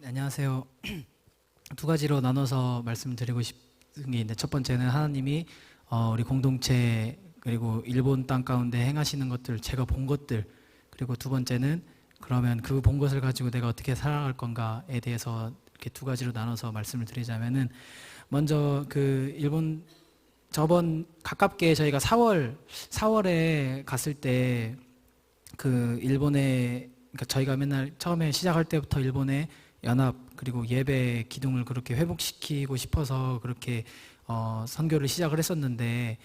네, 안녕하세요. 두 가지로 나눠서 말씀드리고 싶은 게 있는데, 첫 번째는 하나님이 우리 공동체 그리고 일본 땅 가운데 행하시는 것들, 제가 본 것들, 그리고 두 번째는 그러면 그 본 것을 가지고 내가 어떻게 살아갈 건가에 대해서 이렇게 두 가지로 나눠서 말씀을 드리자면은, 먼저 그 일본, 저번 가깝게 저희가 4월에 갔을 때 그 일본에, 그러니까 저희가 맨날 처음에 시작할 때부터 일본의 연합 그리고 예배 기둥을 그렇게 회복시키고 싶어서 그렇게 선교를 시작을 했었는데,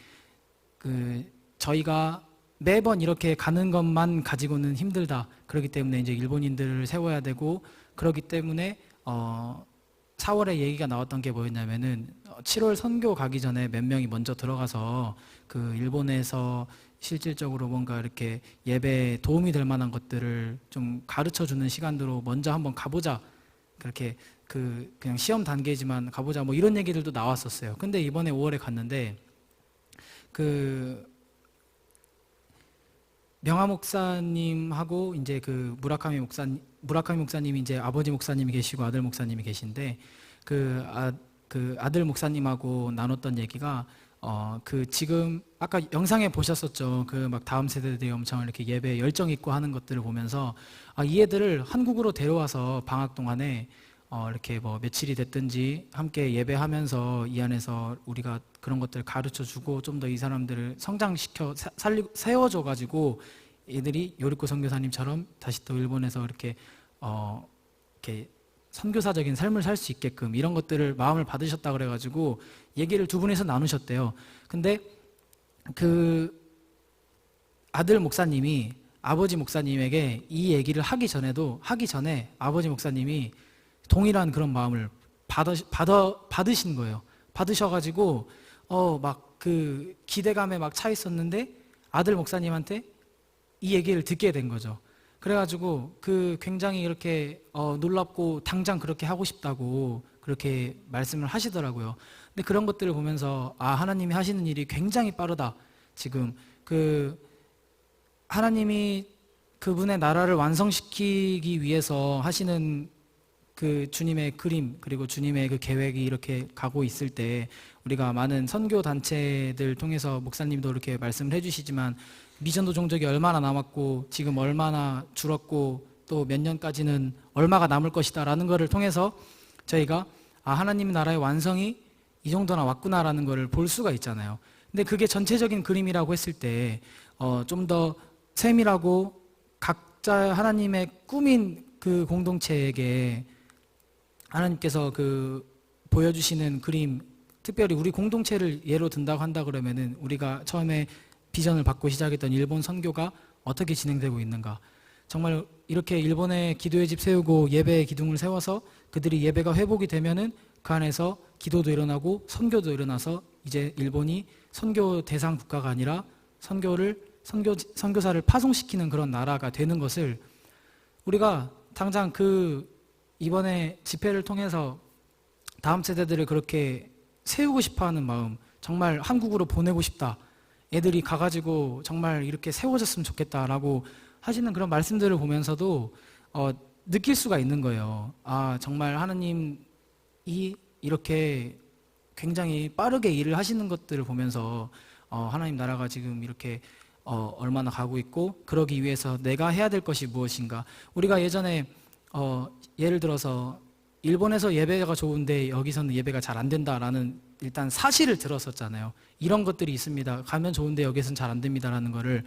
그 저희가 매번 이렇게 가는 것만 가지고는 힘들다. 그렇기 때문에 이제 일본인들을 세워야 되고, 그렇기 때문에 4월에 얘기가 나왔던 게 뭐였냐면은 7월 선교 가기 전에 몇 명이 먼저 들어가서 그 일본에서 실질적으로 뭔가 이렇게 예배에 도움이 될 만한 것들을 좀 가르쳐 주는 시간으로 먼저 한번 가보자. 그렇게 그냥 시험 단계지만 가보자. 뭐 이런 얘기들도 나왔었어요. 근데 이번에 5월에 갔는데 그 명화 목사님하고 이제 그 무라카미 목사님이 이제 아버지 목사님이 계시고 아들 목사님이 계신데, 그 아들 목사님하고 나눴던 얘기가 그 지금 아까 영상에 보셨었죠. 그 막 다음 세대들이 엄청 이렇게 예배에 열정 있고 하는 것들을 보면서, 이 애들을 한국으로 데려와서 방학 동안에 이렇게 뭐 며칠이 됐든지 함께 예배하면서 이 안에서 우리가 그런 것들을 가르쳐 주고 좀 더 이 사람들을 성장시켜 세워줘 가지고 애들이 요리코 선교사님처럼 다시 또 일본에서 이렇게 이렇게 선교사적인 삶을 살 수 있게끔 이런 것들을 마음을 받으셨다 그래가지고 얘기를 두 분이서 나누셨대요. 근데 그 아들 목사님이 아버지 목사님에게 이 얘기를 하기 전에 아버지 목사님이 동일한 그런 마음을 받으신 거예요. 받으셔가지고 막 그 기대감에 막 차 있었는데 아들 목사님한테 이 얘기를 듣게 된 거죠. 그래가지고 그 굉장히 이렇게 놀랍고 당장 그렇게 하고 싶다고 그렇게 말씀을 하시더라고요. 근데 그런 것들을 보면서 하나님이 하시는 일이 굉장히 빠르다. 지금 그 하나님이 그분의 나라를 완성시키기 위해서 하시는 그 주님의 그림 그리고 주님의 그 계획이 이렇게 가고 있을 때, 우리가 많은 선교 단체들 통해서 목사님도 이렇게 말씀을 해주시지만 미전도 종족이 얼마나 남았고 지금 얼마나 줄었고 또 몇 년까지는 얼마가 남을 것이다 라는 것을 통해서 저희가 하나님 나라의 완성이 이 정도나 왔구나라는 것을 볼 수가 있잖아요. 근데 그게 전체적인 그림이라고 했을 때 좀 더 세밀하고 각자 하나님의 꾸민 그 공동체에게 하나님께서 그 보여주시는 그림, 특별히 우리 공동체를 예로 든다고 한다 그러면은 우리가 처음에 비전을 받고 시작했던 일본 선교가 어떻게 진행되고 있는가. 정말 이렇게 일본에 기도의 집 세우고 예배의 기둥을 세워서 그들이 예배가 회복이 되면은 그 안에서 기도도 일어나고 선교도 일어나서 이제 일본이 선교 대상 국가가 아니라 선교사를 파송시키는 그런 나라가 되는 것을 우리가 당장 이번에 집회를 통해서 다음 세대들을 그렇게 세우고 싶어 하는 마음, 정말 한국으로 보내고 싶다. 애들이 가가지고 정말 이렇게 세워졌으면 좋겠다라고 하시는 그런 말씀들을 보면서도 느낄 수가 있는 거예요. 정말 하나님이 이렇게 굉장히 빠르게 일을 하시는 것들을 보면서 하나님 나라가 지금 이렇게 얼마나 가고 있고, 그러기 위해서 내가 해야 될 것이 무엇인가. 우리가 예전에 예를 들어서 일본에서 예배가 좋은데 여기서는 예배가 잘 안 된다라는 일단 사실을 들었었잖아요. 이런 것들이 있습니다. 가면 좋은데 여기서는 잘 안 됩니다라는 거를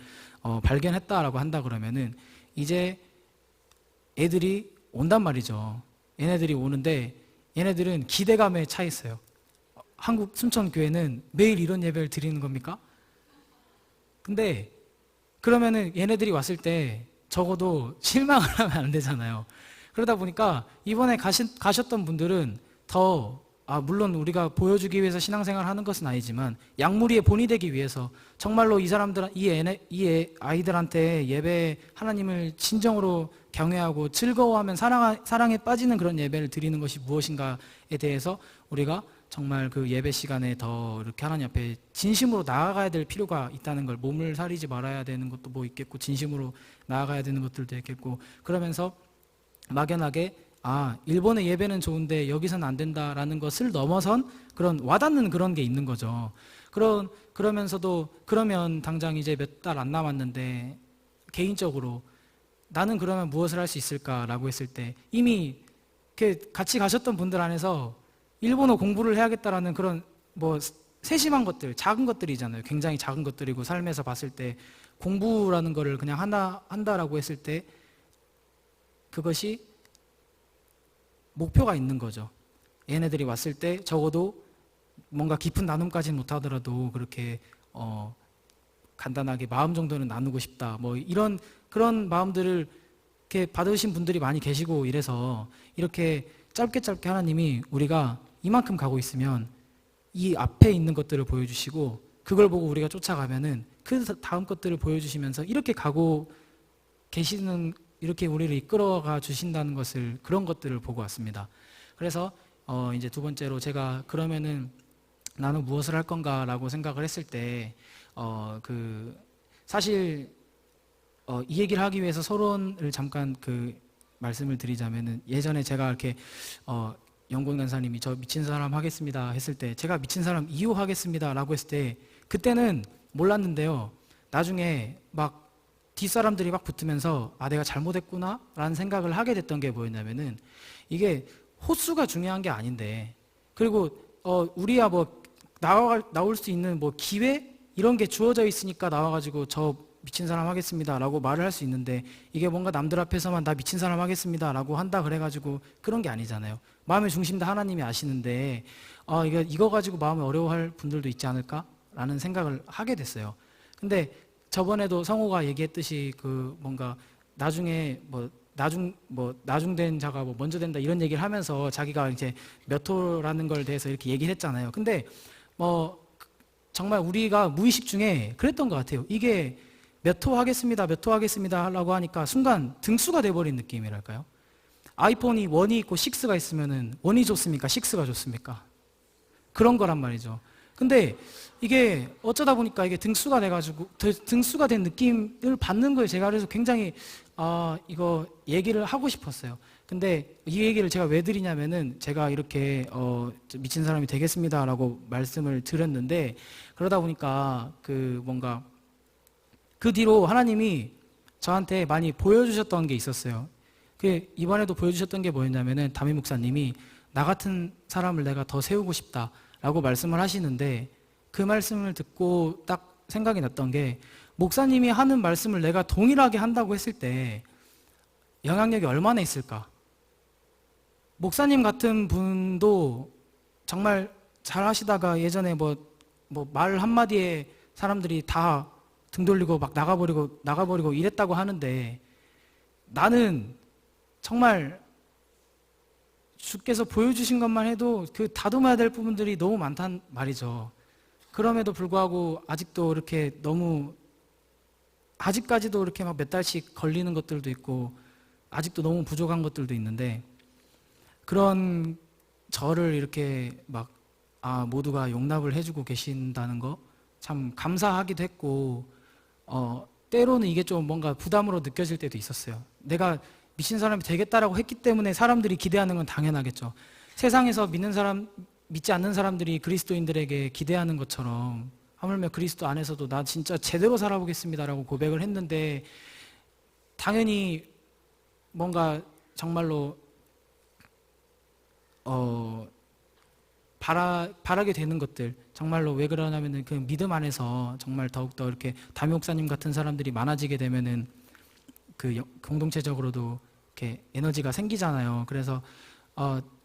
발견했다라고 한다 그러면은 이제 애들이 온단 말이죠. 얘네들이 오는데 얘네들은 기대감에 차 있어요. 한국 순천교회는 매일 이런 예배를 드리는 겁니까? 근데 그러면은 얘네들이 왔을 때 적어도 실망을 하면 안 되잖아요. 그러다 보니까 이번에 가셨던 분들은 더 물론 우리가 보여주기 위해서 신앙생활을 하는 것은 아니지만 양무리의 본이 되기 위해서 정말로 이 아이들한테 예배 하나님을 진정으로 경외하고 즐거워하면 사랑에 빠지는 그런 예배를 드리는 것이 무엇인가에 대해서 우리가 정말 그 예배 시간에 더 이렇게 하나님 앞에 진심으로 나아가야 될 필요가 있다는 걸, 몸을 사리지 말아야 되는 것도 뭐 있겠고 진심으로 나아가야 되는 것들도 있겠고, 그러면서 막연하게 일본의 예배는 좋은데 여기서는 안 된다라는 것을 넘어선 그런 와닿는 그런 게 있는 거죠. 그러면서도 그러면 당장 이제 몇 달 안 남았는데 개인적으로 나는 그러면 무엇을 할 수 있을까라고 했을 때 이미 이렇게 같이 가셨던 분들 안에서 일본어 공부를 해야겠다라는 그런 뭐 세심한 것들, 작은 것들이잖아요. 굉장히 작은 것들이고 삶에서 봤을 때 공부라는 거를 그냥 한다라고 했을 때 그것이 목표가 있는 거죠. 얘네들이 왔을 때 적어도 뭔가 깊은 나눔까지는 못하더라도 그렇게 간단하게 마음 정도는 나누고 싶다. 뭐 이런 그런 마음들을 이렇게 받으신 분들이 많이 계시고 이래서 이렇게 짧게 하나님이 우리가 이만큼 가고 있으면 이 앞에 있는 것들을 보여주시고 그걸 보고 우리가 쫓아가면은 그 다음 것들을 보여주시면서 이렇게 가고 계시는 이렇게 우리를 이끌어가 주신다는 것을 그런 것들을 보고 왔습니다. 그래서 이제 두 번째로 제가 그러면은 나는 무엇을 할 건가라고 생각을 했을 때 사실 이 얘기를 하기 위해서 서론을 잠깐 말씀을 드리자면은 예전에 제가 이렇게 영권 간사님이 저 미친 사람 하겠습니다 했을 때 제가 미친 사람 이호하겠습니다라고 했을 때 그때는 몰랐는데요. 나중에 막 뒷사람들이 막 붙으면서 내가 잘못했구나 라는 생각을 하게 됐던 게 뭐였냐면은 이게 호수가 중요한 게 아닌데 그리고 우리야 뭐 나올 수 있는 뭐 기회 이런 게 주어져 있으니까 나와가지고 저 미친 사람 하겠습니다 라고 말을 할 수 있는데 이게 뭔가 남들 앞에서만 나 미친 사람 하겠습니다 라고 한다 그래가지고 그런 게 아니잖아요. 마음의 중심 다 하나님이 아시는데 이거 가지고 마음을 어려워할 분들도 있지 않을까 라는 생각을 하게 됐어요. 근데 저번에도 성호가 얘기했듯이 뭔가 나중에 나중된 자가 뭐 먼저 된다 이런 얘기를 하면서 자기가 이제 몇 호라는 걸 대해서 이렇게 얘기를 했잖아요. 근데 정말 우리가 무의식 중에 그랬던 것 같아요. 이게 몇 호 하겠습니다 하려고 하니까 순간 등수가 돼버린 느낌이랄까요? 아이폰이 1이 있고 6가 있으면은 1이 좋습니까? 6가 좋습니까? 그런 거란 말이죠. 근데 이게 어쩌다 보니까 이게 등수가 돼가지고 등수가 된 느낌을 받는 거예요. 제가 그래서 굉장히 이거 얘기를 하고 싶었어요. 근데 이 얘기를 제가 왜 드리냐면은 제가 이렇게 미친 사람이 되겠습니다라고 말씀을 드렸는데 그러다 보니까 뭔가 그 뒤로 하나님이 저한테 많이 보여주셨던 게 있었어요. 이번에도 보여주셨던 게 뭐였냐면은 담임 목사님이 나 같은 사람을 내가 더 세우고 싶다라고 말씀을 하시는데 그 말씀을 듣고 딱 생각이 났던 게 목사님이 하는 말씀을 내가 동일하게 한다고 했을 때 영향력이 얼마나 있을까? 목사님 같은 분도 정말 잘 하시다가 예전에 뭐 말 한마디에 사람들이 다 등 돌리고 막 나가버리고 이랬다고 하는데 나는 정말 주께서 보여주신 것만 해도 다듬어야 될 부분들이 너무 많단 말이죠. 그럼에도 불구하고 아직도 이렇게 아직까지도 이렇게 막 몇 달씩 걸리는 것들도 있고 아직도 너무 부족한 것들도 있는데 그런 저를 이렇게 막 모두가 용납을 해주고 계신다는 거 참 감사하기도 했고 때로는 이게 좀 뭔가 부담으로 느껴질 때도 있었어요. 내가 미친 사람이 되겠다라고 했기 때문에 사람들이 기대하는 건 당연하겠죠. 세상에서 믿지 않는 사람들이 그리스도인들에게 기대하는 것처럼 하물며 그리스도 안에서도 나 진짜 제대로 살아보겠습니다라고 고백을 했는데 당연히 뭔가 정말로 바라게 되는 것들 정말로 왜 그러냐면은 그 믿음 안에서 정말 더욱더 이렇게 담임 목사님 같은 사람들이 많아지게 되면은 공동체적으로도 이렇게 에너지가 생기잖아요. 그래서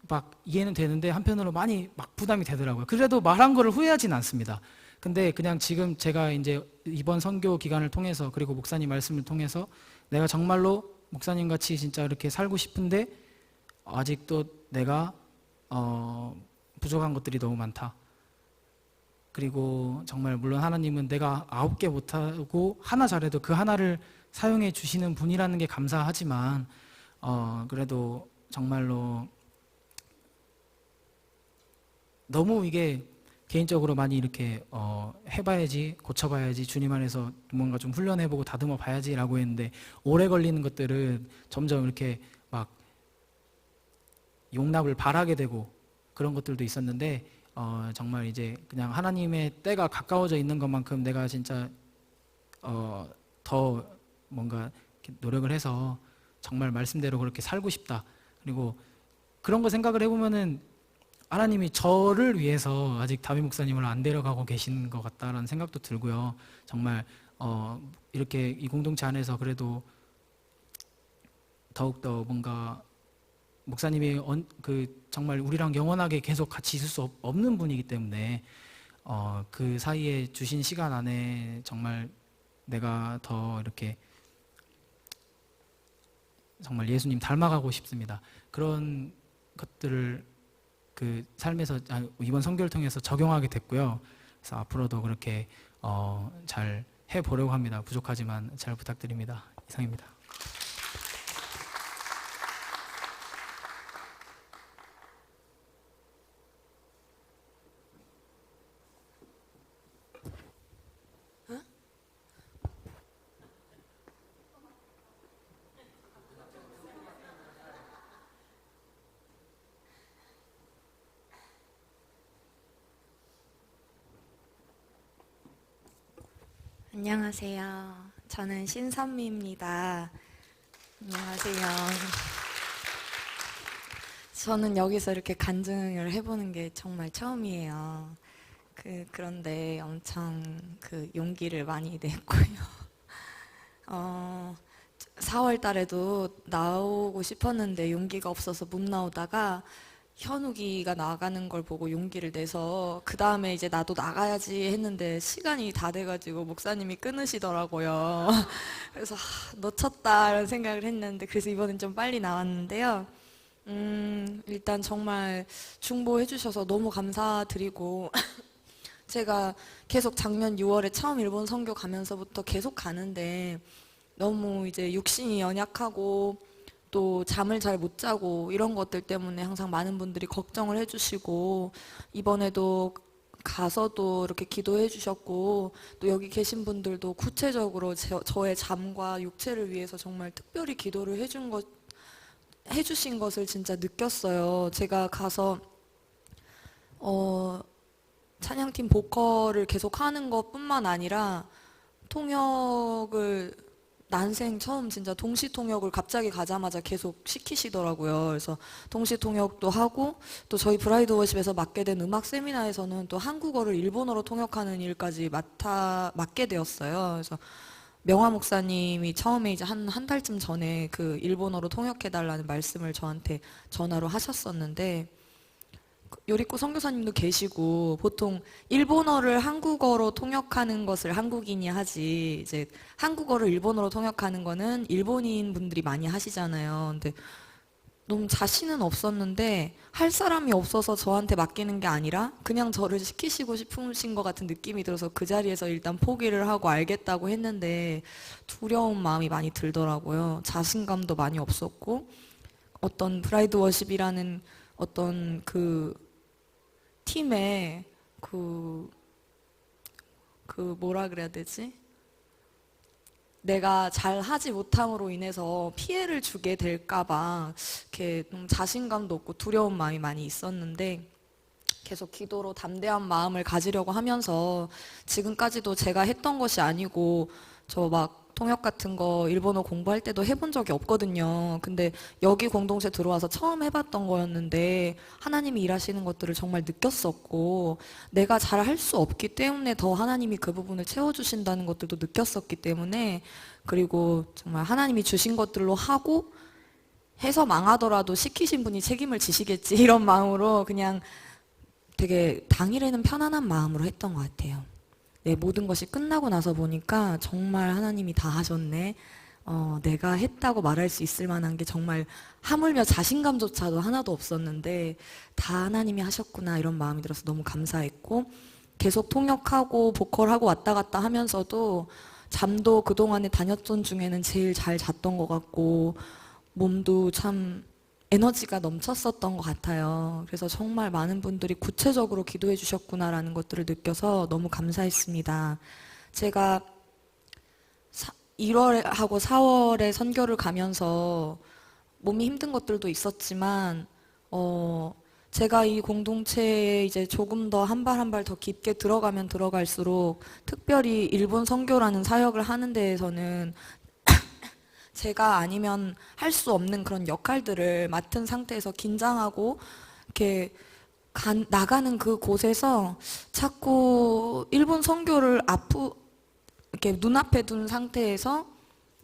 막 이해는 되는데 한편으로 많이 막 부담이 되더라고요. 그래도 말한 거를 후회하진 않습니다. 근데 그냥 지금 제가 이제 이번 선교 기간을 통해서 그리고 목사님 말씀을 통해서 내가 정말로 목사님 같이 진짜 이렇게 살고 싶은데 아직도 내가 부족한 것들이 너무 많다. 그리고 정말 물론 하나님은 내가 9개 못하고 하나 잘해도 그 하나를 사용해 주시는 분이라는 게 감사하지만 그래도 정말로 너무 이게 개인적으로 많이 이렇게 해봐야지 고쳐봐야지 주님 안에서 뭔가 좀 훈련해보고 다듬어 봐야지라고 했는데 오래 걸리는 것들은 점점 이렇게 막 용납을 바라게 되고 그런 것들도 있었는데 정말 이제 그냥 하나님의 때가 가까워져 있는 것만큼 내가 진짜 더 뭔가 노력을 해서 정말 말씀대로 그렇게 살고 싶다. 그리고 그런 거 생각을 해보면은 하나님이 저를 위해서 아직 다윗 목사님을 안 데려가고 계신 것 같다라는 생각도 들고요. 정말 이렇게 이 공동체 안에서 그래도 더욱더 뭔가 목사님이 정말 우리랑 영원하게 계속 같이 있을 수 없는 분이기 때문에 그 사이에 주신 시간 안에 정말 내가 더 이렇게 정말 예수님 닮아가고 싶습니다. 그런 것들을 그 삶에서 이번 선교를 통해서 적용하게 됐고요. 그래서 앞으로도 그렇게 잘 해보려고 합니다. 부족하지만 잘 부탁드립니다. 이상입니다. 안녕하세요. 저는 신선미입니다. 안녕하세요. 저는 여기서 이렇게 간증을 해보는 게 정말 처음이에요. 그런데 엄청 용기를 많이 냈고요. 4월 달에도 나오고 싶었는데 용기가 없어서 못 나오다가 현욱이가 나가는 걸 보고 용기를 내서 그 다음에 이제 나도 나가야지 했는데 시간이 다 돼가지고 목사님이 끊으시더라고요. 그래서 놓쳤다라는 생각을 했는데 그래서 이번엔 좀 빨리 나왔는데요. 일단 정말 중보해 주셔서 너무 감사드리고 제가 계속 작년 6월에 처음 일본 선교 가면서부터 계속 가는데 너무 이제 육신이 연약하고 또 잠을 잘 못 자고 이런 것들 때문에 항상 많은 분들이 걱정을 해주시고 이번에도 가서도 이렇게 기도해 주셨고 또 여기 계신 분들도 구체적으로 저의 잠과 육체를 위해서 정말 특별히 기도를 해주신 것을 진짜 느꼈어요. 제가 가서 찬양팀 보컬을 계속 하는 것뿐만 아니라 통역을 난생 처음 진짜 동시 통역을 갑자기 가자마자 계속 시키시더라고요. 그래서 동시 통역도 하고 또 저희 브라이드 워십에서 맡게 된 음악 세미나에서는 또 한국어를 일본어로 통역하는 일까지 맡게 되었어요. 그래서 명화 목사님이 처음에 이제 한 달쯤 전에 그 일본어로 통역해달라는 말씀을 저한테 전화로 하셨었는데 요리코 선교사님도 계시고 보통 일본어를 한국어로 통역하는 것을 한국인이 하지 이제 한국어를 일본어로 통역하는 거는 일본인 분들이 많이 하시잖아요. 근데 너무 자신은 없었는데 할 사람이 없어서 저한테 맡기는 게 아니라 그냥 저를 시키시고 싶으신 것 같은 느낌이 들어서 그 자리에서 일단 포기를 하고 알겠다고 했는데 두려운 마음이 많이 들더라고요. 자신감도 많이 없었고 어떤 브라이드 워십이라는 어떤 팀에 뭐라 그래야 되지? 내가 잘 하지 못함으로 인해서 피해를 주게 될까봐 이렇게 자신감도 없고 두려운 마음이 많이 있었는데 계속 기도로 담대한 마음을 가지려고 하면서 지금까지도 제가 했던 것이 아니고 저 막 통역 같은 거 일본어 공부할 때도 해본 적이 없거든요. 근데 여기 공동체 들어와서 처음 해봤던 거였는데 하나님이 일하시는 것들을 정말 느꼈었고 내가 잘 할 수 없기 때문에 더 하나님이 그 부분을 채워주신다는 것들도 느꼈었기 때문에 그리고 정말 하나님이 주신 것들로 하고 해서 망하더라도 시키신 분이 책임을 지시겠지 이런 마음으로 그냥 되게 당일에는 편안한 마음으로 했던 것 같아요. 네, 모든 것이 끝나고 나서 보니까 정말 하나님이 다 하셨네. 내가 했다고 말할 수 있을 만한 게 정말 하물며 자신감조차도 하나도 없었는데 다 하나님이 하셨구나 이런 마음이 들어서 너무 감사했고 계속 통역하고 보컬하고 왔다 갔다 하면서도 잠도 그동안에 다녔던 중에는 제일 잘 잤던 것 같고 몸도 참 에너지가 넘쳤었던 것 같아요. 그래서 정말 많은 분들이 구체적으로 기도해 주셨구나라는 것들을 느껴서 너무 감사했습니다. 제가 1월하고 4월에 선교를 가면서 몸이 힘든 것들도 있었지만 제가 이 공동체에 이제 조금 더 한 발 한 발 더 깊게 들어가면 들어갈수록 특별히 일본 선교라는 사역을 하는 데에서는 제가 아니면 할 수 없는 그런 역할들을 맡은 상태에서 긴장하고 이렇게 나가는 그 곳에서 자꾸 일본 선교를 이렇게 눈앞에 둔 상태에서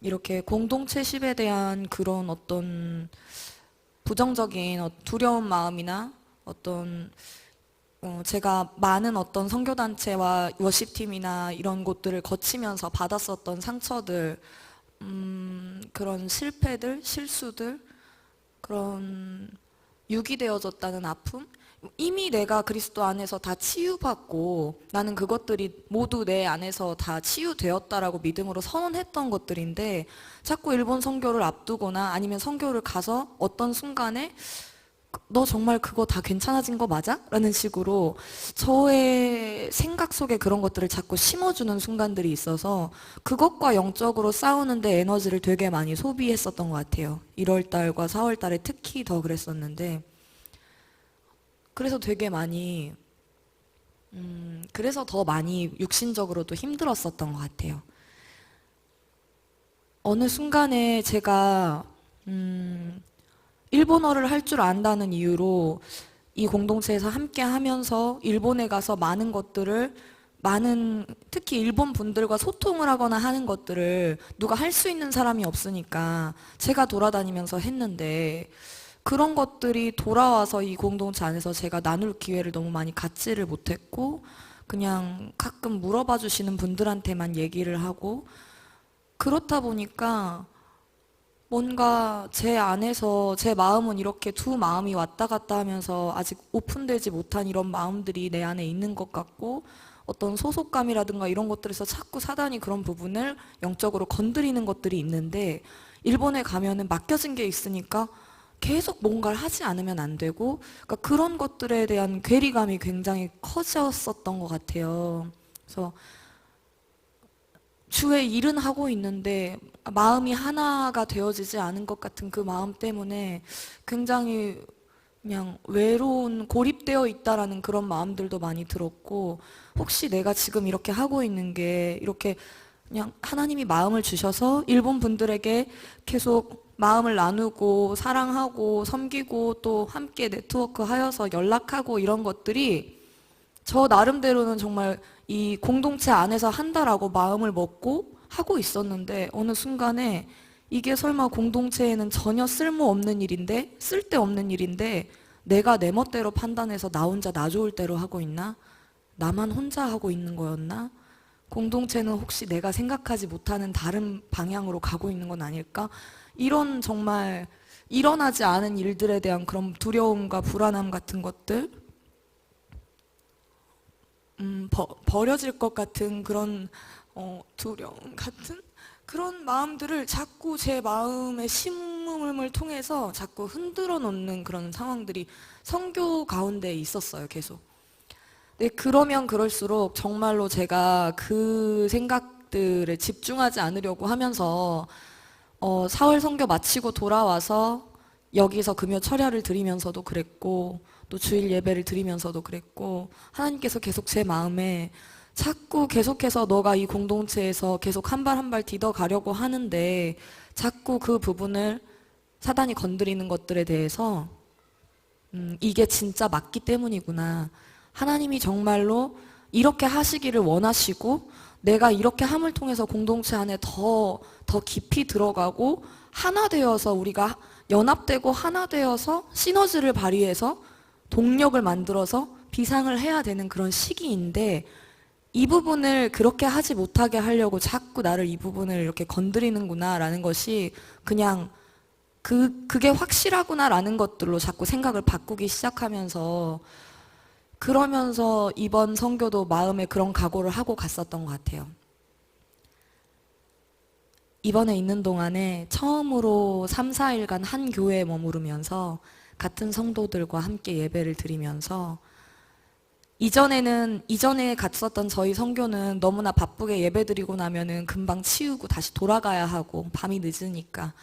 이렇게 공동체십에 대한 그런 어떤 부정적인 두려운 마음이나 어떤 제가 많은 어떤 선교단체와 워십팀이나 이런 곳들을 거치면서 받았었던 상처들, 그런 실패들, 실수들, 그런 유기되어졌다는 아픔, 이미 내가 그리스도 안에서 다 치유받고 나는 그것들이 모두 내 안에서 다 치유되었다라고 믿음으로 선언했던 것들인데 자꾸 일본 선교를 앞두거나 아니면 선교를 가서 어떤 순간에 너 정말 그거 다 괜찮아진 거 맞아? 라는 식으로 저의 생각 속에 그런 것들을 자꾸 심어주는 순간들이 있어서 그것과 영적으로 싸우는데 에너지를 되게 많이 소비했었던 것 같아요. 1월달과 4월달에 특히 더 그랬었는데 그래서 되게 많이 그래서 더 많이 육신적으로도 힘들었었던 것 같아요. 어느 순간에 제가 일본어를 할 줄 안다는 이유로 이 공동체에서 함께 하면서 일본에 가서 많은 것들을 특히 일본 분들과 소통을 하거나 하는 것들을 누가 할 수 있는 사람이 없으니까 제가 돌아다니면서 했는데 그런 것들이 돌아와서 이 공동체 안에서 제가 나눌 기회를 너무 많이 갖지를 못했고 그냥 가끔 물어봐 주시는 분들한테만 얘기를 하고 그렇다 보니까 뭔가 제 안에서 제 마음은 이렇게 두 마음이 왔다 갔다 하면서 아직 오픈되지 못한 이런 마음들이 내 안에 있는 것 같고 어떤 소속감이라든가 이런 것들에서 자꾸 사단이 그런 부분을 영적으로 건드리는 것들이 있는데 일본에 가면은 맡겨진 게 있으니까 계속 뭔가를 하지 않으면 안 되고 그러니까 그런 것들에 대한 괴리감이 굉장히 커졌었던 것 같아요. 그래서 주의 일은 하고 있는데 마음이 하나가 되어지지 않은 것 같은 그 마음 때문에 굉장히 그냥 외로운 고립되어 있다라는 그런 마음들도 많이 들었고 혹시 내가 지금 이렇게 하고 있는 게 이렇게 그냥 하나님이 마음을 주셔서 일본 분들에게 계속 마음을 나누고 사랑하고 섬기고 또 함께 네트워크 하여서 연락하고 이런 것들이 저 나름대로는 정말 이 공동체 안에서 한다라고 마음을 먹고 하고 있었는데 어느 순간에 이게 설마 공동체에는 전혀 쓸모없는 일인데 쓸데없는 일인데 내가 내 멋대로 판단해서 나 혼자 나 좋을 대로 하고 있나? 나만 혼자 하고 있는 거였나? 공동체는 혹시 내가 생각하지 못하는 다른 방향으로 가고 있는 건 아닐까? 이런 정말 일어나지 않은 일들에 대한 그런 두려움과 불안함 같은 것들 버려질 것 같은 그런 두려움 같은 그런 마음들을 자꾸 제 마음의 심음을 통해서 자꾸 흔들어 놓는 그런 상황들이 선교 가운데 있었어요, 계속. 네, 그러면 그럴수록 정말로 제가 그 생각들에 집중하지 않으려고 하면서 4월 선교 마치고 돌아와서 여기서 금요 철야를 드리면서도 그랬고 또 주일 예배를 드리면서도 그랬고 하나님께서 계속 제 마음에 자꾸 계속해서 너가 이 공동체에서 계속 한 발 한 발 디뎌 가려고 하는데 자꾸 그 부분을 사단이 건드리는 것들에 대해서 이게 진짜 맞기 때문이구나. 하나님이 정말로 이렇게 하시기를 원하시고 내가 이렇게 함을 통해서 공동체 안에 더 깊이 들어가고 하나 되어서 우리가 연합되고 하나 되어서 시너지를 발휘해서 동력을 만들어서 비상을 해야 되는 그런 시기인데 이 부분을 그렇게 하지 못하게 하려고 자꾸 나를 이 부분을 이렇게 건드리는구나 라는 것이 그냥 그게 확실하구나 라는 것들로 자꾸 생각을 바꾸기 시작하면서 그러면서 이번 선교도 마음에 그런 각오를 하고 갔었던 것 같아요. 이번에 있는 동안에 처음으로 3, 4일간 한 교회에 머무르면서 같은 성도들과 함께 예배를 드리면서 이전에 갔었던 저희 선교는 너무나 바쁘게 예배드리고 나면은 금방 치우고 다시 돌아가야 하고 밤이 늦으니까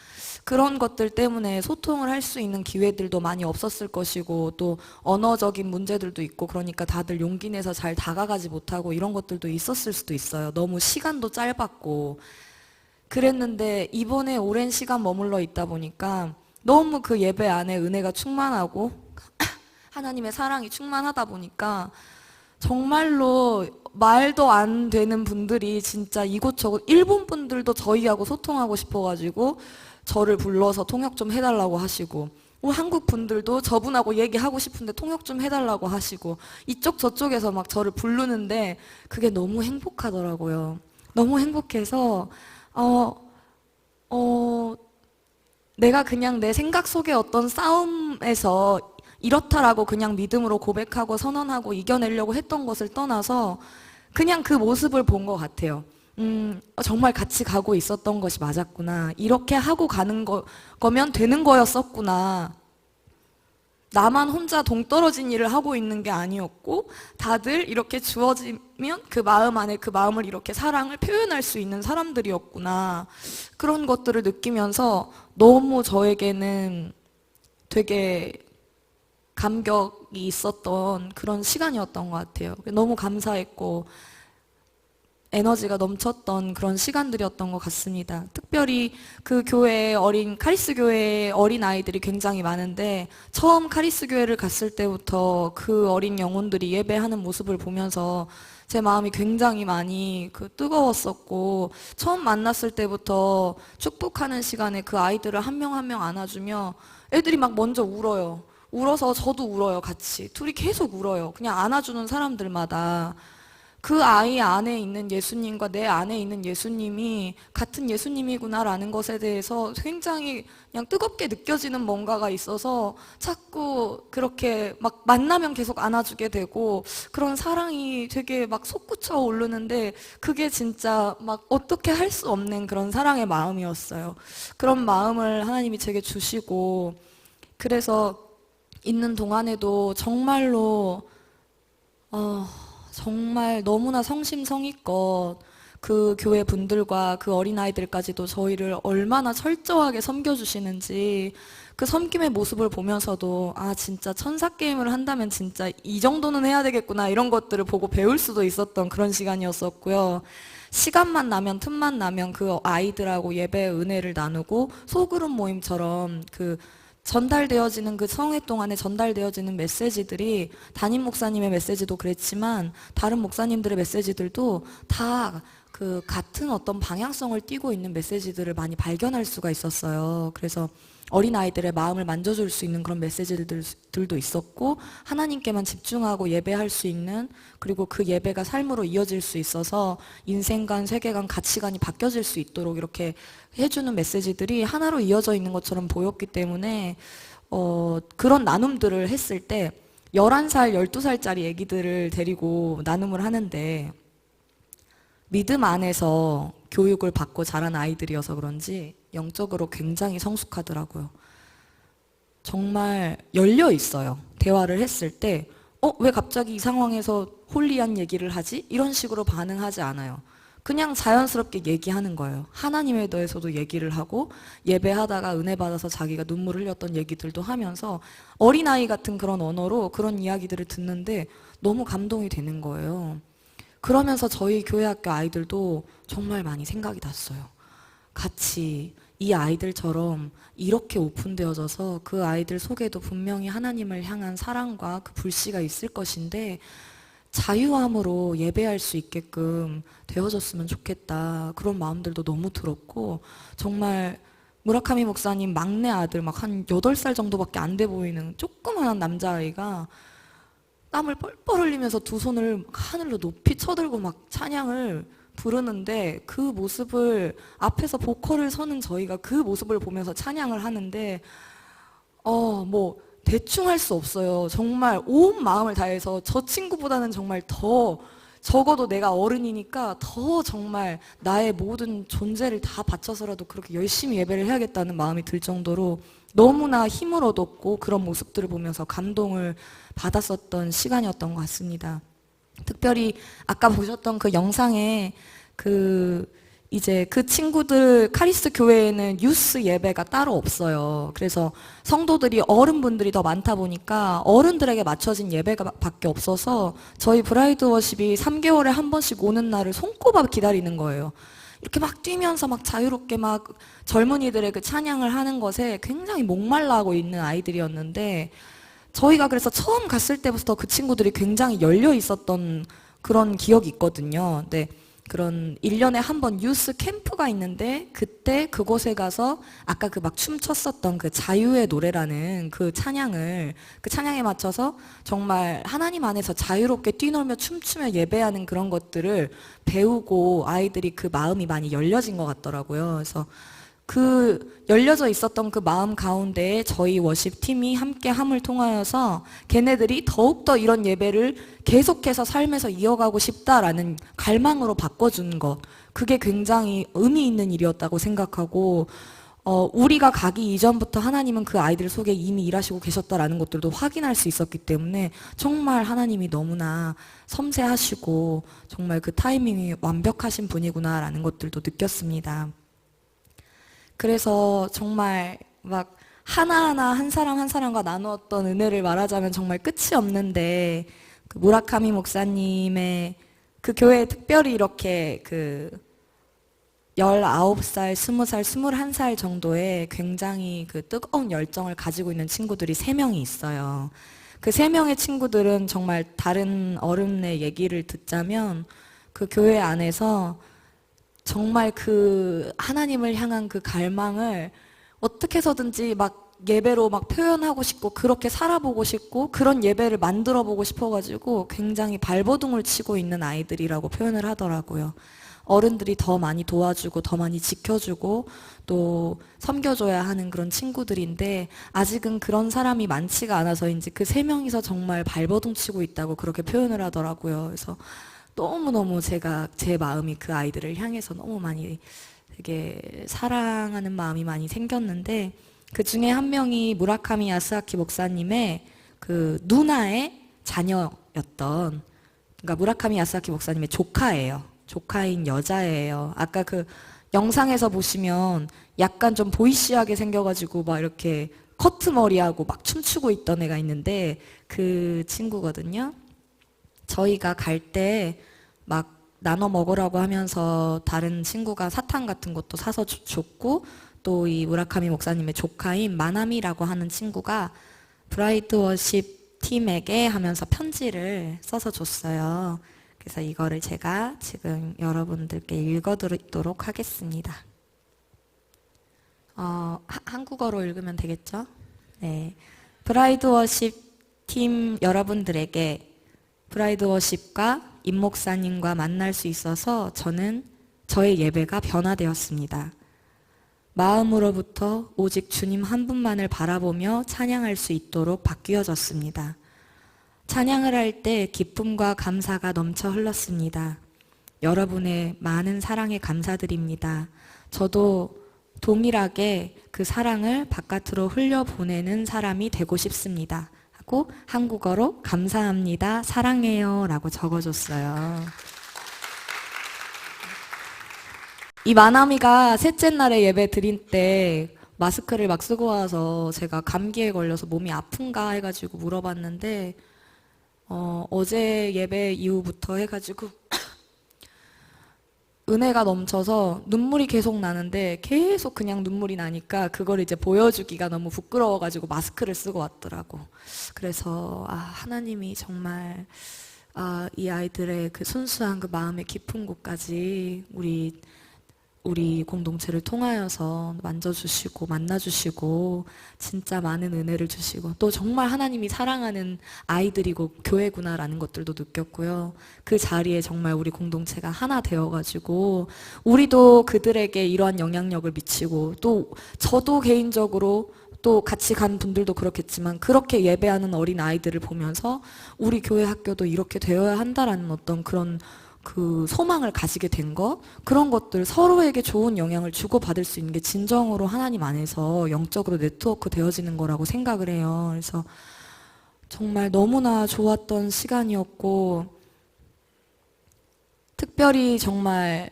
그런 것들 때문에 소통을 할 수 있는 기회들도 많이 없었을 것이고 또 언어적인 문제들도 있고 그러니까 다들 용기 내서 잘 다가가지 못하고 이런 것들도 있었을 수도 있어요. 너무 시간도 짧았고 그랬는데 이번에 오랜 시간 머물러 있다 보니까 너무 그 예배 안에 은혜가 충만하고 하나님의 사랑이 충만하다 보니까 정말로 말도 안 되는 분들이 진짜 이곳저곳 일본 분들도 저희하고 소통하고 싶어가지고 저를 불러서 통역 좀 해달라고 하시고 한국 분들도 저분하고 얘기하고 싶은데 통역 좀 해달라고 하시고 이쪽 저쪽에서 막 저를 부르는데 그게 너무 행복하더라고요. 너무 행복해서 내가 그냥 내 생각 속의 어떤 싸움에서 이렇다라고 그냥 믿음으로 고백하고 선언하고 이겨내려고 했던 것을 떠나서 그냥 그 모습을 본 것 같아요. 정말 같이 가고 있었던 것이 맞았구나. 이렇게 하고 가는 거면 되는 거였었구나. 나만 혼자 동떨어진 일을 하고 있는 게 아니었고 다들 이렇게 주어지면 그 마음 안에 그 마음을 이렇게 사랑을 표현할 수 있는 사람들이었구나. 그런 것들을 느끼면서 너무 저에게는 되게 감격이 있었던 그런 시간이었던 것 같아요. 너무 감사했고 에너지가 넘쳤던 그런 시간들이었던 것 같습니다. 특별히 그 교회에 카리스 교회에 어린 아이들이 굉장히 많은데 처음 카리스 교회를 갔을 때부터 그 어린 영혼들이 예배하는 모습을 보면서 제 마음이 굉장히 많이 뜨거웠었고 처음 만났을 때부터 축복하는 시간에 그 아이들을 한 명 한 명 안아주며 애들이 막 먼저 울어요. 울어서 저도 울어요, 같이. 둘이 계속 울어요. 그냥 안아주는 사람들마다. 그 아이 안에 있는 예수님과 내 안에 있는 예수님이 같은 예수님이구나라는 것에 대해서 굉장히 그냥 뜨겁게 느껴지는 뭔가가 있어서 자꾸 그렇게 막 만나면 계속 안아주게 되고 그런 사랑이 되게 막 솟구쳐 오르는데 그게 진짜 막 어떻게 할 수 없는 그런 사랑의 마음이었어요. 그런 마음을 하나님이 제게 주시고 그래서 있는 동안에도 정말로 정말 너무나 성심성의껏 그 교회 분들과 그 어린아이들까지도 저희를 얼마나 철저하게 섬겨주시는지 그 섬김의 모습을 보면서도 진짜 천사 게임을 한다면 진짜 이 정도는 해야 되겠구나 이런 것들을 보고 배울 수도 있었던 그런 시간이었었고요. 시간만 나면 틈만 나면 그 아이들하고 예배의 은혜를 나누고 소그룹 모임처럼 전달되어지는 그 성회 동안에 전달되어지는 메시지들이 담임 목사님의 메시지도 그랬지만 다른 목사님들의 메시지들도 다 그 같은 어떤 방향성을 띠고 있는 메시지들을 많이 발견할 수가 있었어요. 그래서 어린아이들의 마음을 만져줄 수 있는 그런 메시지들도 있었고 하나님께만 집중하고 예배할 수 있는 그리고 그 예배가 삶으로 이어질 수 있어서 인생관, 세계관, 가치관이 바뀌어질 수 있도록 이렇게 해주는 메시지들이 하나로 이어져 있는 것처럼 보였기 때문에 그런 나눔들을 했을 때 11살, 12살짜리 애기들을 데리고 나눔을 하는데 믿음 안에서 교육을 받고 자란 아이들이어서 그런지 영적으로 굉장히 성숙하더라고요. 정말 열려 있어요. 대화를 했을 때 왜 갑자기 이 상황에서 홀리한 얘기를 하지? 이런 식으로 반응하지 않아요. 그냥 자연스럽게 얘기하는 거예요. 하나님에 대해서도 얘기를 하고 예배하다가 은혜 받아서 자기가 눈물 흘렸던 얘기들도 하면서 어린아이 같은 그런 언어로 그런 이야기들을 듣는데 너무 감동이 되는 거예요. 그러면서 저희 교회 학교 아이들도 정말 많이 생각이 났어요. 같이 이 아이들처럼 이렇게 오픈되어져서 그 아이들 속에도 분명히 하나님을 향한 사랑과 그 불씨가 있을 것인데 자유함으로 예배할 수 있게끔 되어졌으면 좋겠다. 그런 마음들도 너무 들었고 정말 무라카미 목사님 막내 아들 막 한 8살 정도밖에 안 돼 보이는 조그마한 남자아이가 땀을 뻘뻘 흘리면서 두 손을 하늘로 높이 쳐들고 막 찬양을 부르는데 그 모습을 앞에서 보컬을 서는 저희가 그 모습을 보면서 찬양을 하는데 뭐 대충 할 수 없어요. 정말 온 마음을 다해서 저 친구보다는 정말 더 적어도 내가 어른이니까 더 정말 나의 모든 존재를 다 바쳐서라도 그렇게 열심히 예배를 해야겠다는 마음이 들 정도로 너무나 힘을 얻었고 그런 모습들을 보면서 감동을 받았었던 시간이었던 것 같습니다. 특별히 아까 보셨던 그 영상에 이제 그 친구들 카리스 교회에는 유스 예배가 따로 없어요. 그래서 성도들이 어른분들이 더 많다 보니까 어른들에게 맞춰진 예배가 밖에 없어서 저희 브라이드 워십이 3개월에 한 번씩 오는 날을 손꼽아 기다리는 거예요. 이렇게 막 뛰면서 막 자유롭게 막 젊은이들의 그 찬양을 하는 것에 굉장히 목말라하고 있는 아이들이었는데 저희가 그래서 처음 갔을 때부터 그 친구들이 굉장히 열려 있었던 그런 기억이 있거든요. 네. 그런 1년에 한 번 유스 캠프가 있는데 그때 그곳에 가서 아까 그 막 춤췄었던 그 자유의 노래라는 그 찬양에 맞춰서 정말 하나님 안에서 자유롭게 뛰놀며 춤추며 예배하는 그런 것들을 배우고 아이들이 그 마음이 많이 열려진 것 같더라고요. 그래서 그 열려져 있었던 그 마음 가운데 저희 워십팀이 함께 함을 통하여서 걔네들이 더욱더 이런 예배를 계속해서 삶에서 이어가고 싶다라는 갈망으로 바꿔주는 것, 그게 굉장히 의미 있는 일이었다고 생각하고 우리가 가기 이전부터 하나님은 그 아이들 속에 이미 일하시고 계셨다라는 것들도 확인할 수 있었기 때문에 정말 하나님이 너무나 섬세하시고 정말 그 타이밍이 완벽하신 분이구나라는 것들도 느꼈습니다. 그래서 정말 막 하나하나 한 사람 한 사람과 나누었던 은혜를 말하자면 정말 끝이 없는데 그 무라카미 목사님의 그 교회에 특별히 이렇게 그 19살, 20살, 21살 정도의 굉장히 그 뜨거운 열정을 가지고 있는 친구들이 3명이 있어요. 그 3명의 친구들은 정말 다른 어른의 얘기를 듣자면 그 교회 안에서 정말 그 하나님을 향한 그 갈망을 어떻게 해서든지 막 예배로 막 표현하고 싶고 그렇게 살아보고 싶고 그런 예배를 만들어 보고 싶어가지고 굉장히 발버둥을 치고 있는 아이들이라고 표현을 하더라고요. 어른들이 더 많이 도와주고 더 많이 지켜주고 또 섬겨줘야 하는 그런 친구들인데 아직은 그런 사람이 많지가 않아서인지 그 3명이서 정말 발버둥 치고 있다고 그렇게 표현을 하더라고요. 그래서 너무너무 제 마음이 그 아이들을 향해서 너무 많이 되게 사랑하는 마음이 많이 생겼는데 그 중에 한 명이 무라카미 야스아키 목사님의 그 누나의 자녀였던, 그러니까 무라카미 야스아키 목사님의 조카예요. 조카인 여자예요. 아까 그 영상에서 보시면 약간 좀 보이시하게 생겨가지고 막 이렇게 커트 머리하고 막 춤추고 있던 애가 있는데 그 친구거든요. 저희가 갈 때 막 나눠 먹으라고 하면서 다른 친구가 사탕 같은 것도 사서 줬고 또 이 무라카미 목사님의 조카인 마나미라고 하는 친구가 브라이트 워십 팀에게 하면서 편지를 써서 줬어요. 그래서 이거를 제가 지금 여러분들께 읽어드리도록 하겠습니다. 한국어로 읽으면 되겠죠? 네. 브라이드 워십 팀 여러분들에게 브라이드 워십과 임 목사님과 만날 수 있어서 저의 예배가 변화되었습니다. 마음으로부터 오직 주님 한 분만을 바라보며 찬양할 수 있도록 바뀌어졌습니다. 찬양을 할 때 기쁨과 감사가 넘쳐 흘렀습니다. 여러분의 많은 사랑에 감사드립니다. 저도 동일하게 그 사랑을 바깥으로 흘려보내는 사람이 되고 싶습니다. 하고 한국어로 감사합니다, 사랑해요 라고 적어줬어요. 이 마나미가 셋째 날에 예배 드릴 때 마스크를 막 쓰고 와서 제가 감기에 걸려서 몸이 아픈가 해가지고 물어봤는데 어제 예배 이후부터 해가지고 은혜가 넘쳐서 눈물이 계속 나는데 계속 그냥 눈물이 나니까 그걸 이제 보여주기가 너무 부끄러워가지고 마스크를 쓰고 왔더라고. 그래서 하나님이 정말 이 아이들의 그 순수한 그 마음의 깊은 곳까지 우리 공동체를 통하여서 만져주시고 만나주시고 진짜 많은 은혜를 주시고 또 정말 하나님이 사랑하는 아이들이고 교회구나라는 것들도 느꼈고요. 그 자리에 정말 우리 공동체가 하나 되어가지고 우리도 그들에게 이러한 영향력을 미치고 또 저도 개인적으로 또 같이 간 분들도 그렇겠지만 그렇게 예배하는 어린 아이들을 보면서 우리 교회 학교도 이렇게 되어야 한다라는 어떤 그런 그 소망을 가지게 된 것, 그런 것들 서로에게 좋은 영향을 주고받을 수 있는 게 진정으로 하나님 안에서 영적으로 네트워크 되어지는 거라고 생각을 해요. 그래서 정말 너무나 좋았던 시간이었고, 특별히 정말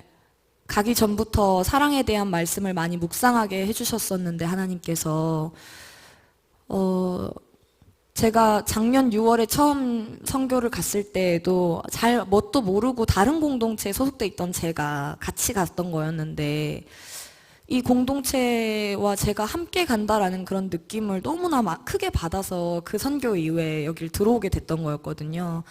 가기 전부터 사랑에 대한 말씀을 많이 묵상하게 해주셨었는데 하나님께서 제가 작년 6월에 처음 선교를 갔을 때에도 잘 뭣도 모르고 다른 공동체에 소속돼 있던 제가 같이 갔던 거였는데 이 공동체와 제가 함께 간다라는 그런 느낌을 너무나 크게 받아서 그 선교 이후에 여길 들어오게 됐던 거였거든요.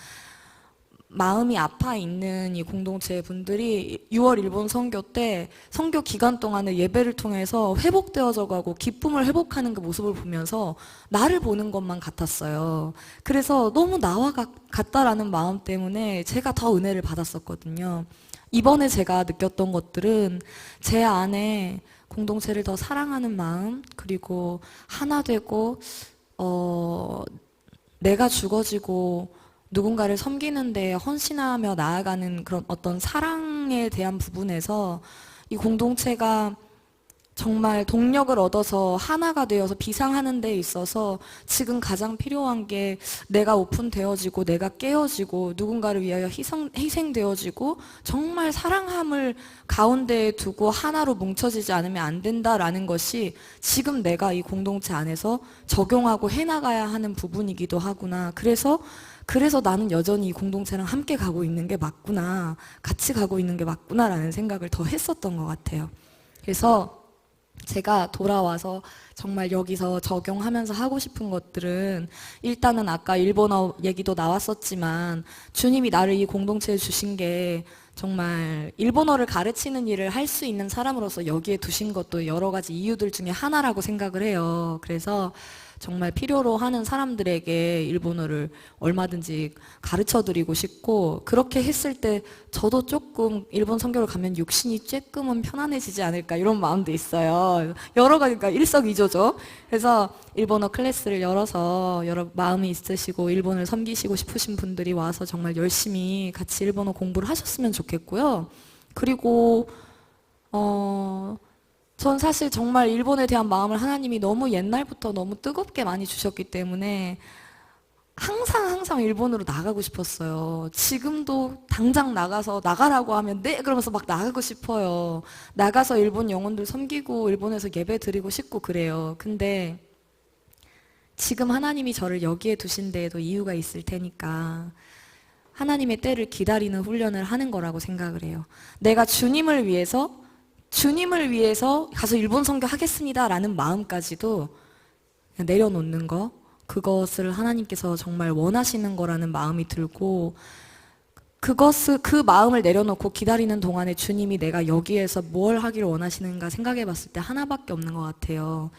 마음이 아파 있는 이 공동체 분들이 6월 일본 선교 때 선교 기간 동안에 예배를 통해서 회복되어져 가고 기쁨을 회복하는 그 모습을 보면서 나를 보는 것만 같았어요. 그래서 너무 나와 같다라는 마음 때문에 제가 더 은혜를 받았었거든요. 이번에 제가 느꼈던 것들은 제 안에 공동체를 더 사랑하는 마음, 그리고 하나 되고 내가 죽어지고 누군가를 섬기는 데 헌신하며 나아가는 그런 어떤 사랑에 대한 부분에서 이 공동체가 정말 동력을 얻어서 하나가 되어서 비상하는 데 있어서 지금 가장 필요한 게 내가 오픈되어지고 내가 깨어지고 누군가를 위하여 희생되어지고 정말 사랑함을 가운데에 두고 하나로 뭉쳐지지 않으면 안 된다라는 것이 지금 내가 이 공동체 안에서 적용하고 해나가야 하는 부분이기도 하구나. 그래서 나는 여전히 이 공동체랑 함께 가고 있는 게 맞구나, 같이 가고 있는 게 맞구나라는 생각을 더 했었던 것 같아요. 그래서 제가 돌아와서 정말 여기서 적용하면서 하고 싶은 것들은 일단은 아까 일본어 얘기도 나왔었지만 주님이 나를 이 공동체에 주신 게 정말 일본어를 가르치는 일을 할 수 있는 사람으로서 여기에 두신 것도 여러 가지 이유들 중에 하나라고 생각을 해요. 그래서 정말 필요로 하는 사람들에게 일본어를 얼마든지 가르쳐드리고 싶고, 그렇게 했을 때 저도 조금 일본 선교를 가면 육신이 쬐끔은 편안해지지 않을까 이런 마음도 있어요. 여러 가지가 일석이조죠. 그래서 일본어 클래스를 열어서 여러 마음이 있으시고 일본을 섬기시고 싶으신 분들이 와서 정말 열심히 같이 일본어 공부를 하셨으면 좋겠고요. 그리고 전 사실 정말 일본에 대한 마음을 하나님이 너무 옛날부터 너무 뜨겁게 많이 주셨기 때문에 항상 일본으로 나가고 싶었어요. 지금도 당장 나가라고 하면 네 그러면서 막 나가고 싶어요. 나가서 일본 영혼들 섬기고 일본에서 예배 드리고 싶고 그래요. 근데 지금 하나님이 저를 여기에 두신 데에도 이유가 있을 테니까 하나님의 때를 기다리는 훈련을 하는 거라고 생각을 해요. 내가 주님을 위해서 가서 일본 선교 하겠습니다라는 마음까지도 그냥 내려놓는 거, 그것을 하나님께서 정말 원하시는 거라는 마음이 들고, 그 마음을 내려놓고 기다리는 동안에 주님이 내가 여기에서 뭘 하기를 원하시는가 생각해 봤을 때 하나밖에 없는 것 같아요.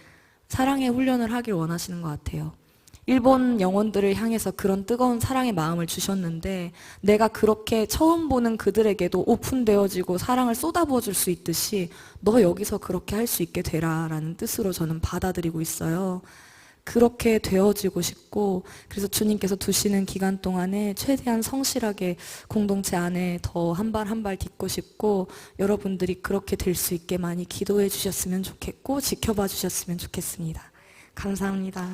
사랑의 훈련을 하길 원하시는 것 같아요. 일본 영혼들을 향해서 그런 뜨거운 사랑의 마음을 주셨는데 내가 그렇게 처음 보는 그들에게도 오픈되어지고 사랑을 쏟아부어 줄 수 있듯이 너 여기서 그렇게 할 수 있게 되라 라는 뜻으로 저는 받아들이고 있어요. 그렇게 되어지고 싶고, 그래서 주님께서 두시는 기간 동안에 최대한 성실하게 공동체 안에 더 한 발 한 발 딛고 싶고, 여러분들이 그렇게 될 수 있게 많이 기도해 주셨으면 좋겠고 지켜봐 주셨으면 좋겠습니다. 감사합니다.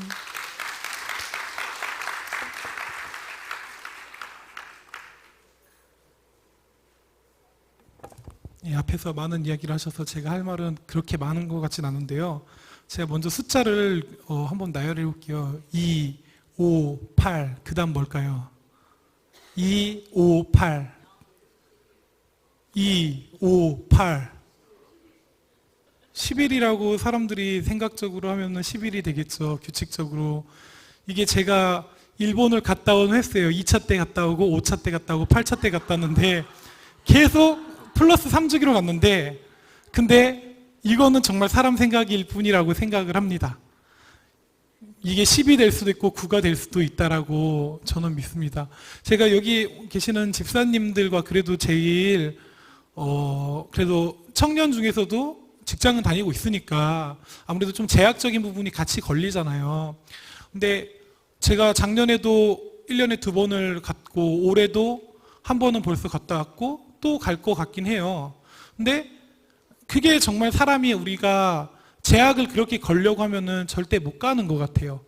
예, 앞에서 많은 이야기를 하셔서 제가 할 말은 그렇게 많은 것 같진 않은데요. 제가 먼저 숫자를 한번 나열해 볼게요. 2, 5, 8, 그 다음 뭘까요? 2, 5, 8 2, 5, 8 10일이라고 사람들이 생각적으로 하면 10일이 되겠죠. 규칙적으로. 이게 제가 일본을 갔다 온 횟수예요. 2차 때 갔다 오고 5차 때 갔다 오고 8차 때 갔다 왔는데 계속 플러스 3주기로 갔는데, 근데 이거는 정말 사람 생각일 뿐이라고 생각을 합니다. 이게 10이 될 수도 있고 9가 될 수도 있다라고 저는 믿습니다. 제가 여기 계시는 집사님들과 그래도 제일 그래도 청년 중에서도 직장은 다니고 있으니까 아무래도 좀 제약적인 부분이 같이 걸리잖아요. 근데 제가 작년에도 1년에 2번을 갔고 올해도 한 번은 벌써 갔다 왔고 또 갈 것 같긴 해요. 근데 그게 정말 사람이 우리가 제약을 그렇게 걸려고 하면은 절대 못 가는 것 같아요.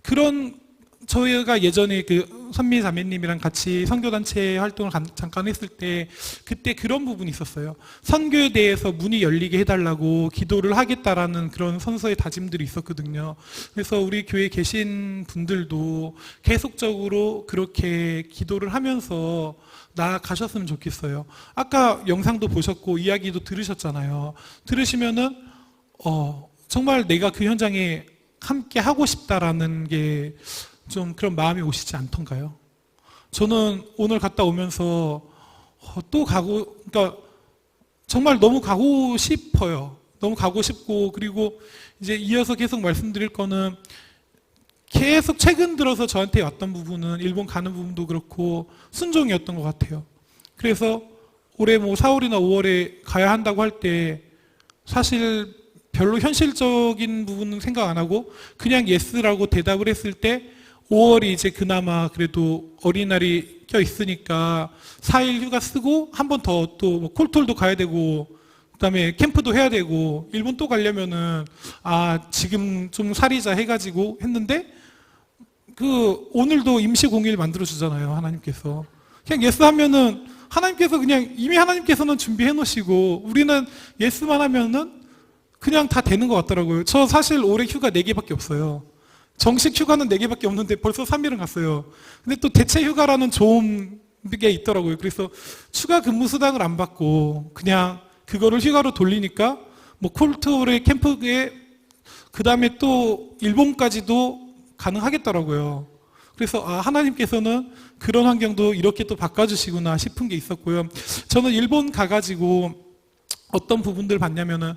그런 저희가 예전에 그 선미 자매님이랑 같이 선교단체 활동을 잠깐 했을 때 그때 그런 부분이 있었어요. 선교에 대해서 문이 열리게 해달라고 기도를 하겠다라는 그런 선서의 다짐들이 있었거든요. 그래서 우리 교회에 계신 분들도 계속적으로 그렇게 기도를 하면서 나아가셨으면 좋겠어요. 아까 영상도 보셨고 이야기도 들으셨잖아요. 들으시면은 정말 내가 그 현장에 함께 하고 싶다라는 게 좀 그런 마음이 오시지 않던가요? 저는 오늘 갔다 오면서 또 가고, 그러니까 정말 너무 가고 싶어요. 너무 가고 싶고, 그리고 이제 이어서 계속 말씀드릴 거는 계속 최근 들어서 저한테 왔던 부분은 일본 가는 부분도 그렇고 순종이었던 것 같아요. 그래서 올해 뭐 4월이나 5월에 가야 한다고 할 때 사실 별로 현실적인 부분은 생각 안 하고 그냥 예스라고 대답을 했을 때 5월이 이제 그나마 그래도 어린날이 껴 있으니까 4일 휴가 쓰고 한 번 더 또 뭐 콜톨도 가야 되고 그다음에 캠프도 해야 되고 일본 또 가려면은 지금 좀 살이자 해가지고 했는데 그 오늘도 임시 공휴일 만들어 주잖아요, 하나님께서. 그냥 예스 하면은 하나님께서 그냥 이미 하나님께서는 준비해 놓으시고 우리는 예스만 하면은 그냥 다 되는 것 같더라고요. 저 사실 올해 휴가 4개밖에 없어요. 정식 휴가는 4개밖에 없는데 벌써 3일은 갔어요. 근데 또 대체 휴가라는 좋은 게 있더라고요. 그래서 추가 근무 수당을 안 받고 그냥 그거를 휴가로 돌리니까 뭐 콜트홀의 캠프에 그 다음에 또 일본까지도 가능하겠더라고요. 그래서 하나님께서는 그런 환경도 이렇게 또 바꿔주시구나 싶은 게 있었고요. 저는 일본 가가지고 어떤 부분들 봤냐면은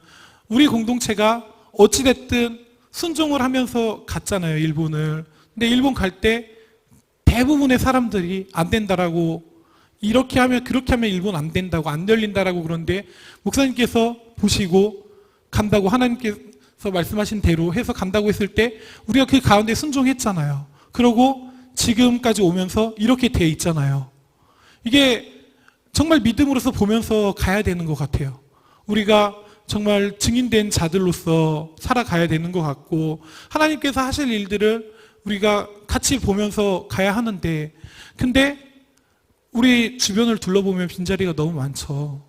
우리 공동체가 어찌됐든 순종을 하면서 갔잖아요, 일본을. 근데 일본 갈 때 대부분의 사람들이 안 된다라고 이렇게 하면 그렇게 하면 일본 안 된다고 안 열린다라고 그러는데 목사님께서 보시고 간다고 하나님께서 말씀하신 대로 해서 간다고 했을 때 우리가 그 가운데 순종했잖아요. 그러고 지금까지 오면서 이렇게 돼 있잖아요. 이게 정말 믿음으로서 보면서 가야 되는 것 같아요. 우리가 정말 증인된 자들로서 살아가야 되는 것 같고 하나님께서 하실 일들을 우리가 같이 보면서 가야 하는데 근데 우리 주변을 둘러보면 빈자리가 너무 많죠.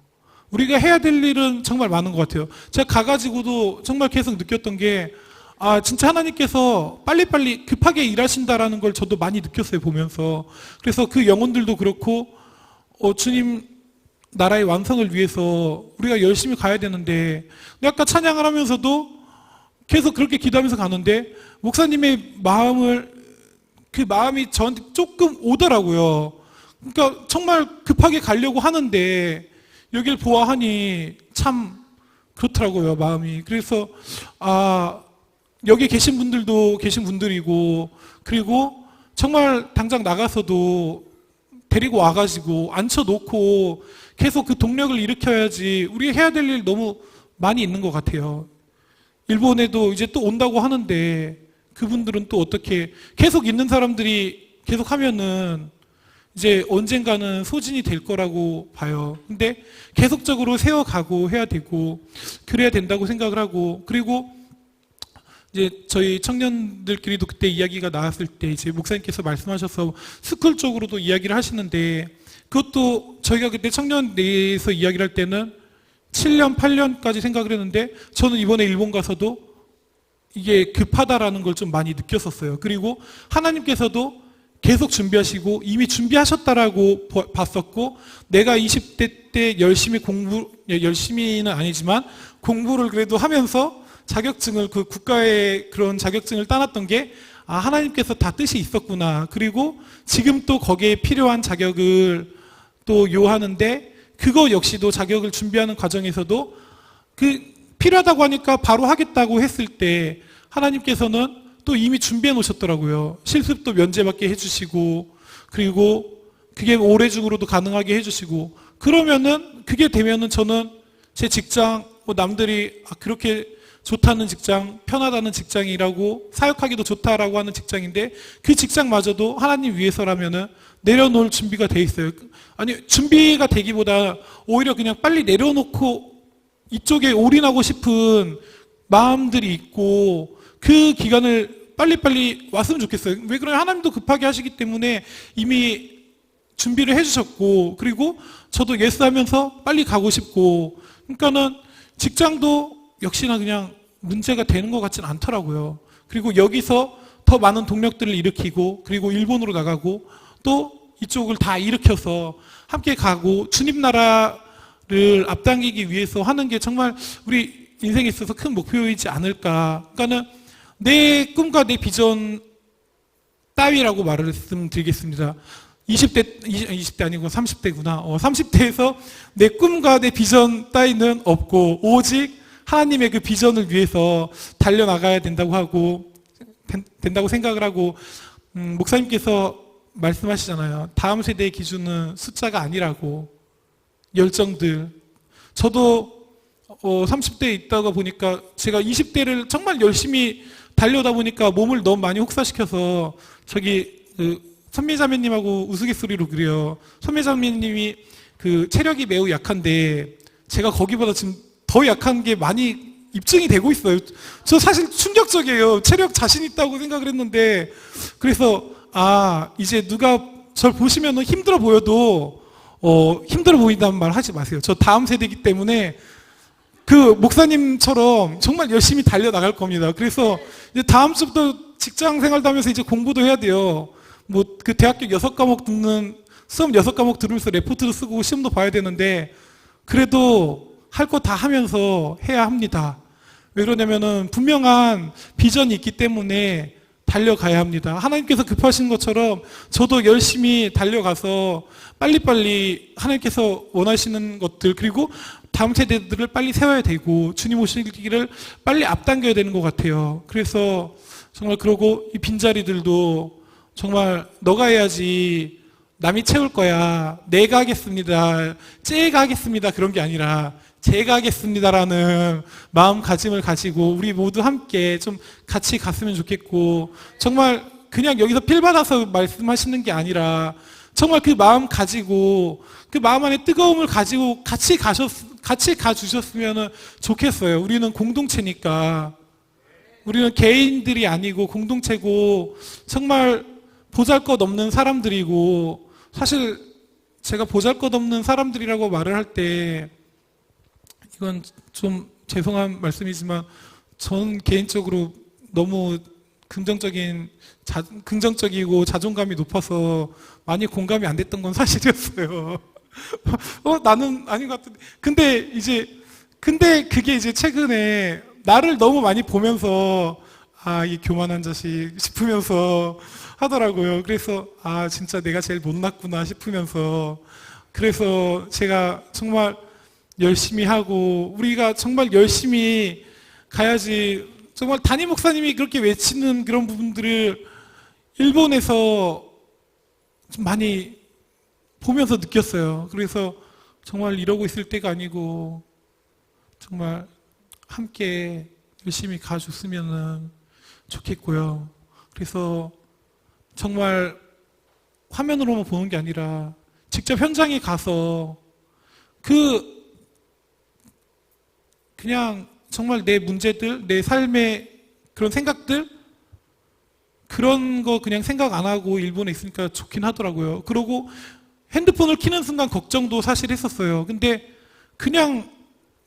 우리가 해야 될 일은 정말 많은 것 같아요. 제가 가가지고도 정말 계속 느꼈던 게 진짜 하나님께서 빨리빨리 급하게 일하신다라는 걸 저도 많이 느꼈어요, 보면서. 그래서 그 영혼들도 그렇고 주님 나라의 완성을 위해서 우리가 열심히 가야 되는데 아까 찬양을 하면서도 계속 그렇게 기도하면서 가는데 목사님의 그 마음이 저한테 조금 오더라고요. 그러니까 정말 급하게 가려고 하는데 여길 보아하니 참 그렇더라고요, 마음이. 그래서 여기 계신 분들도 계신 분들이고 그리고 정말 당장 나가서도 데리고 와가지고 앉혀놓고 계속 그 동력을 일으켜야지 우리 해야 될 일 너무 많이 있는 것 같아요. 일본에도 이제 또 온다고 하는데 그분들은 또 어떻게 계속 있는 사람들이 계속 하면은 이제 언젠가는 소진이 될 거라고 봐요. 근데 계속적으로 세워가고 해야 되고 그래야 된다고 생각을 하고 그리고 이제 저희 청년들끼리도 그때 이야기가 나왔을 때 이제 목사님께서 말씀하셔서 스쿨 쪽으로도 이야기를 하시는데 그것도 저희가 그때 청년 내에서 이야기를 할 때는 7년, 8년까지 생각을 했는데 저는 이번에 일본 가서도 이게 급하다라는 걸 좀 많이 느꼈었어요. 그리고 하나님께서도 계속 준비하시고 이미 준비하셨다라고 봤었고 내가 20대 때 열심히는 아니지만 공부를 그래도 하면서 자격증을 그 국가의 그런 자격증을 따놨던 게 하나님께서 다 뜻이 있었구나. 그리고 지금 또 거기에 필요한 자격을 또 요하는데 그거 역시도 자격을 준비하는 과정에서도 그 필요하다고 하니까 바로 하겠다고 했을 때 하나님께서는 또 이미 준비해 놓으셨더라고요. 실습도 면제받게 해주시고 그리고 그게 올해 중으로도 가능하게 해주시고 그러면은 그게 되면은 저는 제 직장 뭐 남들이 그렇게 좋다는 직장, 편하다는 직장이라고 사역하기도 좋다라고 하는 직장인데 그 직장마저도 하나님 위해서라면은 내려놓을 준비가 돼 있어요. 아니 준비가 되기보다 오히려 그냥 빨리 내려놓고 이쪽에 올인하고 싶은 마음들이 있고 그 기간을 빨리빨리 왔으면 좋겠어요. 왜 그러냐? 하나님도 급하게 하시기 때문에 이미 준비를 해주셨고 그리고 저도 예스하면서 빨리 가고 싶고 그러니까는 직장도 역시나 그냥 문제가 되는 것 같지는 않더라고요. 그리고 여기서 더 많은 동력들을 일으키고 그리고 일본으로 나가고 또 이쪽을 다 일으켜서 함께 가고 주님 나라를 앞당기기 위해서 하는 게 정말 우리 인생에 있어서 큰 목표이지 않을까. 그러니까는 내 꿈과 내 비전 따위라고 말씀드리겠습니다. 20대 아니고 30대구나. 30대에서 내 꿈과 내 비전 따위는 없고 오직 하나님의 그 비전을 위해서 달려나가야 된다고 생각을 하고 목사님께서 말씀하시잖아요. 다음 세대의 기준은 숫자가 아니라고. 열정들. 저도 30대에 있다가 보니까 제가 20대를 정말 열심히 달려다 보니까 몸을 너무 많이 혹사시켜서 저기 선미자매님하고 우스갯소리로 그래요. 선미자매님이 그 체력이 매우 약한데 제가 거기보다 지금 더 약한 게 많이 입증이 되고 있어요. 저 사실 충격적이에요. 체력 자신 있다고 생각을 했는데 그래서 이제 누가 저를 보시면 힘들어 보여도 힘들어 보인다는 말 하지 마세요. 저 다음 세대이기 때문에 그 목사님처럼 정말 열심히 달려나갈 겁니다. 그래서 이제 다음 주부터 직장 생활도 하면서 이제 공부도 해야 돼요. 뭐 그 대학교 6과목 듣는 수업 6과목 들으면서 레포트도 쓰고 시험도 봐야 되는데 그래도 할 거 다 하면서 해야 합니다. 왜 그러냐면은 분명한 비전이 있기 때문에 달려가야 합니다. 하나님께서 급하신 것처럼 저도 열심히 달려가서 빨리빨리 하나님께서 원하시는 것들 그리고 다음 세대들을 빨리 세워야 되고 주님 오시기를 빨리 앞당겨야 되는 것 같아요. 그래서 정말 그러고 이 빈자리들도 정말 너가 해야지 남이 채울 거야. 내가 하겠습니다. 제가 하겠습니다. 그런 게 아니라 제가 하겠습니다라는 마음가짐을 가지고 우리 모두 함께 좀 같이 갔으면 좋겠고 정말 그냥 여기서 필 받아서 말씀하시는 게 아니라 정말 그 마음 가지고 그 마음 안에 뜨거움을 가지고 같이 가주셨으면 좋겠어요. 우리는 공동체니까. 우리는 개인들이 아니고 공동체고 정말 보잘것없는 사람들이고 사실 제가 보잘것없는 사람들이라고 말을 할 때 이건 좀 죄송한 말씀이지만 전 개인적으로 너무 긍정적이고 자존감이 높아서 많이 공감이 안 됐던 건 사실이었어요. 나는 아닌 것 같은데. 근데 그게 이제 최근에 나를 너무 많이 보면서 이 교만한 자식 싶으면서 하더라고요. 그래서 진짜 내가 제일 못났구나 싶으면서 그래서 제가 정말 열심히 하고 우리가 정말 열심히 가야지 정말 담임 목사님이 그렇게 외치는 그런 부분들을 일본에서 좀 많이 보면서 느꼈어요. 그래서 정말 이러고 있을 때가 아니고 정말 함께 열심히 가줬으면 좋겠고요. 그래서 정말 화면으로만 보는 게 아니라 직접 현장에 가서 그냥 정말 내 문제들, 내 삶의 그런 생각들 그런 거 그냥 생각 안 하고 일본에 있으니까 좋긴 하더라고요. 그러고 핸드폰을 켜는 순간 걱정도 사실 했었어요. 근데 그냥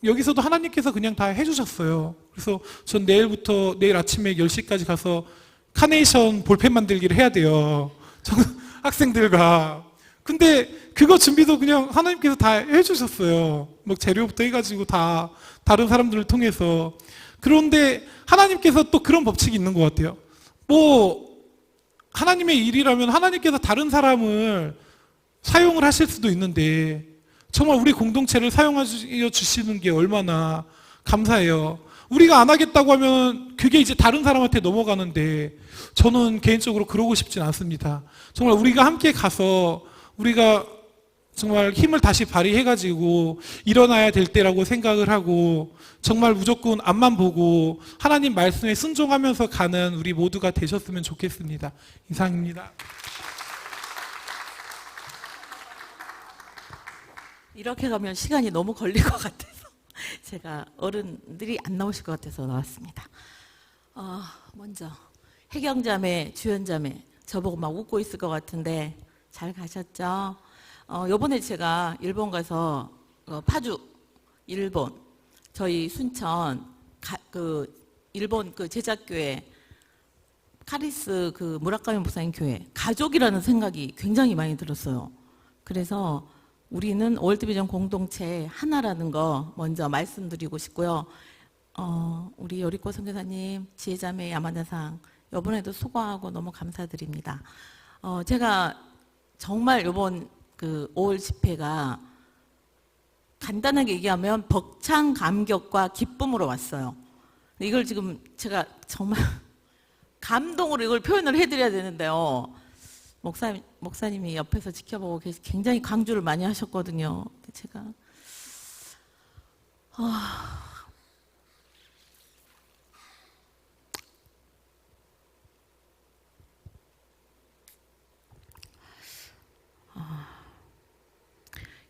여기서도 하나님께서 그냥 다 해주셨어요. 그래서 전 내일 아침에 10시까지 가서 카네이션 볼펜 만들기를 해야 돼요. 학생들과. 근데 그거 준비도 그냥 하나님께서 다 해주셨어요. 막 재료부터 해가지고 다 다른 사람들을 통해서. 그런데 하나님께서 또 그런 법칙이 있는 것 같아요. 하나님의 일이라면 하나님께서 다른 사람을 사용을 하실 수도 있는데 정말 우리 공동체를 사용해 주시는 게 얼마나 감사해요. 우리가 안 하겠다고 하면 그게 이제 다른 사람한테 넘어가는데 저는 개인적으로 그러고 싶진 않습니다. 정말 우리가 함께 가서 우리가 정말 힘을 다시 발휘해가지고 일어나야 될 때라고 생각을 하고 정말 무조건 앞만 보고 하나님 말씀에 순종하면서 가는 우리 모두가 되셨으면 좋겠습니다. 이상입니다. 이렇게 가면 시간이 너무 걸릴 것 같아서 제가 어른들이 안 나오실 것 같아서 나왔습니다. 먼저 혜경자매, 주연자매 저보고 막 웃고 있을 것 같은데 잘 가셨죠? 요번에 제가 일본 가서 파주 일본 저희 순천 일본 그 제작교회 카리스 그 무라카미 목사님 교회 가족이라는 생각이 굉장히 많이 들었어요. 그래서 우리는 월드비전 공동체 하나라는 거 먼저 말씀드리고 싶고요. 우리 여리코 선교사님, 지혜자매 야마다상 이번에도 수고하고 너무 감사드립니다. 제가 정말 이번 그 5월 집회가 간단하게 얘기하면 벅찬 감격과 기쁨으로 왔어요. 이걸 지금 제가 정말 감동으로 이걸 표현을 해드려야 되는데요. 목사님이 옆에서 지켜보고 계시 굉장히 강조를 많이 하셨거든요. 제가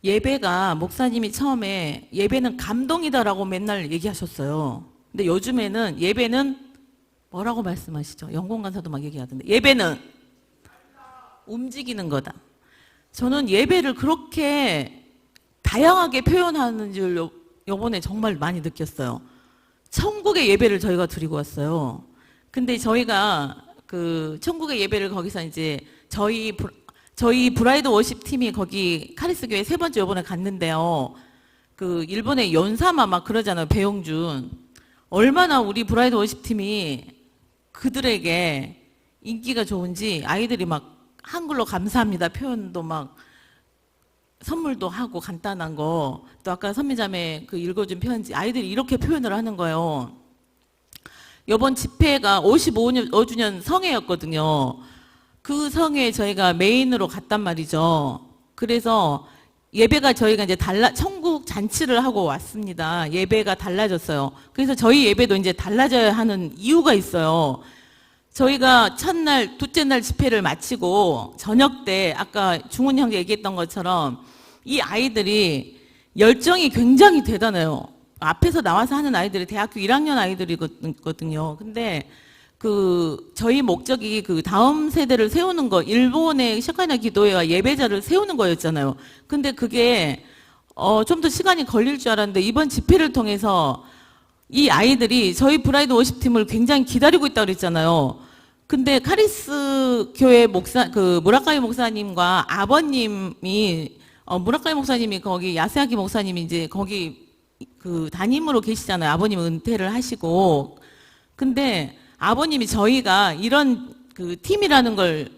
예배가 목사님이 처음에 예배는 감동이다라고 맨날 얘기하셨어요. 근데 요즘에는 예배는 뭐라고 말씀하시죠? 영공 간사도 막 얘기하던데 예배는 움직이는 거다. 저는 예배를 그렇게 다양하게 표현하는 줄 요번에 정말 많이 느꼈어요. 천국의 예배를 저희가 드리고 왔어요. 근데 저희가 그 천국의 예배를 거기서 이제 저희 브라이드 워십 팀이 거기 카리스 교회 3번째 요번에 갔는데요. 그 일본의 연사마 막 그러잖아요. 배용준. 얼마나 우리 브라이드 워십 팀이 그들에게 인기가 좋은지 아이들이 막 한글로 감사합니다 표현도 막 선물도 하고 간단한 거 또 아까 선미자매 그 읽어준 편지 아이들이 이렇게 표현을 하는 거예요. 이번 집회가 55주년 성회였거든요. 그 성회에 저희가 메인으로 갔단 말이죠. 그래서 예배가 저희가 이제 천국 잔치를 하고 왔습니다. 예배가 달라졌어요. 그래서 저희 예배도 이제 달라져야 하는 이유가 있어요. 저희가 첫날, 둘째 날 집회를 마치고 저녁 때 아까 중훈 형제 얘기했던 것처럼 이 아이들이 열정이 굉장히 대단해요. 앞에서 나와서 하는 아이들이 대학교 1학년 아이들이거든요. 근데 그 저희 목적이 그 다음 세대를 세우는 거, 일본의 샤카이나 기도회와 예배자를 세우는 거였잖아요. 근데 그게 좀 더 시간이 걸릴 줄 알았는데 이번 집회를 통해서 이 아이들이 저희 브라이드 워십팀을 굉장히 기다리고 있다고 그랬잖아요. 근데 카리스 교회 그 무라카미 목사님과 아버님이 무라카미 목사님이 거기 야스야키 목사님이 이제 거기 그 담임으로 계시잖아요. 아버님 은퇴를 하시고. 근데 아버님이 저희가 이런 그 팀이라는 걸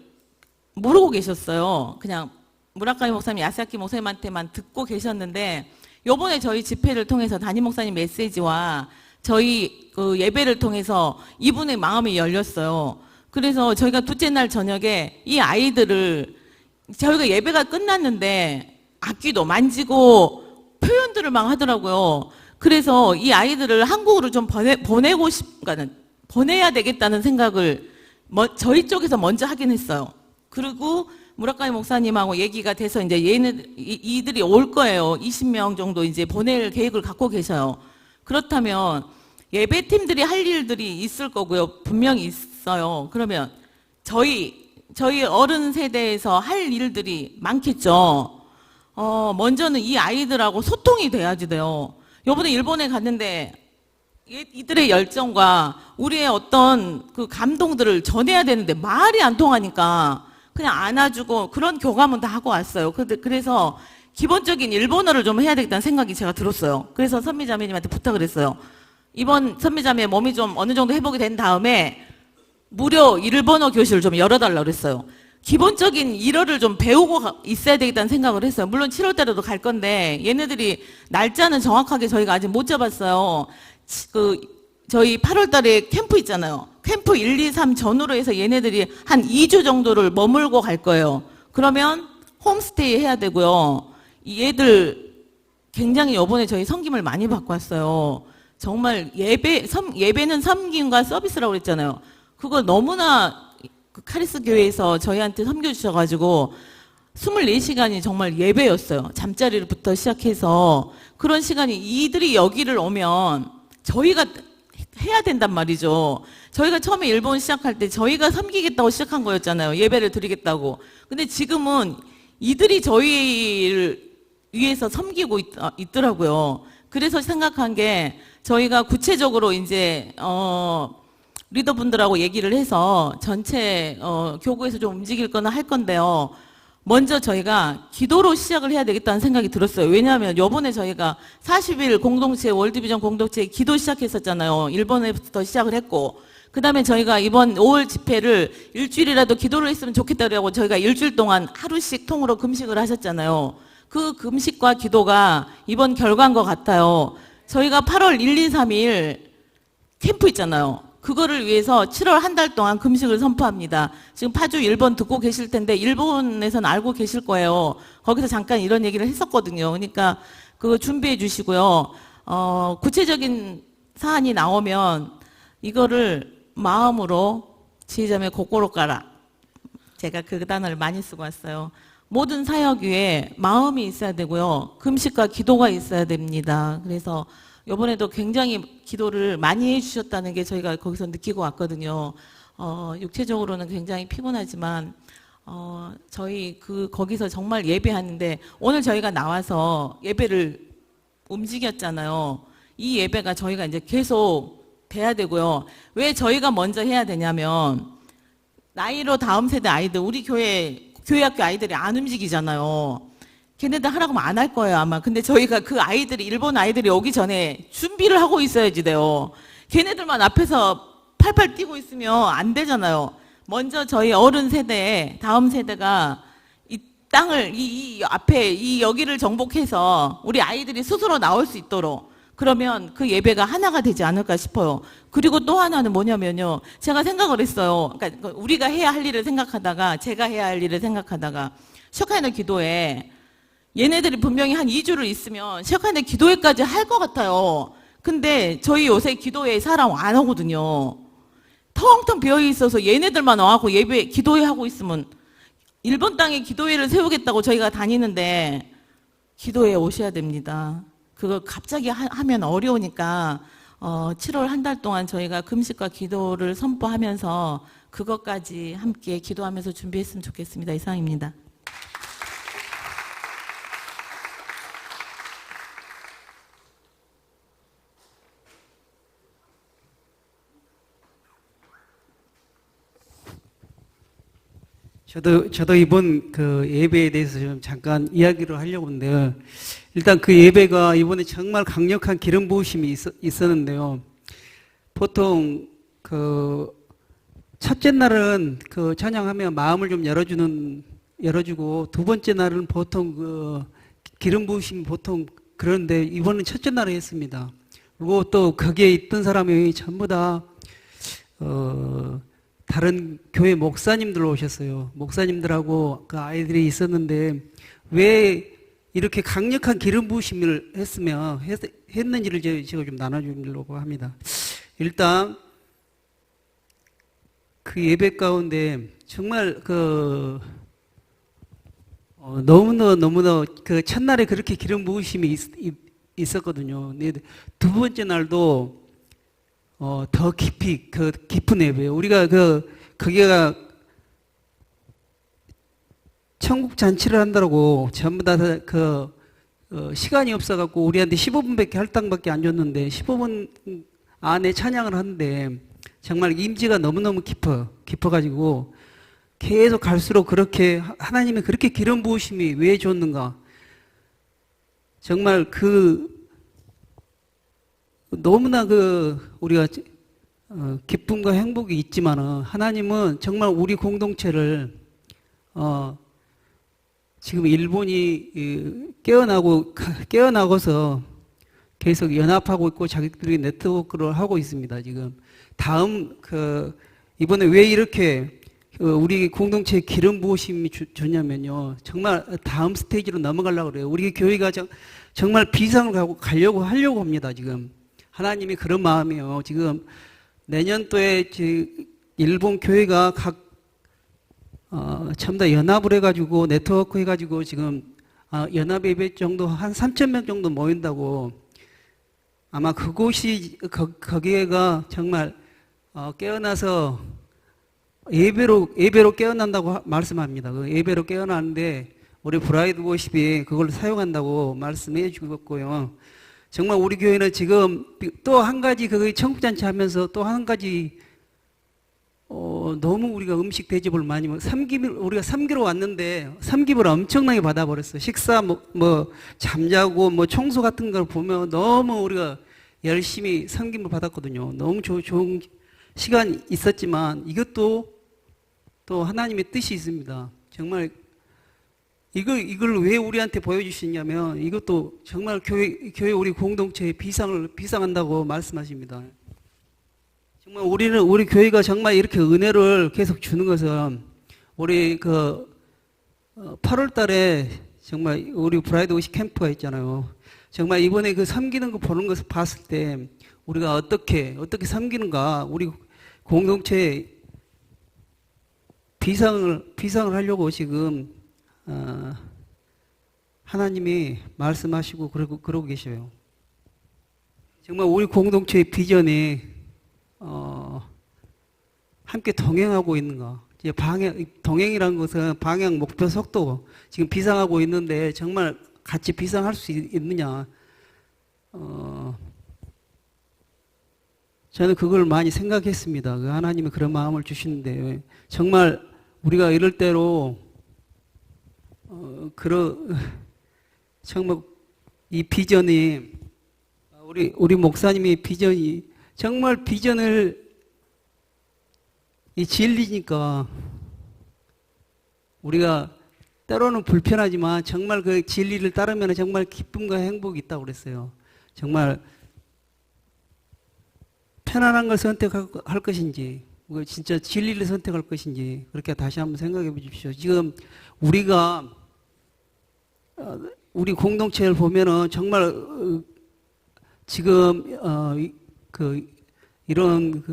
모르고 계셨어요. 그냥 무라카미 목사님, 야스야키 목사님한테만 듣고 계셨는데 요번에 저희 집회를 통해서 담임 목사님 메시지와 저희 그 예배를 통해서 이분의 마음이 열렸어요. 그래서 저희가 둘째 날 저녁에 이 아이들을 저희가 예배가 끝났는데 악기도 만지고 표현들을 막 하더라고요. 그래서 이 아이들을 한국으로 좀 보내야 되겠다는 생각을 저희 쪽에서 먼저 하긴 했어요. 그리고 무라카미 목사님하고 얘기가 돼서 이제 이들이 올 거예요. 20명 정도 이제 보낼 계획을 갖고 계셔요. 그렇다면 예배팀들이 할 일들이 있을 거고요. 분명히 있어요. 그러면 저희 어른 세대에서 할 일들이 많겠죠. 먼저는 이 아이들하고 소통이 돼야지 돼요. 요번에 일본에 갔는데 이들의 열정과 우리의 어떤 그 감동들을 전해야 되는데 말이 안 통하니까 그냥 안아주고 그런 교감은 다 하고 왔어요. 그래서 기본적인 일본어를 좀 해야 되겠다는 생각이 제가 들었어요. 그래서 선미자매님한테 부탁을 했어요. 이번 선미자매 몸이 좀 어느 정도 회복이 된 다음에 무료 일본어 교실을 좀 열어달라고 그랬어요. 기본적인 일어를 좀 배우고 있어야 되겠다는 생각을 했어요. 물론 7월 달에도 갈 건데 얘네들이 날짜는 정확하게 저희가 아직 못 잡았어요. 저희 8월 달에 캠프 있잖아요. 캠프 1, 2, 3 전후로 해서 얘네들이 한 2주 정도를 머물고 갈 거예요. 그러면 홈스테이 해야 되고요. 이 애들 굉장히 이번에 저희 섬김을 많이 받고 왔어요. 정말 예배는 섬김과 서비스라고 그랬잖아요. 그거 너무나 그 카리스 교회에서 저희한테 섬겨주셔가지고 24시간이 정말 예배였어요. 잠자리부터 시작해서 그런 시간이 이들이 여기를 오면 저희가 해야 된단 말이죠. 저희가 처음에 일본 시작할 때 저희가 섬기겠다고 시작한 거였잖아요. 예배를 드리겠다고. 근데 지금은 이들이 저희를 위해서 섬기고 있더라고요. 그래서 생각한 게 저희가 구체적으로 이제 리더분들하고 얘기를 해서 전체 교구에서 좀 움직일 거나 할 건데요. 먼저 저희가 기도로 시작을 해야 되겠다는 생각이 들었어요. 왜냐하면 요번에 저희가 40일 공동체 월드비전 공동체 기도 시작했었잖아요. 일본에부터 시작을 했고 그 다음에 저희가 이번 5월 집회를 일주일이라도 기도를 했으면 좋겠다고 저희가 일주일 동안 하루씩 통으로 금식을 하셨잖아요. 그 금식과 기도가 이번 결과인 것 같아요. 저희가 8월 1, 2, 3일 캠프 있잖아요. 그거를 위해서 7월 한 달 동안 금식을 선포합니다. 지금 파주 1번 듣고 계실 텐데 일본에서는 알고 계실 거예요. 거기서 잠깐 이런 얘기를 했었거든요. 그러니까 그거 준비해 주시고요. 구체적인 사안이 나오면 이거를 마음으로 지휘자매 고꼬로 가라. 제가 그 단어를 많이 쓰고 왔어요. 모든 사역 위에 마음이 있어야 되고요. 금식과 기도가 있어야 됩니다. 그래서 이번에도 굉장히 기도를 많이 해주셨다는 게 저희가 거기서 느끼고 왔거든요. 육체적으로는 굉장히 피곤하지만 저희 거기서 정말 예배하는데 오늘 저희가 나와서 예배를 움직였잖아요. 이 예배가 저희가 이제 계속 돼야 되고요. 왜 저희가 먼저 해야 되냐면 나이로 다음 세대 아이들 우리 교회학교 아이들이 안 움직이잖아요. 걔네들 하라고 하면 안 할 거예요 아마. 근데 저희가 그 아이들이 일본 아이들이 오기 전에 준비를 하고 있어야지 돼요. 걔네들만 앞에서 팔팔 뛰고 있으면 안 되잖아요. 먼저 저희 어른 세대 다음 세대가 이 땅을 이 앞에 이 여기를 정복해서 우리 아이들이 스스로 나올 수 있도록 그러면 그 예배가 하나가 되지 않을까 싶어요. 그리고 또 하나는 뭐냐면요. 제가 생각을 했어요. 그러니까 우리가 해야 할 일을 생각하다가 제가 해야 할 일을 생각하다가 셔카이너 기도회 얘네들이 분명히 한 2주를 있으면 셔카이너 기도회까지 할 것 같아요. 근데 저희 요새 기도회에 사람 안 오거든요. 텅텅 비어 있어서 얘네들만 와갖고 예배 기도회 하고 있으면 일본 땅에 기도회를 세우겠다고 저희가 다니는데 기도회에 오셔야 됩니다. 그거 갑자기 하면 어려우니까 7월 한 달 동안 저희가 금식과 기도를 선포하면서 그것까지 함께 기도하면서 준비했으면 좋겠습니다. 이상입니다. 저도 이번 그 예배에 대해서 좀 잠깐 이야기를 하려고 하는데요. 일단 그 예배가 이번에 정말 강력한 기름 부으심이 있었는데요. 보통 그 첫째 날은 그 찬양하면 마음을 좀 열어주고 두 번째 날은 보통 그 기름 부으심이 보통 그런데 이번엔 첫째 날에 했습니다. 그리고 또 거기에 있던 사람이 전부 다 다른 교회 목사님들 오셨어요. 목사님들하고 그 아이들이 있었는데 왜 이렇게 강력한 기름 부으심을 했는지를 제가 좀 나눠주려고 합니다. 일단 그 예배 가운데 정말 너무나 그 첫날에 그렇게 기름 부으심이 있었거든요. 두 번째 날도 더 깊은 예배예요. 우리가 거기가 천국 잔치를 한다고 전부 다 시간이 없어갖고 우리한테 15분밖에 할당밖에 안 줬는데 15분 안에 찬양을 하는데 정말 임지가 너무너무 깊어가지고 계속 갈수록 그렇게 하나님이 그렇게 기름 부으심이 왜 줬는가. 정말 너무나 우리가 기쁨과 행복이 있지만은 하나님은 정말 우리 공동체를 지금 일본이 깨어나고서 계속 연합하고 있고 자기들이 네트워크를 하고 있습니다. 지금 다음 이번에 왜 이렇게 우리 공동체에 기름 부으심이 좋냐면요. 정말 다음 스테이지로 넘어가려고 그래요. 우리 교회가 정말 비상을 가려고 하려고 합니다. 지금 하나님이 그런 마음이에요. 지금 내년도에 일본 교회가 전부 다 연합을 해가지고 네트워크 해가지고 지금 연합 예배 정도 한 3,000명 정도 모인다고 아마 그곳이 거기에가 정말 깨어나서 예배로 깨어난다고 말씀합니다. 그 예배로 깨어나는데 우리 브라이드 워십이 그걸 사용한다고 말씀해 주었고요. 정말 우리 교회는 지금 또 한 가지 그 청국잔치 하면서 또 한 가지 너무 우리가 음식 대접을 많이 우리가 삼기로 왔는데 삼기를 엄청나게 받아버렸어요. 식사 뭐 잠자고 뭐 청소 같은 걸 보면 너무 우리가 열심히 섬김을 받았거든요. 너무 좋은 시간이 있었지만 이것도 또 하나님의 뜻이 있습니다. 정말 이걸 왜 우리한테 보여주시냐면 이것도 정말 교회 우리 공동체에 비상한다고 말씀하십니다. 정말 우리 교회가 정말 이렇게 은혜를 계속 주는 것은 우리 8월 달에 정말 우리 브라이드 오시 캠프가 있잖아요. 정말 이번에 그 섬기는 거 보는 것을 봤을 때 우리가 어떻게 섬기는가 우리 공동체에 비상을 하려고 지금 하나님이 말씀하시고 그러고 계셔요. 정말 우리 공동체의 비전이 함께 동행하고 있는가? 이제 동행이라는 것은 방향, 목표, 속도 지금 비상하고 있는데 정말 같이 비상할 수 있느냐? 저는 그걸 많이 생각했습니다. 하나님이 그런 마음을 주시는데 정말 우리가 이럴 때로 정말 이 비전이 우리 목사님의 비전이 정말 비전을 이 진리니까 우리가 때로는 불편하지만 정말 그 진리를 따르면 정말 기쁨과 행복이 있다고 그랬어요. 정말 편안한 걸 선택할 것인지 진짜 진리를 선택할 것인지 그렇게 다시 한번 생각해 보십시오. 지금 우리가 우리 공동체를 보면은 정말 지금 이런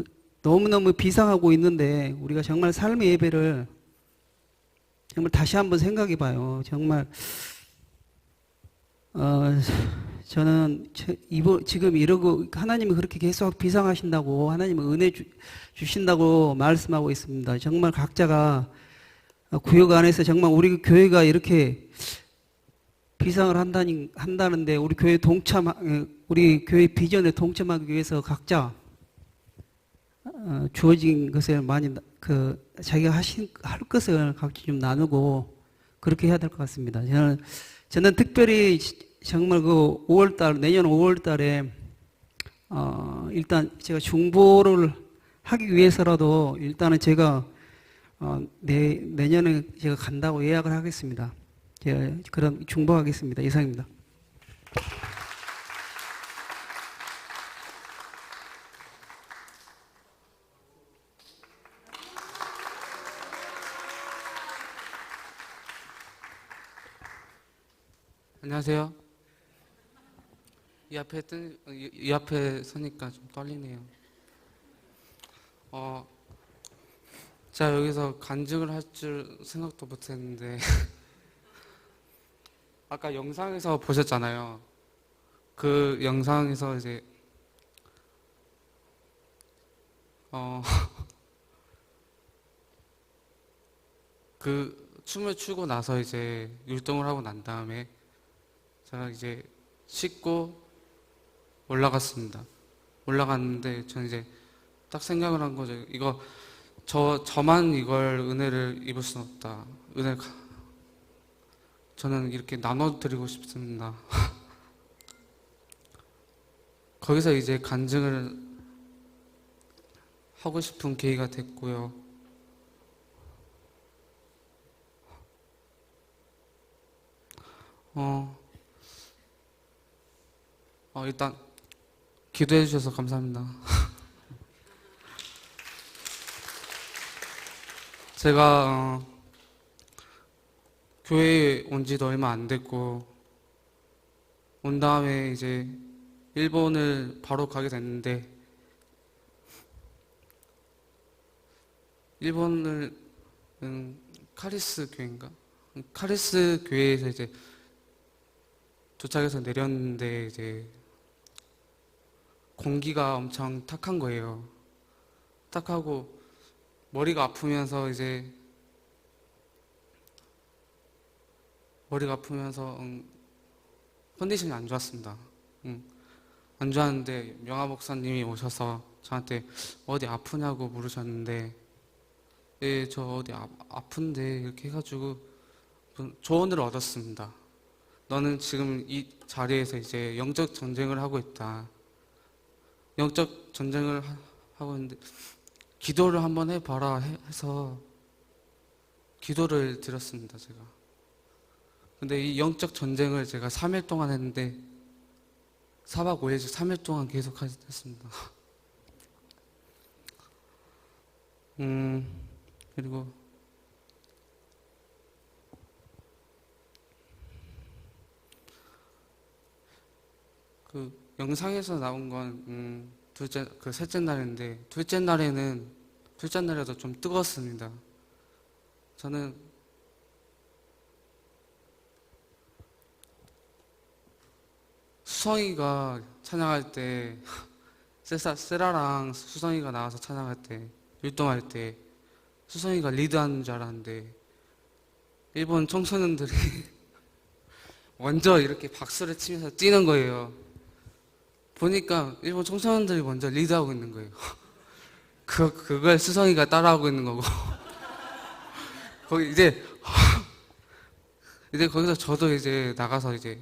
너무너무 비상하고 있는데 우리가 정말 삶의 예배를 정말 다시 한번 생각해 봐요. 정말 저는 지금 이러고 하나님이 그렇게 계속 비상하신다고 하나님은 은혜 주신다고 말씀하고 있습니다. 정말 각자가 구역 안에서 정말 우리 교회가 이렇게 비상을 한다는데 우리 교회 비전에 동참하기 위해서 각자 주어진 것을 많이 자기가 할 것을 각자 좀 나누고 그렇게 해야 될 것 같습니다. 저는 특별히 정말 내년 5월 달에 일단 제가 중보를 하기 위해서라도 일단은 제가 내년에 제가 간다고 예약을 하겠습니다. 제가 그런 중보하겠습니다. 이상입니다. 안녕하세요. 이 앞에 서니까 좀 떨리네요. 제가 여기서 간증을 할 줄 생각도 못했는데 아까 영상에서 보셨잖아요. 그 영상에서 이제 그 춤을 추고 나서 이제 율동을 하고 난 다음에 제가 이제 씻고 올라갔습니다. 올라갔는데 저는 이제 딱 생각을 한 거죠. 이거 저만 이걸 은혜를 입을 수는 없다. 저는 이렇게 나눠드리고 싶습니다. 거기서 이제 간증을 하고 싶은 계기가 됐고요. 일단 기도해 주셔서 감사합니다. 제가 교회에 온 지도 얼마 안 됐고 온 다음에 이제 일본을 바로 가게 됐는데 일본을 카리스 교회인가? 카리스 교회에서 이제 도착해서 내렸는데 이제 공기가 엄청 탁한 거예요. 탁하고 머리가 아프면서 이제 컨디션이 안 좋았습니다. 안 좋았는데 명화 목사님이 오셔서 저한테 어디 아프냐고 물으셨는데 예, 저 어디 아픈데 이렇게 해가지고 조언을 얻었습니다. 너는 지금 이 자리에서 이제 영적 전쟁을 하고 있다. 영적 전쟁을 하고 있는데 기도를 한번 해봐라 해서 기도를 드렸습니다, 제가. 근데 이 영적 전쟁을 제가 3일 동안 했는데 4박 5일씩 3일 동안 계속 했습니다. 그리고 그 영상에서 나온 건 셋째 날인데 둘째 날에도 좀 뜨거웠습니다. 저는 수성이가 찬양할 때 세라랑 수성이가 나와서 찬양할 때 율동할 때 수성이가 리드하는 줄 알았는데 일본 청소년들이 먼저 이렇게 박수를 치면서 뛰는 거예요. 보니까 일본 청소년들이 먼저 리드하고 있는 거예요. 그걸 수성이가 따라하고 있는 거고 거기 이제 거기서 저도 이제 나가서 이제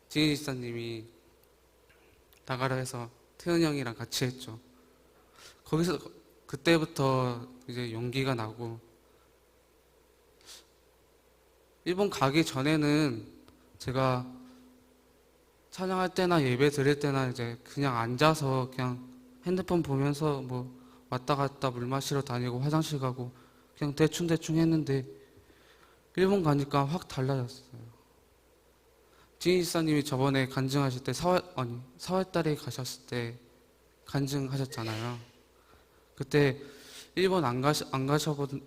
지인 집사님이 나가라 해서 태훈 형이랑 같이 했죠. 거기서 그때부터 이제 용기가 나고 일본 가기 전에는 제가 찬양할 때나 예배 드릴 때나 이제 그냥 앉아서 그냥 핸드폰 보면서 뭐 왔다 갔다 물 마시러 다니고 화장실 가고 그냥 대충 했는데 일본 가니까 확 달라졌어요. 지인 집사님이 저번에 간증하실 때 4월 달에 가셨을 때 간증하셨잖아요. 그때 일본 안 가셔본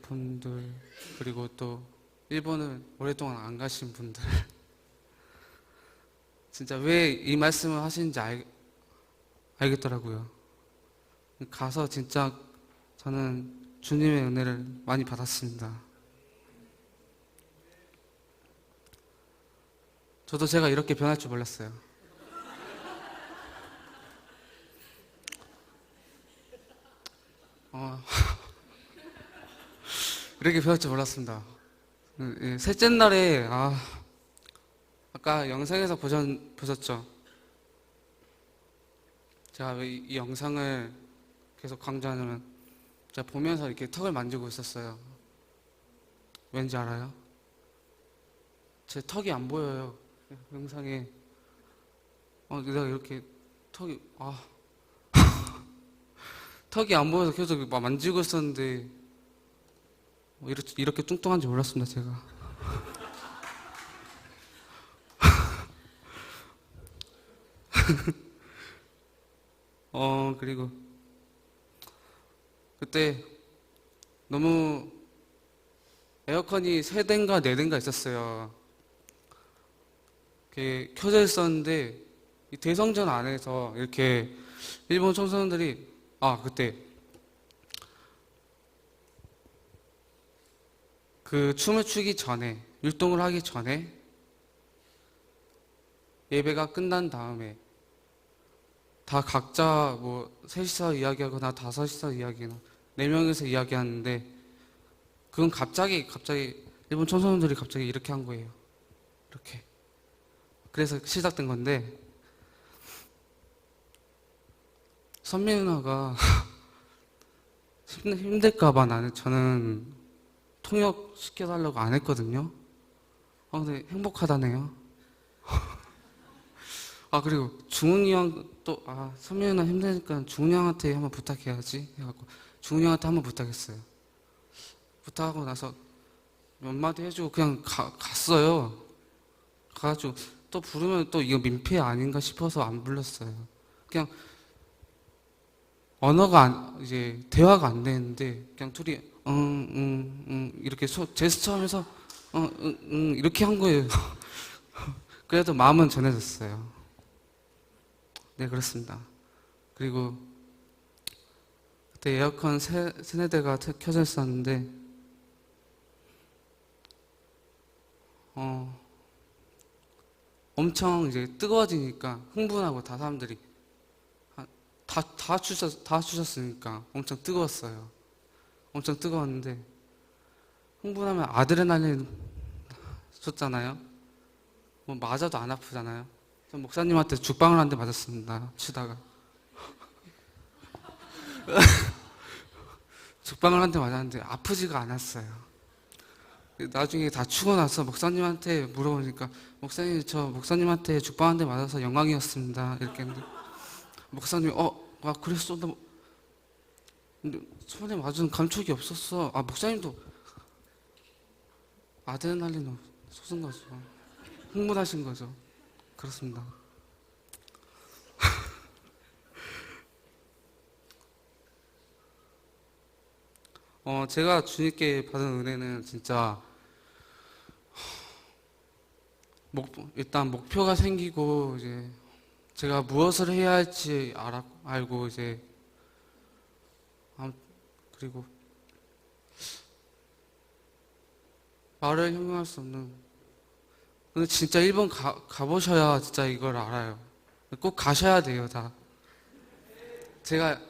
분들 그리고 또 일본을 오랫동안 안 가신 분들 진짜 왜 이 말씀을 하시는지 알겠더라고요. 가서 진짜 저는 주님의 은혜를 많이 받았습니다. 저도 제가 이렇게 변할 줄 몰랐어요. 이렇게 변할 줄 몰랐습니다. 셋째 날에 아까 영상에서 보셨죠? 제가 왜 이 영상을 계속 강조하냐면 제가 보면서 이렇게 턱을 만지고 있었어요. 왠지 알아요? 제 턱이 안 보여요. 영상에 내가 이렇게 턱이 턱이 안 보여서 계속 막 만지고 있었는데 이렇게 뚱뚱한 줄 몰랐습니다, 제가. 그리고 그때 너무 에어컨이 3대인가 4대인가 있었어요. 이렇게 켜져 있었는데 이 대성전 안에서 이렇게 일본 청소년들이 그때 그 춤을 추기 전에 율동을 하기 전에 예배가 끝난 다음에 다 각자 뭐 셋이서 이야기하거나 5이서 이야기나 4명이서 이야기하는데 그건 갑자기 일본 청소년들이 갑자기 이렇게 한 거예요. 이렇게. 그래서 시작된 건데 선미 누나가 힘들까봐 저는 통역 시켜달라고 안 했거든요. 근데 행복하다네요. 그리고 중훈이 형 또 선미 누나 힘드니까 중훈이 형한테 한번 부탁해야지 해갖고 중훈이 형한테 한번 부탁했어요. 부탁하고 나서 몇 마디 해주고 그냥 갔어요. 가가지고 또 부르면 또 이거 민폐 아닌가 싶어서 안 불렀어요. 그냥 이제 대화가 안 되는데 그냥 둘이 이렇게 제스처하면서 이렇게 한 거예요. 그래도 마음은 전해졌어요. 네, 그렇습니다. 그리고 그때 에어컨 세네 대가 켜져 있었는데 엄청 이제 뜨거워지니까 흥분하고 다 사람들이 다 추셨으니까 엄청 뜨거웠어요. 엄청 뜨거웠는데 흥분하면 아드레날린 쏟잖아요. 뭐 맞아도 안 아프잖아요. 전 목사님한테 죽방을 한 대 맞았습니다. 치다가 죽방을 한 대 맞았는데 아프지가 않았어요. 나중에 다 추고 나서 목사님한테 물어보니까 목사님 저 목사님한테 죽방 한 대 맞아서 영광이었습니다. 이렇게 했는데 목사님이 그랬어? 근데 손에 맞은 감촉이 없었어. 목사님도 아드레날린 솟은 거죠. 흥분하신 거죠. 그렇습니다. 제가 주님께 받은 은혜는 진짜 일단 목표가 생기고 이제 제가 무엇을 해야 할지 알고 이제 그리고 말을 형용할 수 없는 근데 진짜 일본 가보셔야 진짜 이걸 알아요. 꼭 가셔야 돼요, 다. 제가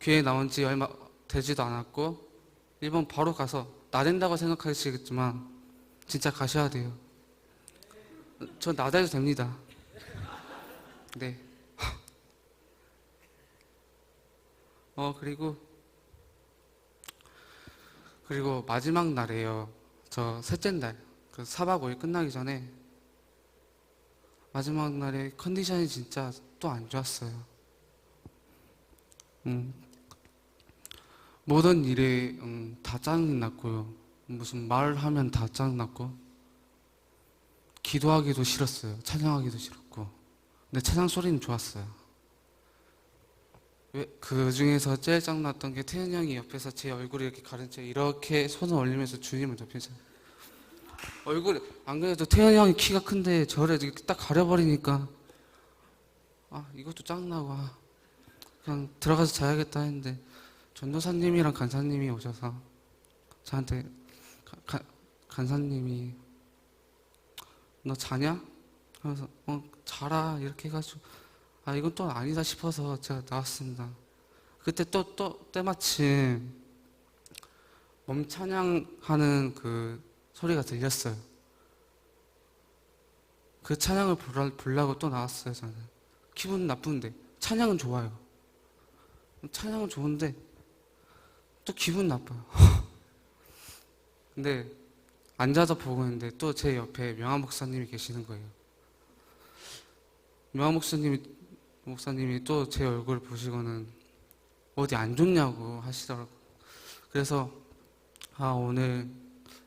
교회 나온 지 얼마 되지도 않았고 일본 바로 가서 나댄다고 생각하시겠지만 진짜 가셔야 돼요. 전 나대도 됩니다. 네. 그리고 마지막 날이에요. 저 셋째 날, 그 4박 5일 끝나기 전에 마지막 날에 컨디션이 진짜 또 안 좋았어요. 모든 일에 다 짜증났고요. 무슨 말을 하면 다 짜증났고 기도하기도 싫었어요. 찬양하기도 싫었고 근데 찬양 소리는 좋았어요. 그 중에서 제일 짜증났던 게 태현 형이 옆에서 제 얼굴을 이렇게 가린 채 이렇게 손을 올리면서 주님을 높이잖아요. 얼굴 안 그래도 태현 형이 키가 큰데 저를 이렇게 딱 가려버리니까 이것도 짜증나고 그냥 들어가서 자야겠다 했는데 전도사님이랑 간사님이 오셔서 저한테 간사님이 너 자냐? 그래서 자라 이렇게 해가지고 이건 또 아니다 싶어서 제가 나왔습니다. 그때 또 때마침 찬양하는 그 소리가 들렸어요. 그 찬양을 부르려고 또 나왔어요. 저는 기분 나쁜데 찬양은 좋아요. 찬양은 좋은데 또 기분 나빠요. 근데 앉아서 보고 있는데 또 제 옆에 명한 목사님이 계시는 거예요. 명한 목사님이 또 제 얼굴을 보시고는 어디 안 좋냐고 하시더라고요. 그래서 오늘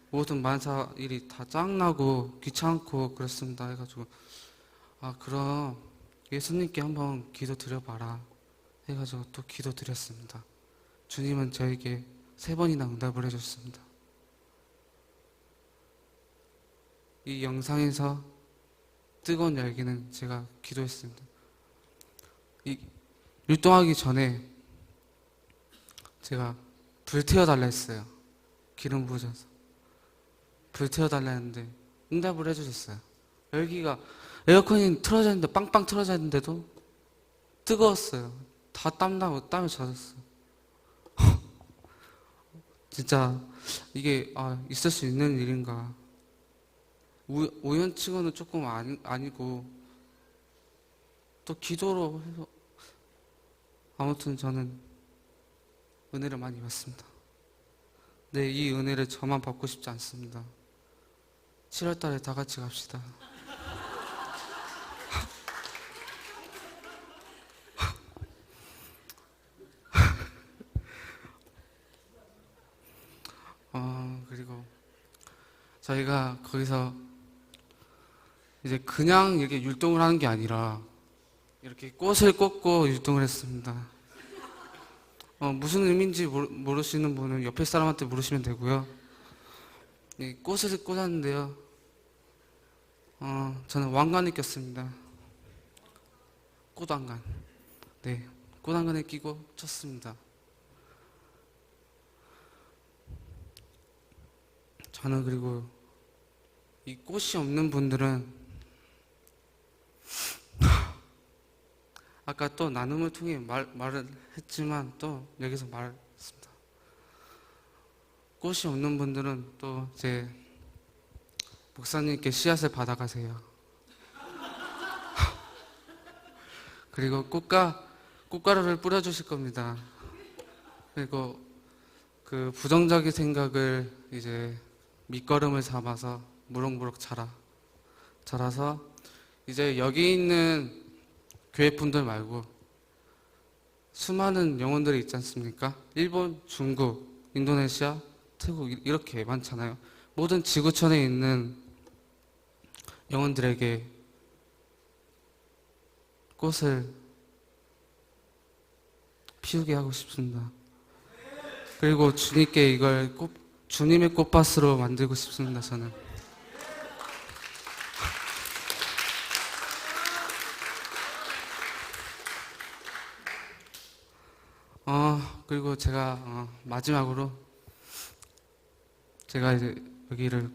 모든 만사 일이 다 짱나고 귀찮고 그렇습니다 해가지고 그럼 예수님께 한번 기도 드려봐라 해가지고 또 기도 드렸습니다. 주님은 저에게 3번이나 응답을 해줬습니다. 이 영상에서 뜨거운 열기는 제가 기도했습니다. 율동하기 전에 제가 불 태워달라 했어요. 기름 부으셔서 불 태워달라 했는데 응답을 해주셨어요. 열기가 에어컨이 틀어져 있는데 빵빵 틀어져 있는데도 뜨거웠어요. 다 땀나고 땀이 젖었어요. 진짜 이게 있을 수 있는 일인가. 우연치고는 조금 아니고 또 기도로 해서 아무튼 저는 은혜를 많이 받습니다. 네, 이 은혜를 저만 받고 싶지 않습니다. 7월 달에 다 같이 갑시다. 저희가 거기서 이제 그냥 이렇게 율동을 하는 게 아니라 이렇게 꽃을 꽂고 율동을 했습니다. 무슨 의미인지 모르시는 분은 옆에 사람한테 물으시면 되고요. 이 꽃을 꽂았는데요. 저는 왕관을 꼈습니다. 꽃왕관. 네, 꽃왕관을 끼고 쳤습니다. 저는 그리고 이 꽃이 없는 분들은 아까 또 나눔을 통해 말을 했지만 또 여기서 말했습니다. 꽃이 없는 분들은 또 이제 목사님께 씨앗을 받아가세요. 그리고 꽃가루를 뿌려주실 겁니다. 그리고 그 부정적인 생각을 이제 밑거름을 삼아서 무럭무럭 자라서 이제 여기 있는 교회 분들 말고 수많은 영혼들이 있지 않습니까? 일본, 중국, 인도네시아, 태국 이렇게 많잖아요. 모든 지구촌에 있는 영혼들에게 꽃을 피우게 하고 싶습니다. 그리고 주님께 이걸 주님의 꽃밭으로 만들고 싶습니다. 저는. 그리고 제가 마지막으로 제가 이제 여기를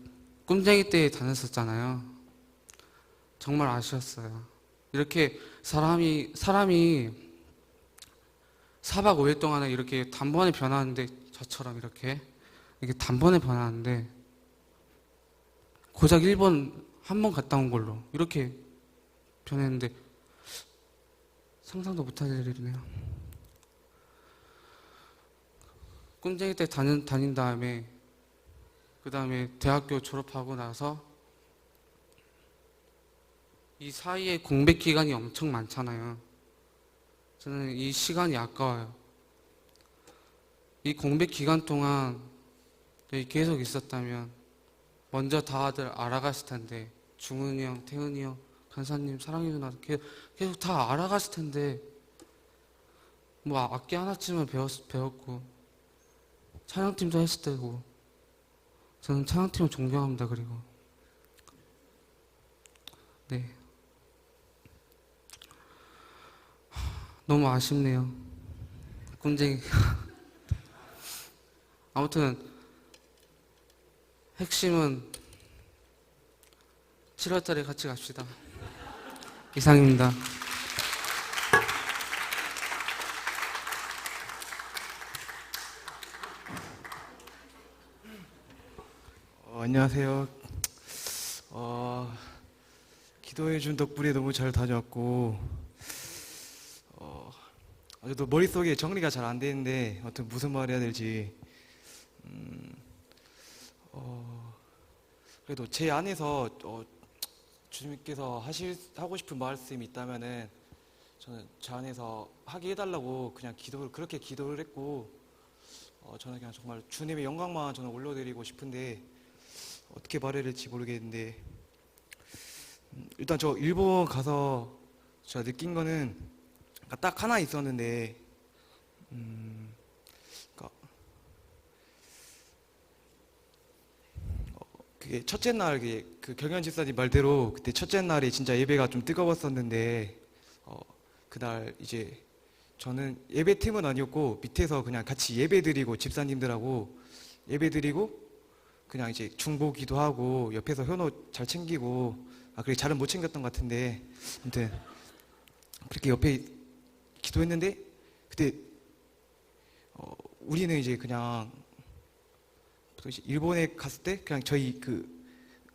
꿈쟁이 때 다녔었잖아요. 정말 아쉬웠어요. 이렇게 사람이 4박 5일 동안에 이렇게 단번에 변하는데 저처럼 이렇게 단번에 변하는데 고작 일본 한 번 갔다 온 걸로 이렇게 변했는데 상상도 못할 일이네요. 꿈쟁이 때 다닌 다음에 그 다음에 대학교 졸업하고 나서 이 사이에 공백 기간이 엄청 많잖아요. 저는 이 시간이 아까워요. 이 공백 기간 동안 여기 계속 있었다면 먼저 다들 알아갔을 텐데 중은이 형, 태은이 형, 간사님, 사랑이 누나 계속 다 알아갔을 텐데 뭐 악기 하나쯤은 배웠고 찬양팀도 했을 때고 저는 찬양팀을 존경합니다. 그리고 네 너무 아쉽네요. 꿈쟁이 아무튼 핵심은 7월달에 같이 갑시다. 이상입니다. 안녕하세요. 기도해준 덕분에 너무 잘 다녀왔고, 아직도 머릿속에 정리가 잘 안 되는데, 아무튼 무슨 말 해야 될지, 그래도 제 안에서 주님께서 하고 싶은 말씀이 있다면은, 저는 제 안에서 하게 해달라고 그냥 그렇게 기도를 했고, 저는 그냥 정말 주님의 영광만 저는 올려드리고 싶은데, 어떻게 말해야 될지 모르겠는데 일단 저 일본 가서 제가 느낀 거는 딱 하나 있었는데 그게 첫째 날 그 경현 집사님 말대로 그때 첫째 날에 진짜 예배가 좀 뜨거웠었는데 그날 이제 저는 예배팀은 아니었고 밑에서 그냥 같이 예배드리고 집사님들하고 예배드리고 그냥 이제 중보기도 하고 옆에서 현호 잘 챙기고 그게 잘은 못 챙겼던 것 같은데 아무튼 그렇게 옆에 기도했는데 그때 우리는 이제 그냥 일본에 갔을 때 그냥 저희 그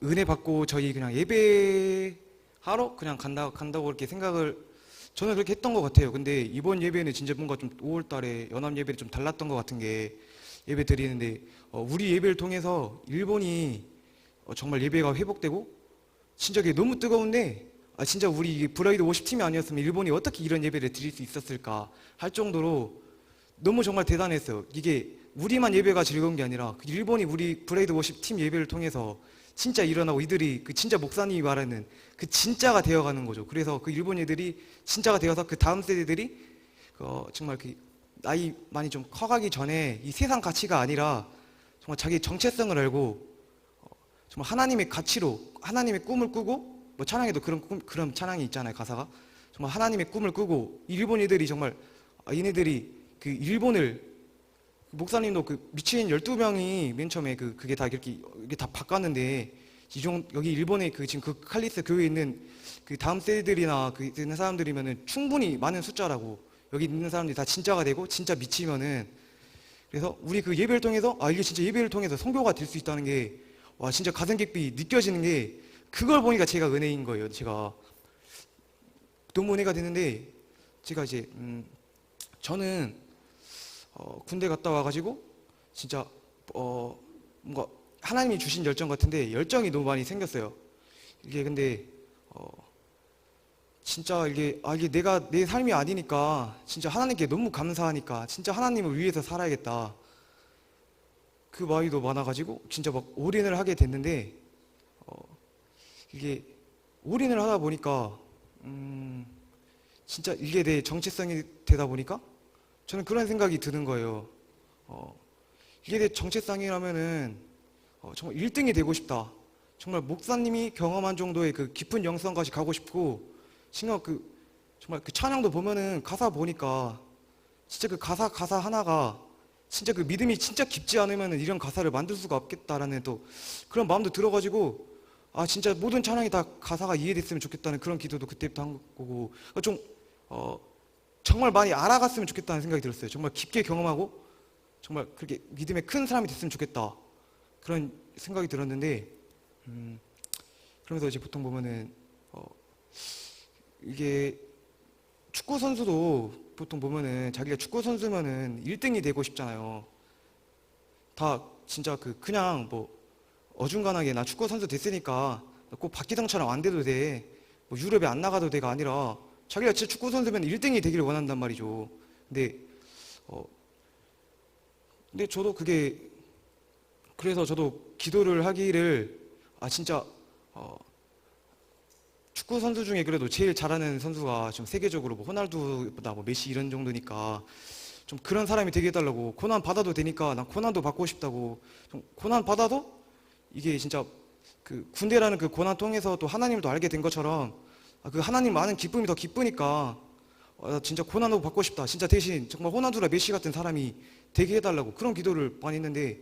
은혜 받고 저희 그냥 예배하러 그냥 간다고 그렇게 생각을 저는 그렇게 했던 것 같아요. 근데 이번 예배는 진짜 뭔가 좀 5월 달에 연합 예배를 좀 달랐던 것 같은 게 예배 드리는데 우리 예배를 통해서 일본이 정말 예배가 회복되고 진짜 그게 너무 뜨거운데 진짜 우리 브라이드 50팀이 아니었으면 일본이 어떻게 이런 예배를 드릴 수 있었을까 할 정도로 너무 정말 대단했어요. 이게 우리만 예배가 즐거운 게 아니라 일본이 우리 브라이드 50팀 예배를 통해서 진짜 일어나고 이들이 그 진짜 목사님이 말하는 그 진짜가 되어가는 거죠. 그래서 그 일본 애들이 진짜가 되어서 그 다음 세대들이 정말 그 나이 많이 좀 커가기 전에 이 세상 가치가 아니라 정말 자기 정체성을 알고 정말 하나님의 가치로 하나님의 꿈을 꾸고 뭐 찬양에도 그런 찬양이 있잖아요. 가사가 정말 하나님의 꿈을 꾸고 일본인들이 정말 얘네들이 그 일본을 목사님도 그 미친 12명이 맨 처음에 그게 다 이게 다 바꿨는데 여기 일본의 그 지금 그 칼리스 교회에 있는 그 다음 세대들이나 그 있는 사람들이면은 충분히 많은 숫자라고 여기 있는 사람들이 다 진짜가 되고 진짜 미치면은 그래서 우리 그 예배를 통해서 이게 진짜 예배를 통해서 선교가 될 수 있다는 게 와 진짜 가슴 깊이 느껴지는 게 그걸 보니까 제가 은혜인 거예요. 제가 너무 은혜가 되는데 제가 이제 저는 군대 갔다 와가지고 진짜 뭔가 하나님이 주신 열정 같은데 열정이 너무 많이 생겼어요. 이게 근데 진짜 이게 내가 내 삶이 아니니까 진짜 하나님께 너무 감사하니까 진짜 하나님을 위해서 살아야겠다. 그 마음이 더 많아가지고 진짜 막 올인을 하게 됐는데 이게 올인을 하다 보니까 진짜 이게 내 정체성이 되다 보니까 저는 그런 생각이 드는 거예요. 이게 내 정체성이라면은 정말 1등이 되고 싶다. 정말 목사님이 경험한 정도의 그 깊은 영성까지 가고 싶고 정말 그 찬양도 보면은 가사 보니까 진짜 그 가사 하나가 진짜 그 믿음이 진짜 깊지 않으면은 이런 가사를 만들 수가 없겠다라는 또 그런 마음도 들어가지고 진짜 모든 찬양이 다 가사가 이해됐으면 좋겠다는 그런 기도도 그때부터 한 거고 좀 정말 많이 알아갔으면 좋겠다는 생각이 들었어요. 정말 깊게 경험하고 정말 그렇게 믿음의 큰 사람이 됐으면 좋겠다 그런 생각이 들었는데 그러면서 이제 보통 보면은 이게 축구 선수도 보통 보면은 자기가 축구 선수면은 1등이 되고 싶잖아요. 다 진짜 그냥 뭐 어중간하게 나 축구 선수 됐으니까 꼭 박기성처럼 안 돼도 돼. 뭐 유럽에 안 나가도 돼가 아니라 자기가 진짜 축구 선수면 1등이 되기를 원한단 말이죠. 근데 저도 그래서 저도 기도를 하기를 진짜 축구 선수 중에 그래도 제일 잘하는 선수가 좀 세계적으로 뭐 호날두보다 뭐 메시 이런 정도니까 좀 그런 사람이 되게 해달라고 고난 받아도 되니까 난 고난도 받고 싶다고 좀 고난 받아도 이게 진짜 그 군대라는 그 고난 통해서 또 하나님을 또 알게 된 것처럼 그 하나님 많은 기쁨이 더 기쁘니까 나 진짜 고난도 받고 싶다. 진짜 대신 정말 호날두나 메시 같은 사람이 되게 해달라고 그런 기도를 많이 했는데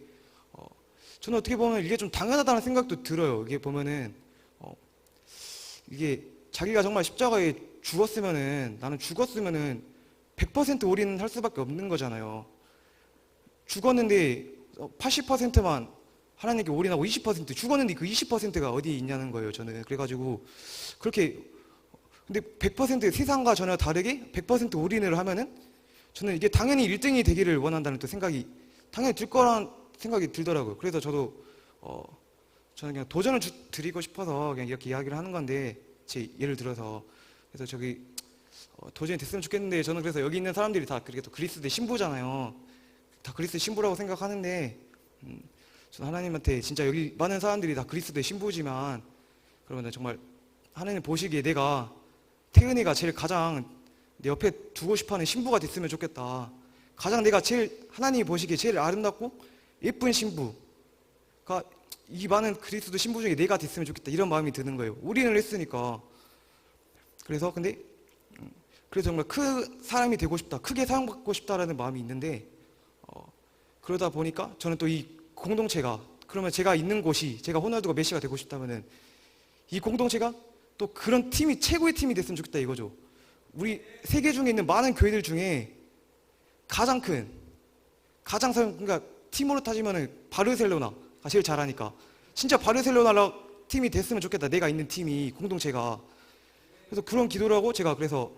저는 어떻게 보면 이게 좀 당연하다는 생각도 들어요. 이게 보면은 이게 자기가 정말 십자가에 죽었으면은 나는 죽었으면은 100% 올인할 수밖에 없는 거잖아요. 죽었는데 80%만 하나님께 올인하고 20% 죽었는데 그 20%가 어디에 있냐는 거예요. 저는 그래가지고 그렇게 근데 100% 세상과 전혀 다르게 100% 올인을 하면은 저는 이게 당연히 1등이 되기를 원한다는 또 생각이 당연히 들 거란 생각이 들더라고요. 그래서 저도 저는 그냥 도전을 드리고 싶어서 그냥 이렇게 이야기를 하는 건데 제 예를 들어서 그래서 저기 도전이 됐으면 좋겠는데 저는 그래서 여기 있는 사람들이 다 그렇게 또 그리스도의 신부잖아요. 다 그리스도의 신부라고 생각하는데 저는 하나님한테 진짜 여기 많은 사람들이 다 그리스도의 신부지만 그러면 정말 하나님 보시기에 내가 태은이가 제일 가장 내 옆에 두고 싶어하는 신부가 됐으면 좋겠다. 가장 내가 제일 하나님이 보시기에 제일 아름답고 예쁜 신부가 이 많은 그리스도 신부 중에 내가 됐으면 좋겠다 이런 마음이 드는 거예요. 올인을 했으니까. 그래서 정말 큰 사람이 되고 싶다, 크게 사랑받고 싶다라는 마음이 있는데 그러다 보니까 저는 또 이 공동체가 그러면 제가 있는 곳이 제가 호날두가 메시가 되고 싶다면은 이 공동체가 또 그런 팀이 최고의 팀이 됐으면 좋겠다 이거죠. 우리 세계 중에 있는 많은 교회들 중에 가장 그러니까 팀으로 따지면은 바르셀로나가 제일 잘하니까 진짜 바르셀로나 팀이 됐으면 좋겠다. 내가 있는 팀이 공동체가. 그래서 그런 기도를 하고 제가 그래서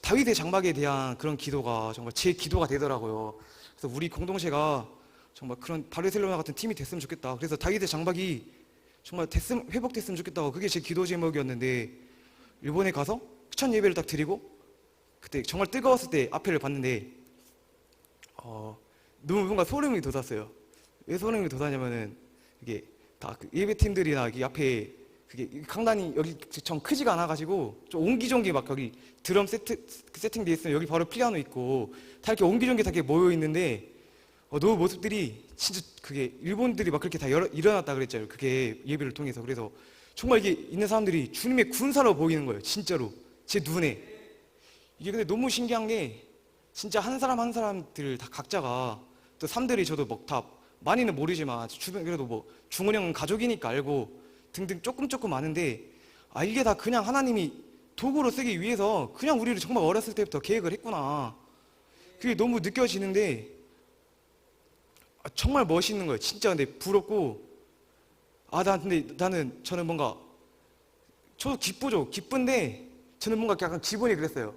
다윗의 장막에 대한 그런 기도가 정말 제 기도가 되더라고요. 그래서 우리 공동체가 정말 그런 바르셀로나 같은 팀이 됐으면 좋겠다. 그래서 다윗의 장막이 정말 회복됐으면 좋겠다고 그게 제 기도 제목이었는데 일본에 가서 첫 예배를 딱 드리고 그때 정말 뜨거웠을 때 앞에를 봤는데 너무 뭔가 소름이 돋았어요. 왜 소름이 돋았냐면은 이게 다 그 예배팀들이나 여기 앞에 그게 강단이 여기 좀 크지가 않아가지고 좀 옹기종기 막 여기 드럼 세팅돼 있으면 여기 바로 피아노 있고 다 이렇게 옹기종기 다 이렇게 모여 있는데 너무 모습들이 진짜 그게 일본들이 막 그렇게 다 일어났다 그랬잖아요. 그게 예배를 통해서. 그래서 정말 이게 있는 사람들이 주님의 군사로 보이는 거예요. 진짜로 제 눈에. 이게 근데 너무 신기한 게 진짜 한 사람 한 사람들 다 각자가 또 사람들이 저도 뭐 다 많이는 모르지만 주변 그래도 뭐 중원 형은 가족이니까 알고 등등 조금 아는데 이게 다 그냥 하나님이 도구로 쓰기 위해서 그냥 우리를 정말 어렸을 때부터 계획을 했구나. 그게 너무 느껴지는데 정말 멋있는 거예요. 진짜 근데 부럽고 저는 뭔가 저도 기쁘죠. 기쁜데 저는 뭔가 약간 기분이 그랬어요.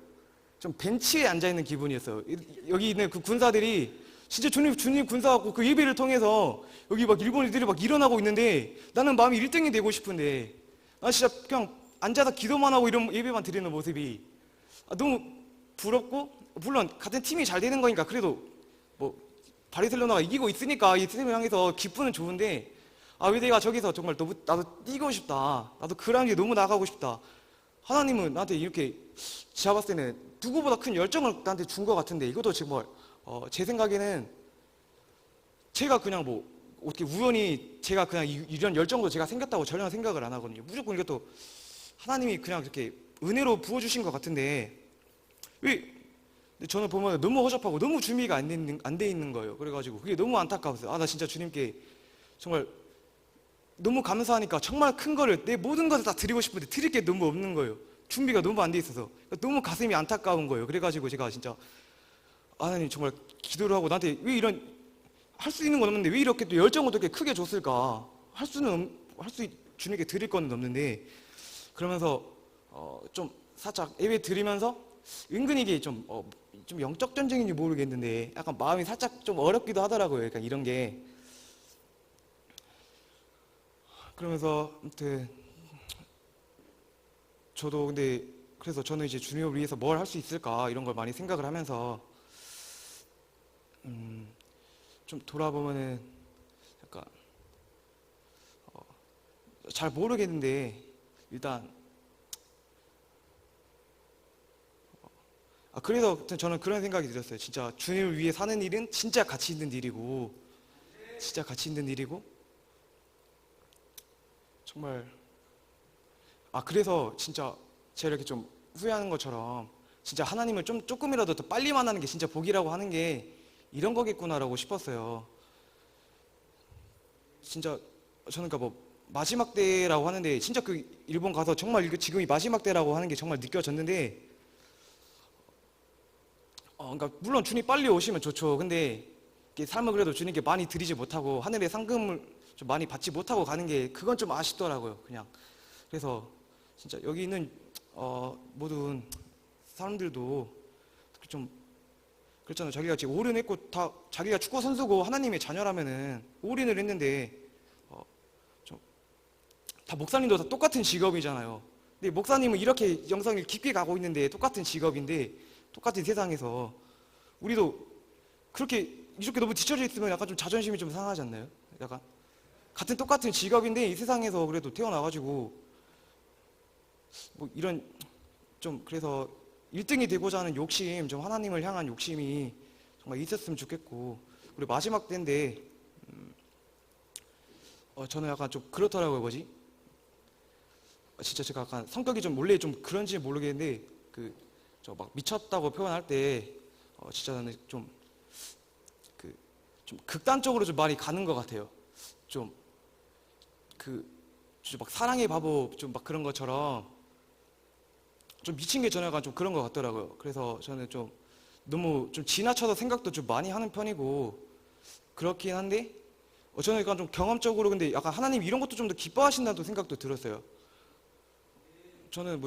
좀 벤치에 앉아 있는 기분이었어요. 여기 있는 그 군사들이 진짜 주님 군사 갖고 그 예배를 통해서 여기 막 일본 애들이 막 일어나고 있는데 나는 마음이 1등이 되고 싶은데 나 진짜 그냥 앉아서 기도만 하고 이런 예배만 드리는 모습이 너무 부럽고 물론 같은 팀이 잘 되는 거니까 그래도 뭐 바르셀로나가 이기고 있으니까 이 팀을 향해서 기쁘는 좋은데 왜 내가 저기서 정말 나도 뛰고 싶다. 나도 그라운드에 너무 나가고 싶다. 하나님은 나한테 이렇게 제가 봤을 때는 누구보다 큰 열정을 나한테 준 것 같은데 이것도 정말 제 생각에는 제가 그냥 뭐 어떻게 우연히 제가 그냥 이런 열정도 제가 생겼다고 전혀 생각을 안 하거든요. 무조건 이것도 하나님이 그냥 이렇게 은혜로 부어주신 것 같은데 왜 저는 보면 너무 허접하고 너무 준비가 안 돼 있는 거예요. 그래가지고 그게 너무 안타까웠어요. 나 진짜 주님께 정말 너무 감사하니까 정말 큰 거를 내 모든 것을 다 드리고 싶은데 드릴 게 너무 없는 거예요. 준비가 너무 안 돼 있어서 너무 가슴이 안타까운 거예요. 그래가지고 제가 진짜 하나님 정말 기도를 하고 나한테 왜 이런 할 수 있는 건 없는데 왜 이렇게 또 열정을 이렇게 크게 줬을까? 주님께 드릴 건 없는데 그러면서 좀 살짝 예배 드리면서 은근히 이게 좀 영적 전쟁인지 모르겠는데 약간 마음이 살짝 좀 어렵기도 하더라고요. 약간 이런 게 그러면서 아무튼 저도 근데 그래서 저는 이제 주님을 위해서 뭘 할 수 있을까 이런 걸 많이 생각을 하면서 좀 돌아보면은 약간 잘 모르겠는데 일단 그래서 저는 그런 생각이 들었어요. 진짜 주님을 위해 사는 일은 진짜 가치 있는 일이고 진짜 가치 있는 일이고 정말 그래서 진짜 제가 이렇게 좀 후회하는 것처럼 진짜 하나님을 좀 조금이라도 더 빨리 만나는 게 진짜 복이라고 하는 게 이런 거겠구나라고 싶었어요. 진짜 저는 그러니까 뭐 마지막 때라고 하는데 진짜 그 일본 가서 정말 지금이 마지막 때라고 하는 게 정말 느껴졌는데 그러니까 물론 주님 빨리 오시면 좋죠. 근데 이게 삶을 그래도 주님께 많이 드리지 못하고 하늘의 상금을 좀 많이 받지 못하고 가는 게 그건 좀 아쉽더라고요. 그냥 그래서 진짜 여기 있는 모든 사람들도 좀 그렇잖아요. 자기가 지금 올인했고 다 자기가 축구 선수고 하나님의 자녀라면은 올인을 했는데 다 목사님도 다 똑같은 직업이잖아요. 근데 목사님은 이렇게 영성을 깊게 가고 있는데 똑같은 직업인데 똑같은 세상에서 우리도 그렇게 이렇게 너무 뒤처져 있으면 약간 좀 자존심이 좀 상하지 않나요? 약간 같은 똑같은 직업인데 이 세상에서 그래도 태어나가지고 뭐 이런 좀 그래서 1등이 되고자 하는 욕심, 좀 하나님을 향한 욕심이 정말 있었으면 좋겠고 그리고 마지막 때인데 저는 약간 좀 그렇더라고요. 진짜 제가 약간 성격이 좀 원래 좀 그런지 모르겠는데 저 막 미쳤다고 표현할 때 진짜 나는 좀 극단적으로 좀 많이 가는 것 같아요. 좀 막 사랑의 바보 좀 막 그런 것처럼 좀 미친 게 저는 약간 좀 그런 것 같더라고요. 그래서 저는 좀 너무 좀 지나쳐서 생각도 좀 많이 하는 편이고 그렇긴 한데 저는 약간 좀 경험적으로 근데 약간 하나님 이런 것도 좀 더 기뻐하신다는 생각도 들었어요. 저는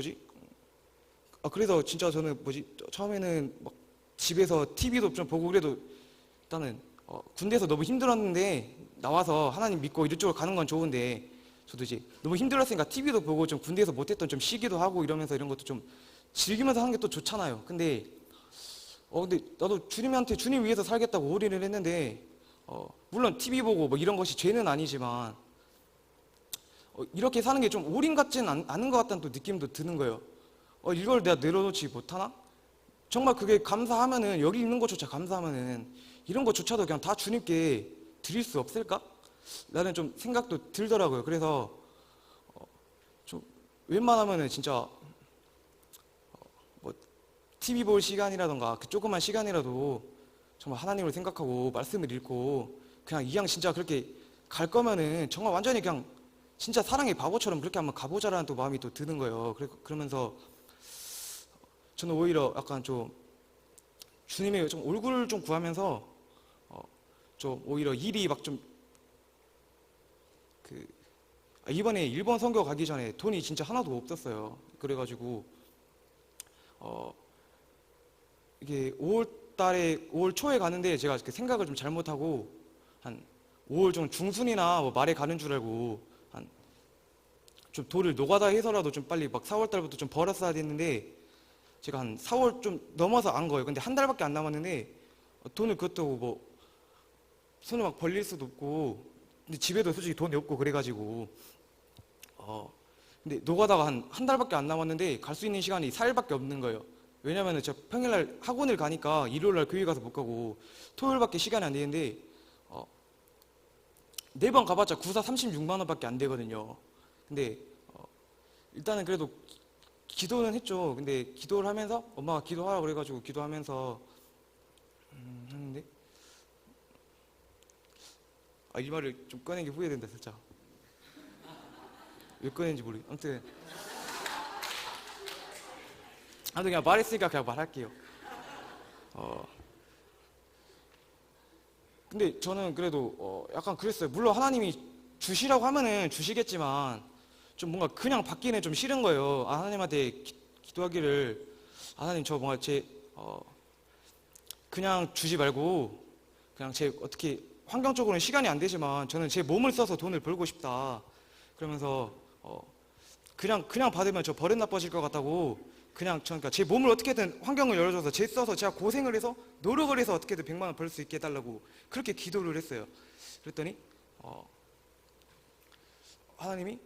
그래서 진짜 저는 처음에는 막 집에서 TV도 좀 보고 그래도 일단은 군대에서 너무 힘들었는데 나와서 하나님 믿고 이쪽으로 가는 건 좋은데 저도 이제 너무 힘들었으니까 TV도 보고 좀 군대에서 못했던 좀 쉬기도 하고 이러면서 이런 것도 좀 즐기면서 하는 게 또 좋잖아요. 근데 나도 주님 위해서 살겠다고 올인을 했는데 물론 TV 보고 뭐 이런 것이 죄는 아니지만 이렇게 사는 게 좀 올인 같지는 않은 것 같다는 또 느낌도 드는 거예요. 이걸 내가 내려놓지 못하나? 정말 그게 감사하면은, 여기 있는 것조차 감사하면은 이런 것조차도 그냥 다 주님께 드릴 수 없을까? 라는 좀 생각도 들더라고요. 그래서 좀 웬만하면은 진짜 뭐 TV 볼 시간이라던가 그 조그만 시간이라도 정말 하나님을 생각하고 말씀을 읽고 그냥 이왕 진짜 그렇게 갈 거면은 정말 완전히 그냥 진짜 사랑의 바보처럼 그렇게 한번 가보자라는 또 마음이 또 드는 거예요. 그러면서 저는 오히려 약간 좀 주님의 좀 얼굴을 좀 구하면서 좀 오히려 일이 막 좀 이번에 일본 선교 가기 전에 돈이 진짜 하나도 없었어요. 그래가지고 이게 5월 초에 가는데 제가 그 생각을 좀 잘못하고 한 5월 좀 중순이나 뭐 말에 가는 줄 알고 한 좀 돈을 노가다 해서라도 좀 빨리 막 4월 달부터 좀 벌었어야 됐는데 제가 한 4월 좀 넘어서 안 거예요. 근데 한 달밖에 안 남았는데 돈을 그것도 뭐 손을 막 벌릴 수도 없고 근데 집에도 솔직히 돈이 없고 그래가지고 근데 노가다가 한 달밖에 안 남았는데 갈 수 있는 시간이 4일밖에 없는 거예요. 왜냐면은 저 평일날 학원을 가니까 일요일날 교회 가서 못 가고 토요일밖에 시간이 안 되는데 4번 가봤자 구사 36만 원밖에 안 되거든요. 근데 일단은 그래도 기도는 했죠. 근데 기도를 하면서 엄마가 기도하라고 그래가지고 기도하면서 했는데 이 말을 좀 꺼낸 게 후회된다 살짝. 왜 꺼낸지 모르겠. 아무튼 그냥 말했으니까 그냥 말할게요. 근데 저는 그래도 약간 그랬어요. 물론 하나님이 주시라고 하면은 주시겠지만 좀 뭔가 그냥 받기는 좀 싫은 거예요. 하나님한테 기도하기를 하나님 저 뭔가 그냥 주지 말고 그냥 제 어떻게 환경적으로는 시간이 안 되지만 저는 제 몸을 써서 돈을 벌고 싶다. 그러면서 그냥 받으면 저 버릇 나빠질 것 같다고 그러니까 제 몸을 어떻게든 환경을 열어줘서 제 써서 제가 고생을 해서 노력을 해서 어떻게든 100만 원 벌 수 있게 해달라고 그렇게 기도를 했어요. 그랬더니 하나님이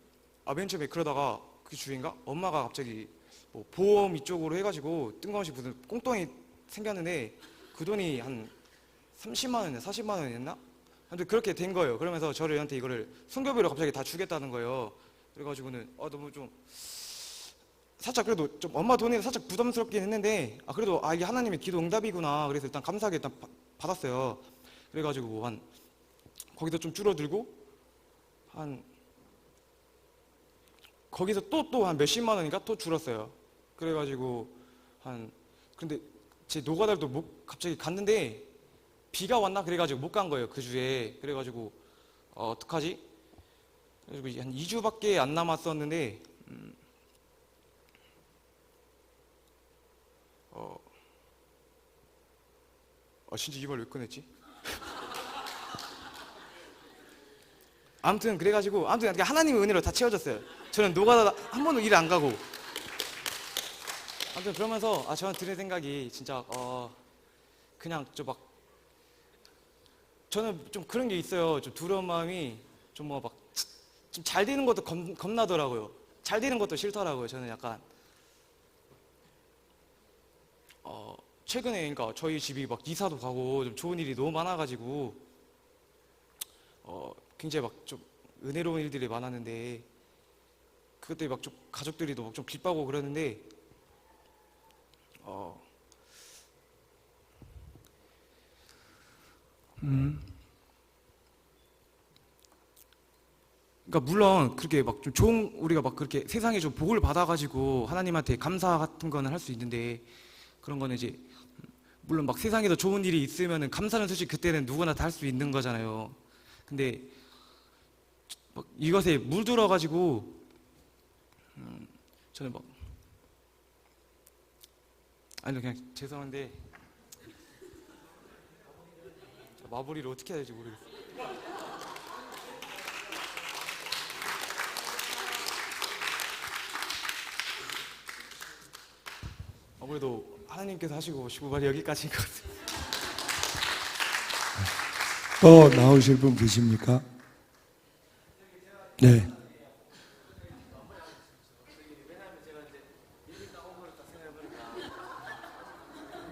맨 처음에 그러다가 그 주인가 엄마가 갑자기 뭐 보험 이쪽으로 해가지고 뜬금없이 무슨 꽁돈이 생겼는데 그 돈이 한 30만 원이나 40만 원이었나? 아무튼 그렇게 된 거예요. 그러면서 저한테 이거를 성교비로 갑자기 다 주겠다는 거예요. 그래가지고는 너무 좀 살짝 그래도 좀 엄마 돈이 살짝 부담스럽긴 했는데 그래도 이게 하나님의 기도 응답이구나. 그래서 일단 감사하게 일단 받았어요. 그래가지고 한 거기서 좀 줄어들고 한 거기서 또 한 몇십만 원인가 또 줄었어요. 그래가지고 근데 제 노가다도 갑자기 갔는데 비가 왔나 그래가지고 못 간 거예요 그 주에. 그래가지고 어떡하지? 그래가지고 한 2주밖에 안 남았었는데 진짜 이 말 왜 꺼냈지? 아무튼 그래가지고 하나님의 은혜로 다 채워졌어요. 저는 노가다 한 번도 일 안 가고. 아무튼 그러면서 저는 드는 생각이 진짜 그냥 저는 좀 그런 게 있어요. 좀 두려운 마음이 좀 좀 잘 되는 것도 겁나더라고요. 잘 되는 것도 싫더라고요. 저는 약간 최근에 그러니까 저희 집이 막 이사도 가고 좀 좋은 일이 너무 많아가지고 굉장히 좀 은혜로운 일들이 많았는데 그것 때문에 좀 가족들이도 좀 기뻐하고 그러는데 그러니까 물론 그렇게 좀 좋은 우리가 그렇게 세상에 좀 복을 받아가지고 하나님한테 감사 같은 거는 할 수 있는데 그런 거는 이제 물론 세상에도 좋은 일이 있으면은 감사는 솔직히 그때는 누구나 다 할 수 있는 거잖아요. 근데 이것에 물들어가지고 저는 그냥 죄송한데 마무리를 어떻게 해야 될지 모르겠어요. 아무래도 하나님께서 하시고 싶은 말이 여기까지인 것 같아요. 또 나오실 분 계십니까? 네.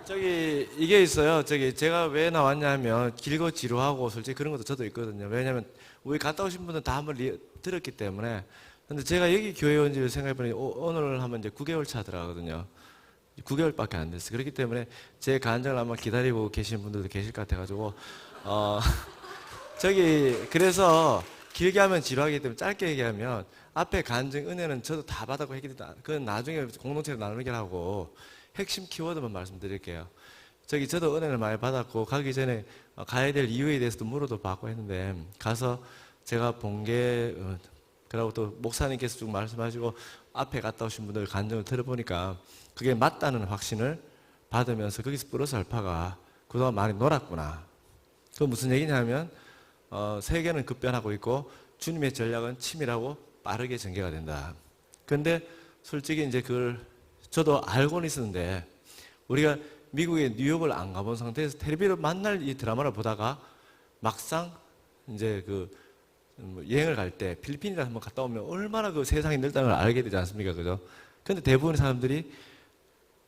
저기 이게 있어요. 저기 제가 왜 나왔냐면 길고 지루하고 솔직히 그런 것도 저도 있거든요. 왜냐하면 우리 갔다 오신 분들 다 한번 들었기 때문에. 근데 제가 여기 교회 온 지를 생각해보니 오늘 하면 이제 9개월 차 들어가거든요. 9개월밖에 안 됐어요. 그렇기 때문에 제 간증을 아마 기다리고 계신 분들도 계실 것 같아가지고 저기 그래서 길게 하면 지루하기 때문에 짧게 얘기하면 앞에 간증 은혜는 저도 다 받았고 했기 때문에 그건 나중에 공동체로 나누기를 하고 핵심 키워드만 말씀드릴게요. 저도 은혜를 많이 받았고 가기 전에 가야 될 이유에 대해서도 물어도 받고 했는데 가서 제가 본 게 그리고 또 목사님께서 쭉 말씀하시고 앞에 갔다 오신 분들 간증을 들어보니까 그게 맞다는 확신을 받으면서 거기서 플러스 알파가 그동안 많이 놀았구나. 그 무슨 얘기냐면 세계는 급변하고 있고 주님의 전략은 치밀하고 빠르게 전개가 된다. 그런데 솔직히 이제 그걸 저도 알고는 있었는데 우리가 미국의 뉴욕을 안 가본 상태에서 텔레비를 만날 이 드라마를 보다가 막상 이제 여행을 갈 때 필리핀이라 한번 갔다 오면 얼마나 그 세상이 넓다는 걸 알게 되지 않습니까? 그죠? 근데 대부분의 사람들이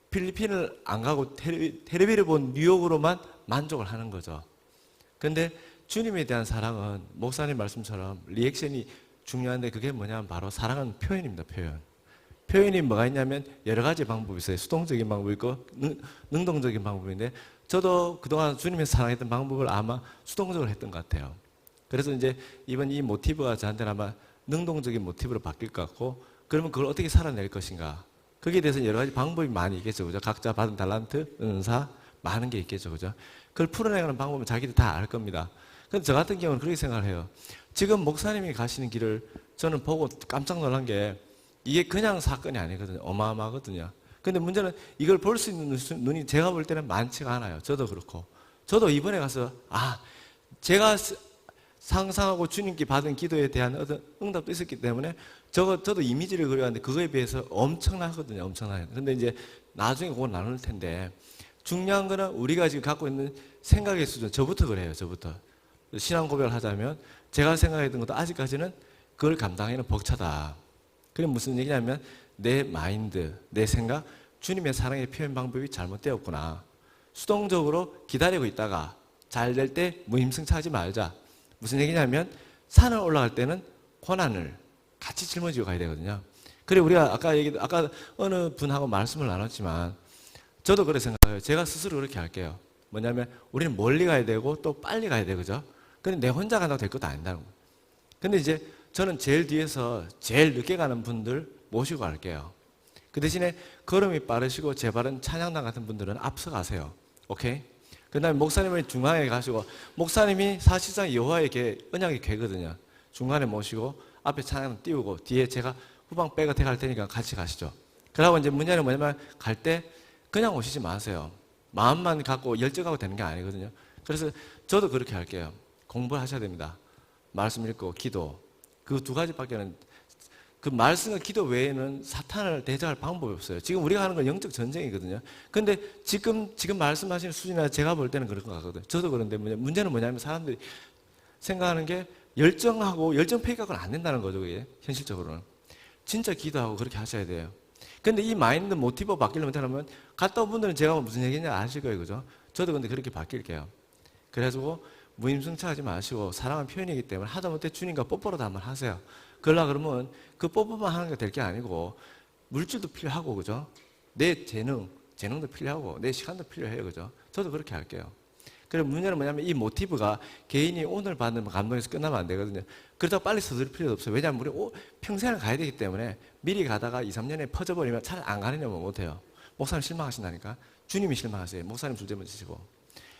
필리핀을 안 가고 텔레비를 본 뉴욕으로만 만족을 하는 거죠. 근데 주님에 대한 사랑은 목사님 말씀처럼 리액션이 중요한데 그게 뭐냐면 바로 사랑은 표현입니다. 표현이 뭐가 있냐면 여러 가지 방법이 있어요. 수동적인 방법이 있고 능동적인 방법인데 저도 그동안 주님의 사랑했던 방법을 아마 수동적으로 했던 것 같아요. 그래서 이제 이번 이 모티브가 저한테는 아마 능동적인 모티브로 바뀔 것 같고 그러면 그걸 어떻게 살아낼 것인가 거기에 대해서는 여러 가지 방법이 많이 있겠죠. 그죠? 각자 받은 달란트, 은사 많은 게 있겠죠. 그죠? 그걸 풀어내가는 방법은 자기들 다 알 겁니다. 근데 저 같은 경우는 그렇게 생각을 해요. 지금 목사님이 가시는 길을 저는 보고 깜짝 놀란 게 이게 그냥 사건이 아니거든요. 어마어마하거든요. 근데 문제는 이걸 볼 수 있는 눈이 제가 볼 때는 많지가 않아요. 저도 그렇고. 저도 이번에 가서 제가 상상하고 주님께 받은 기도에 대한 어떤 응답도 있었기 때문에 저도 이미지를 그려왔는데 그거에 비해서 엄청나거든요. 엄청나요. 근데 이제 나중에 그걸 나눌 텐데 중요한 거는 우리가 지금 갖고 있는 생각의 수준, 저부터 그래요. 저부터. 신앙 고백을 하자면 제가 생각했던 것도 아직까지는 그걸 감당하기는 벅차다. 그게 무슨 얘기냐면 내 마인드, 내 생각, 주님의 사랑의 표현 방법이 잘못되었구나. 수동적으로 기다리고 있다가 잘 될 때 무임승차하지 말자. 무슨 얘기냐면 산을 올라갈 때는 고난을 같이 짊어지고 가야 되거든요. 그래 우리가 아까 어느 분하고 말씀을 나눴지만 저도 그렇게 생각해요. 제가 스스로 그렇게 할게요. 뭐냐면 우리는 멀리 가야 되고 또 빨리 가야 되죠. 근데 내 혼자 간다고 될 것도 아니다는 거예요. 근데 이제 저는 제일 뒤에서 제일 늦게 가는 분들 모시고 갈게요. 그 대신에 걸음이 빠르시고 제 발은 찬양단 같은 분들은 앞서가세요. 오케이? 그 다음에 목사님을 중앙에 가시고 목사님이 사실상 여호와의 언약의 궤거든요. 중간에 모시고 앞에 찬양 띄우고 뒤에 제가 후방 백어택 할 테니까 같이 가시죠. 그러고 이제 문제는 뭐냐면 갈 때 그냥 오시지 마세요. 마음만 갖고 열정하고 되는 게 아니거든요. 그래서 저도 그렇게 할게요. 공부를 하셔야 됩니다. 말씀 읽고 기도. 그 두 가지밖에는 그 말씀과 기도 외에는 사탄을 대적할 방법이 없어요. 지금 우리가 하는 건 영적 전쟁이거든요. 근데 지금 말씀하시는 수준이나 제가 볼 때는 그런 것 같거든요. 저도 그런데 문제는 뭐냐면 사람들이 생각하는 게 열정하고 열정 폐기하고는 안 된다는 거죠. 그게 현실적으로는. 진짜 기도하고 그렇게 하셔야 돼요. 근데 이 마인드 모티브 바뀌려면 하면 갔다 온 분들은 제가 무슨 얘기인지 아실 거예요. 그죠? 저도 근데 그렇게 바뀔게요. 그래가지고 무임승차하지 마시고 사랑은 표현이기 때문에 하다못해 주님과 뽀뽀라도 한번 하세요. 그러면 그 뽀뽀만 하는 게 될 게 아니고 물질도 필요하고 그죠? 내 재능도 필요하고 내 시간도 필요해요. 그죠? 저도 그렇게 할게요. 그래 문제는 뭐냐면 이 모티브가 개인이 오늘 받는 감동에서 끝나면 안 되거든요. 그렇다고 빨리 서두를 필요도 없어요. 왜냐하면 우리 평생을 가야 되기 때문에 미리 가다가 2, 3년에 퍼져버리면 잘 안 가느냐면 못해요. 목사님 실망하신다니까. 주님이 실망하세요. 목사님 줄제만 지시고.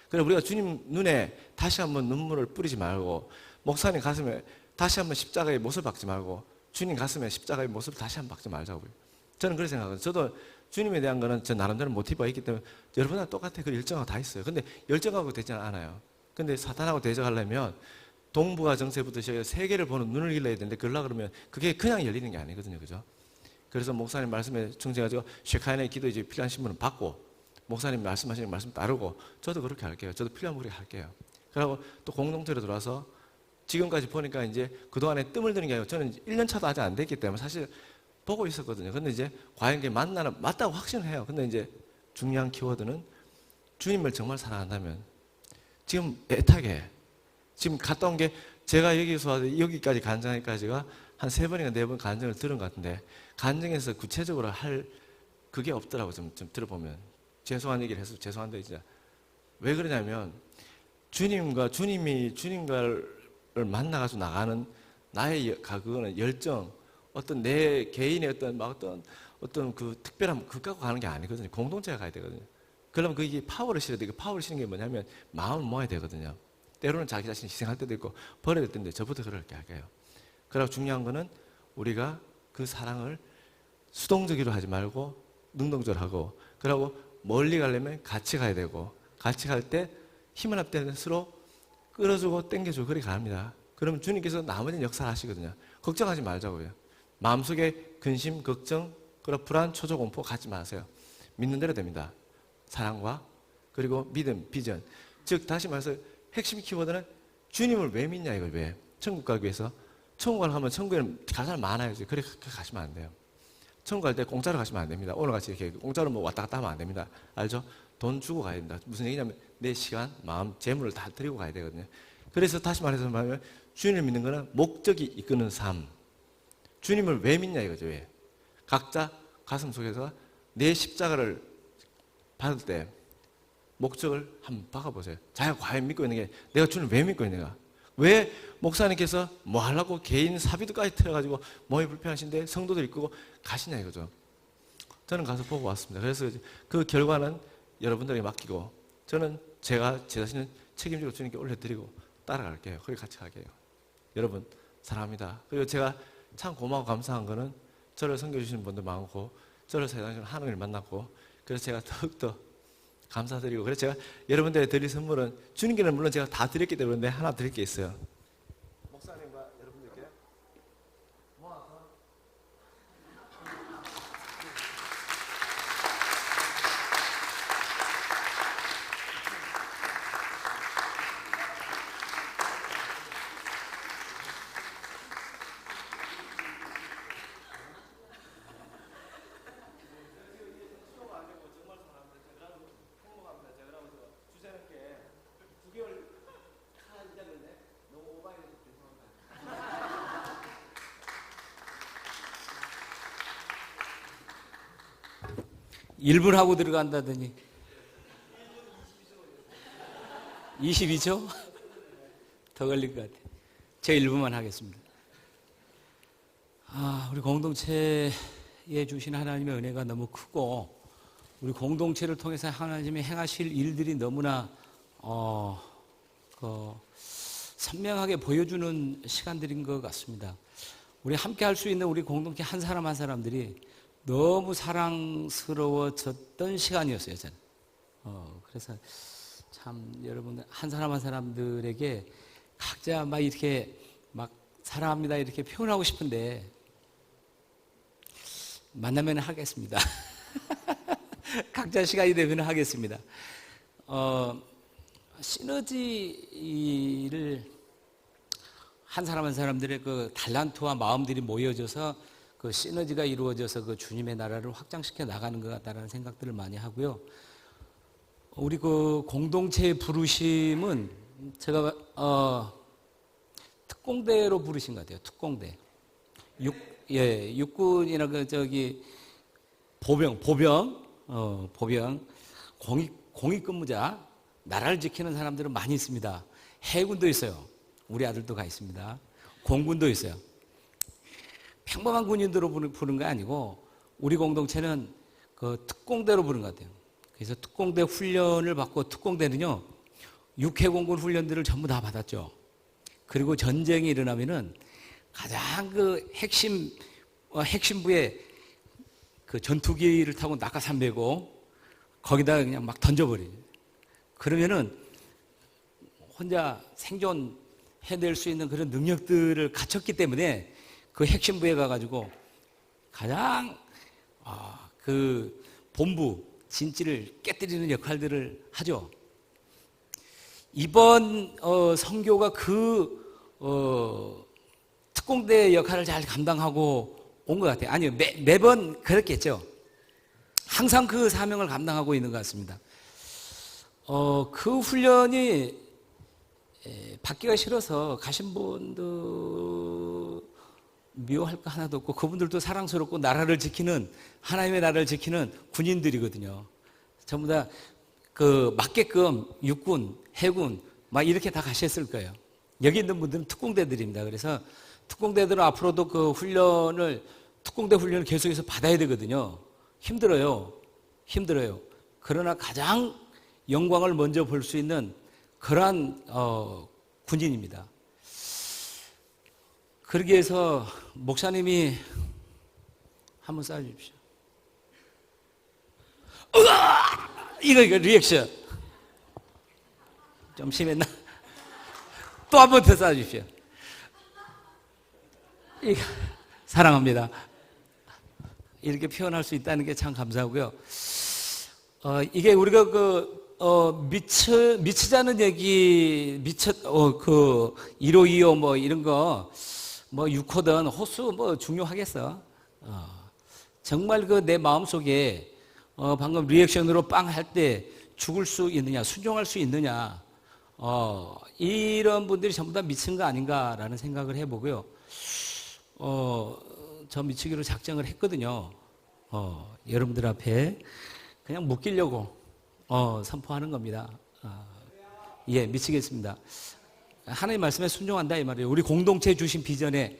그래 우리가 주님 눈에 다시 한번 눈물을 뿌리지 말고 목사님 가슴에 다시 한번 십자가의 못을 박지 말고 주님 가슴에 십자가의 못을 다시 한번 박지 말자고요. 저는 그렇게 생각해요. 저도 주님에 대한 거는 저 나름대로 모티브가 있기 때문에 여러분하고 똑같아. 그 열정하고 다 있어요. 근데 열정하고 되지는 않아요. 근데 사탄하고 대적하려면 동북아 정세부터 시작해서 세계를 보는 눈을 길러야 되는데 그러려고 그러면 그게 그냥 열리는 게 아니거든요. 그죠? 그래서 목사님 말씀에 충실해가지고 쉐카인의 기도 이제 필요한 신분은 받고 목사님 말씀하시는 말씀 따르고 저도 그렇게 할게요. 저도 필요하면 그렇게 할게요. 그리고 또 공동체로 들어와서 지금까지 보니까 이제 그동안에 뜸을 들이는 게 아니고 저는 1년 차도 아직 안 됐기 때문에 사실 보고 있었거든요. 근데 이제 과연 그게 맞다고 확신을 해요. 근데 이제 중요한 키워드는 주님을 정말 사랑한다면 지금 애타게 지금 갔다 온 게 제가 여기서 와서 여기까지 간증하기까지가 한 3번인가 4번 간증을 들은 것 같은데 간증에서 구체적으로 할 그게 없더라고 좀 들어보면 죄송한 얘기를 해서 죄송한데 진짜 왜 그러냐면 주님과를 만나가지고 나가는 나의 그거는 열정 어떤 내 개인의 어떤 그 특별한 그 갖고 가는 게 아니거든요. 공동체가 가야 되거든요. 그러면 그게 파워를 실어야 되고 파워를 실는 게 뭐냐면 마음을 모아야 되거든요. 때로는 자기 자신이 희생할 때도 있고 버려야 될 때인데 저부터 그렇게 할게요. 그리고 중요한 거는 우리가 그 사랑을 수동적으로 하지 말고 능동적으로 하고 그리고 멀리 가려면 같이 가야 되고 같이 갈 때 힘을 합 때는 서로 끌어주고 당겨주고 그렇게 갑니다. 그러면 주님께서 나머지는 역사를 하시거든요. 걱정하지 말자고요. 마음속에 근심, 걱정, 그리고 불안, 초조, 공포 갖지 마세요. 믿는 대로 됩니다. 사랑과 그리고 믿음, 비전. 즉 다시 말해서 핵심 키워드는 주님을 왜 믿냐 이걸 왜. 천국 가기 위해서. 천국 가면 천국에는 갈 사람 많아야지. 그래 가시면 안 돼요. 천국 갈 때 공짜로 가시면 안 됩니다. 오늘같이 이렇게 공짜로 뭐 왔다 갔다 하면 안 됩니다. 알죠? 돈 주고 가야 됩니다. 무슨 얘기냐면 내 시간, 마음, 재물을 다 드리고 가야 되거든요. 그래서 다시 말해서 말하면 주님을 믿는 거는 목적이 이끄는 삶. 주님을 왜 믿냐 이거죠. 왜? 각자 가슴 속에서 내 십자가를 받을 때 목적을 한번 박아보세요. 자기가 과연 믿고 있는 게 내가 주님을 왜 믿고 있는가? 왜 목사님께서 뭐 하려고 개인 사비도까지 틀어가지고 몸이 불편하신데 성도들 이끌고 가시냐 이거죠. 저는 가서 보고 왔습니다. 그래서 그 결과는 여러분들에게 맡기고 저는 제 자신은 책임지고 주님께 올려드리고 따라갈게요. 거기 같이 갈게요. 여러분 사랑합니다. 그리고 제가 참 고마워 감사한 거는 저를 섬겨주시는 분들 많고 저를 세상에서 하는 일 만났고 그래서 제가 더욱더 감사드리고 그래서 제가 여러분들에게 드릴 선물은 주님께는 물론 제가 다 드렸기 때문에 하나 드릴 게 있어요. 목사님과 여러분들께 모아서 일분 하고 들어간다더니 22초? 더 걸릴 것 같아요. 제가 1분만 하겠습니다. 우리 공동체에 주신 하나님의 은혜가 너무 크고 우리 공동체를 통해서 하나님이 행하실 일들이 너무나 선명하게 보여주는 시간들인 것 같습니다. 우리 함께 할 수 있는 우리 공동체 한 사람 한 사람들이 너무 사랑스러워졌던 시간이었어요, 저는. 그래서 참 여러분 한 사람 한 사람들에게 각자 막 이렇게 막 사랑합니다 이렇게 표현하고 싶은데 만나면 하겠습니다. 각자 시간이 되면 하겠습니다. 시너지를 한 사람 한 사람들의 그 달란트와 마음들이 모여져서 그 시너지가 이루어져서 그 주님의 나라를 확장시켜 나가는 것 같다라는 생각들을 많이 하고요. 우리 그 공동체의 부르심은 제가 특공대로 부르신 것 같아요. 특공대. 육군이나 그 저기 보병, 공익근무자, 나라를 지키는 사람들은 많이 있습니다. 해군도 있어요. 우리 아들도 가 있습니다. 공군도 있어요. 평범한 군인들로 부른 거 아니고 우리 공동체는 그 특공대로 부른 것 같아요. 그래서 특공대 훈련을 받고 특공대는요 육해공군 훈련들을 전부 다 받았죠. 그리고 전쟁이 일어나면은 가장 그 핵심부에 그 전투기를 타고 낙하산 메고 거기다가 그냥 막 던져버려요. 그러면은 혼자 생존해낼 수 있는 그런 능력들을 갖췄기 때문에 그 핵심부에 가가지고 가장 그 본부 진지를 깨뜨리는 역할들을 하죠. 이번 선교가 그 특공대 역할을 잘 감당하고 온 것 같아요. 아니요, 매번 그렇겠죠. 항상 그 사명을 감당하고 있는 것 같습니다. 그 훈련이 받기가 싫어서 가신 분들 미워할 거 하나도 없고 그분들도 사랑스럽고 나라를 지키는 하나님의 나라를 지키는 군인들이거든요. 전부 다 그 맞게끔 육군, 해군 막 이렇게 다 가셨을 거예요. 여기 있는 분들은 특공대들입니다. 그래서 특공대들은 앞으로도 그 훈련을 특공대 훈련을 계속해서 받아야 되거든요. 힘들어요. 그러나 가장 영광을 먼저 볼 수 있는 그러한 군인입니다. 그러기 위해서 목사님이 한번 쏴주십시오. 이거 리액션 좀 심했나? 또 한 번 더 쏴주십시오. 사랑합니다. 이렇게 표현할 수 있다는 게 참 감사하고요. 이게 우리가 미치자는 얘기, 그 1호, 2호 뭐 이런 거, 뭐 6호든 호수 뭐 중요하겠어. 정말 그 내 마음속에 방금 리액션으로 빵 할 때 죽을 수 있느냐, 순종할 수 있느냐, 이런 분들이 전부 다 미친 거 아닌가라는 생각을 해보고요. 저 미치기로 작정을 했거든요. 여러분들 앞에 그냥 묶이려고 선포하는 겁니다. 예, 미치겠습니다. 하나님 말씀에 순종한다 이 말이에요. 우리 공동체 주신 비전에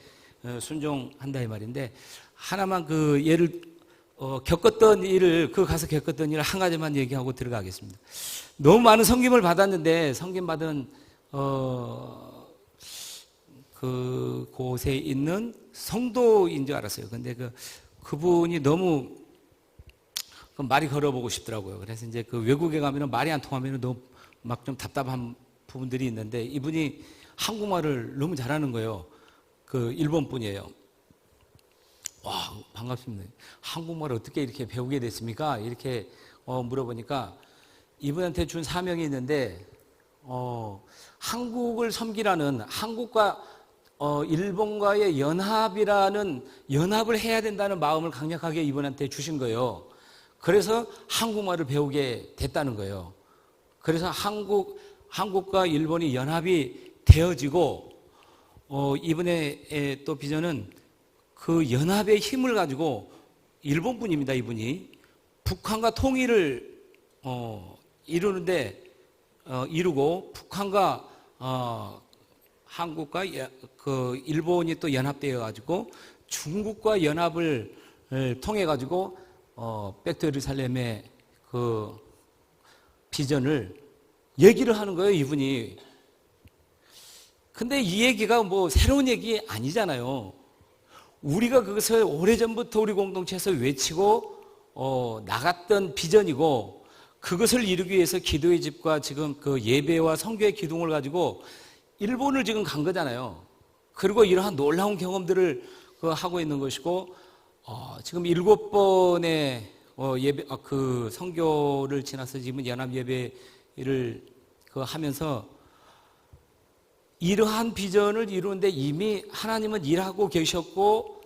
순종한다 이 말인데 하나만 그 예를 겪었던 일을 가서 겪었던 일을 한 가지만 얘기하고 들어가겠습니다. 너무 많은 섬김을 받았는데 섬김 받은 그 곳에 있는 성도인 줄 알았어요. 근데 그분이 너무 말이 걸어보고 싶더라고요. 그래서 이제 그 외국에 가면은 말이 안 통하면은 너무 막 좀 답답한 부분들이 있는데 이분이 한국말을 너무 잘하는 거예요. 그 일본 분이에요. 와, 반갑습니다. 한국말을 어떻게 이렇게 배우게 됐습니까? 이렇게 물어보니까 이분한테 준 사명이 있는데 한국을 섬기라는 한국과 일본과의 연합을 해야 된다는 마음을 강력하게 이분한테 주신 거예요. 그래서 한국말을 배우게 됐다는 거예요. 그래서 한국과 일본이 연합이 되어지고 이분의 또 비전은 그 연합의 힘을 가지고 일본 분입니다. 이분이 북한과 통일을 이루고 북한과 한국과 그 일본이 또 연합되어 가지고 중국과 연합을 통해 가지고 백두예루살렘의 그 비전을 얘기를 하는 거예요, 이분이. 근데 이 얘기가 뭐 새로운 얘기 아니잖아요. 우리가 그것을 오래전부터 우리 공동체에서 외치고 나갔던 비전이고 그것을 이루기 위해서 기도의 집과 지금 그 예배와 선교의 기둥을 가지고 일본을 지금 간 거잖아요. 그리고 이러한 놀라운 경험들을 하고 있는 것이고 지금 7번의 예배 그 선교를 지나서 지금 연합 예배를 하면서 이러한 비전을 이루는데 이미 하나님은 일하고 계셨고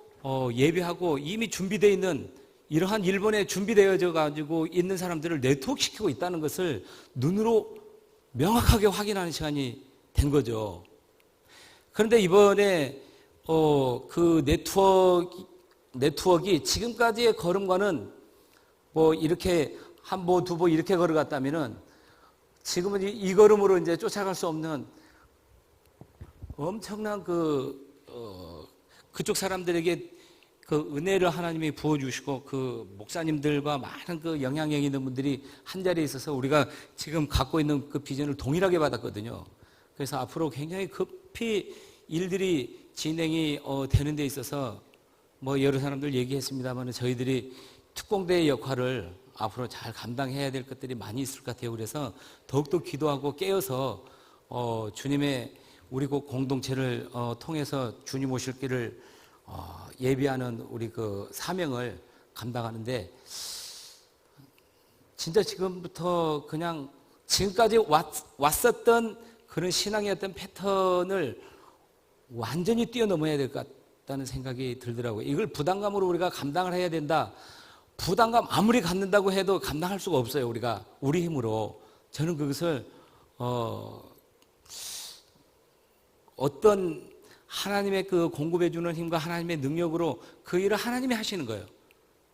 예배하고 이미 준비되어 있는 이러한 일본에 준비되어져 가지고 있는 사람들을 네트워크시키고 있다는 것을 눈으로 명확하게 확인하는 시간이 된 거죠. 그런데 이번에 그 네트워크가 지금까지의 걸음과는 뭐 이렇게 한 보, 두 보 이렇게 걸어갔다면은 지금은 이 걸음으로 이제 쫓아갈 수 없는 엄청난 그쪽 사람들에게 그 은혜를 하나님이 부어주시고 그 목사님들과 많은 그 영향력 있는 분들이 한 자리에 있어서 우리가 지금 갖고 있는 그 비전을 동일하게 받았거든요. 그래서 앞으로 굉장히 급히 일들이 진행이 되는 데 있어서 뭐 여러 사람들 얘기했습니다만 저희들이 특공대의 역할을 앞으로 잘 감당해야 될 것들이 많이 있을 것 같아요. 그래서 더욱더 기도하고 깨어서 주님의 우리 공동체를 통해서 주님 오실 길을 예비하는 우리 그 사명을 감당하는데 진짜 지금부터 그냥 지금까지 왔었던 그런 신앙의 어떤 패턴을 완전히 뛰어넘어야 될 것 같다는 생각이 들더라고요. 이걸 부담감으로 우리가 감당을 해야 된다. 부담감 아무리 갖는다고 해도 감당할 수가 없어요. 우리가 우리 힘으로 저는 그것을 어떤 하나님의 그 공급해 주는 힘과 하나님의 능력으로 그 일을 하나님이 하시는 거예요.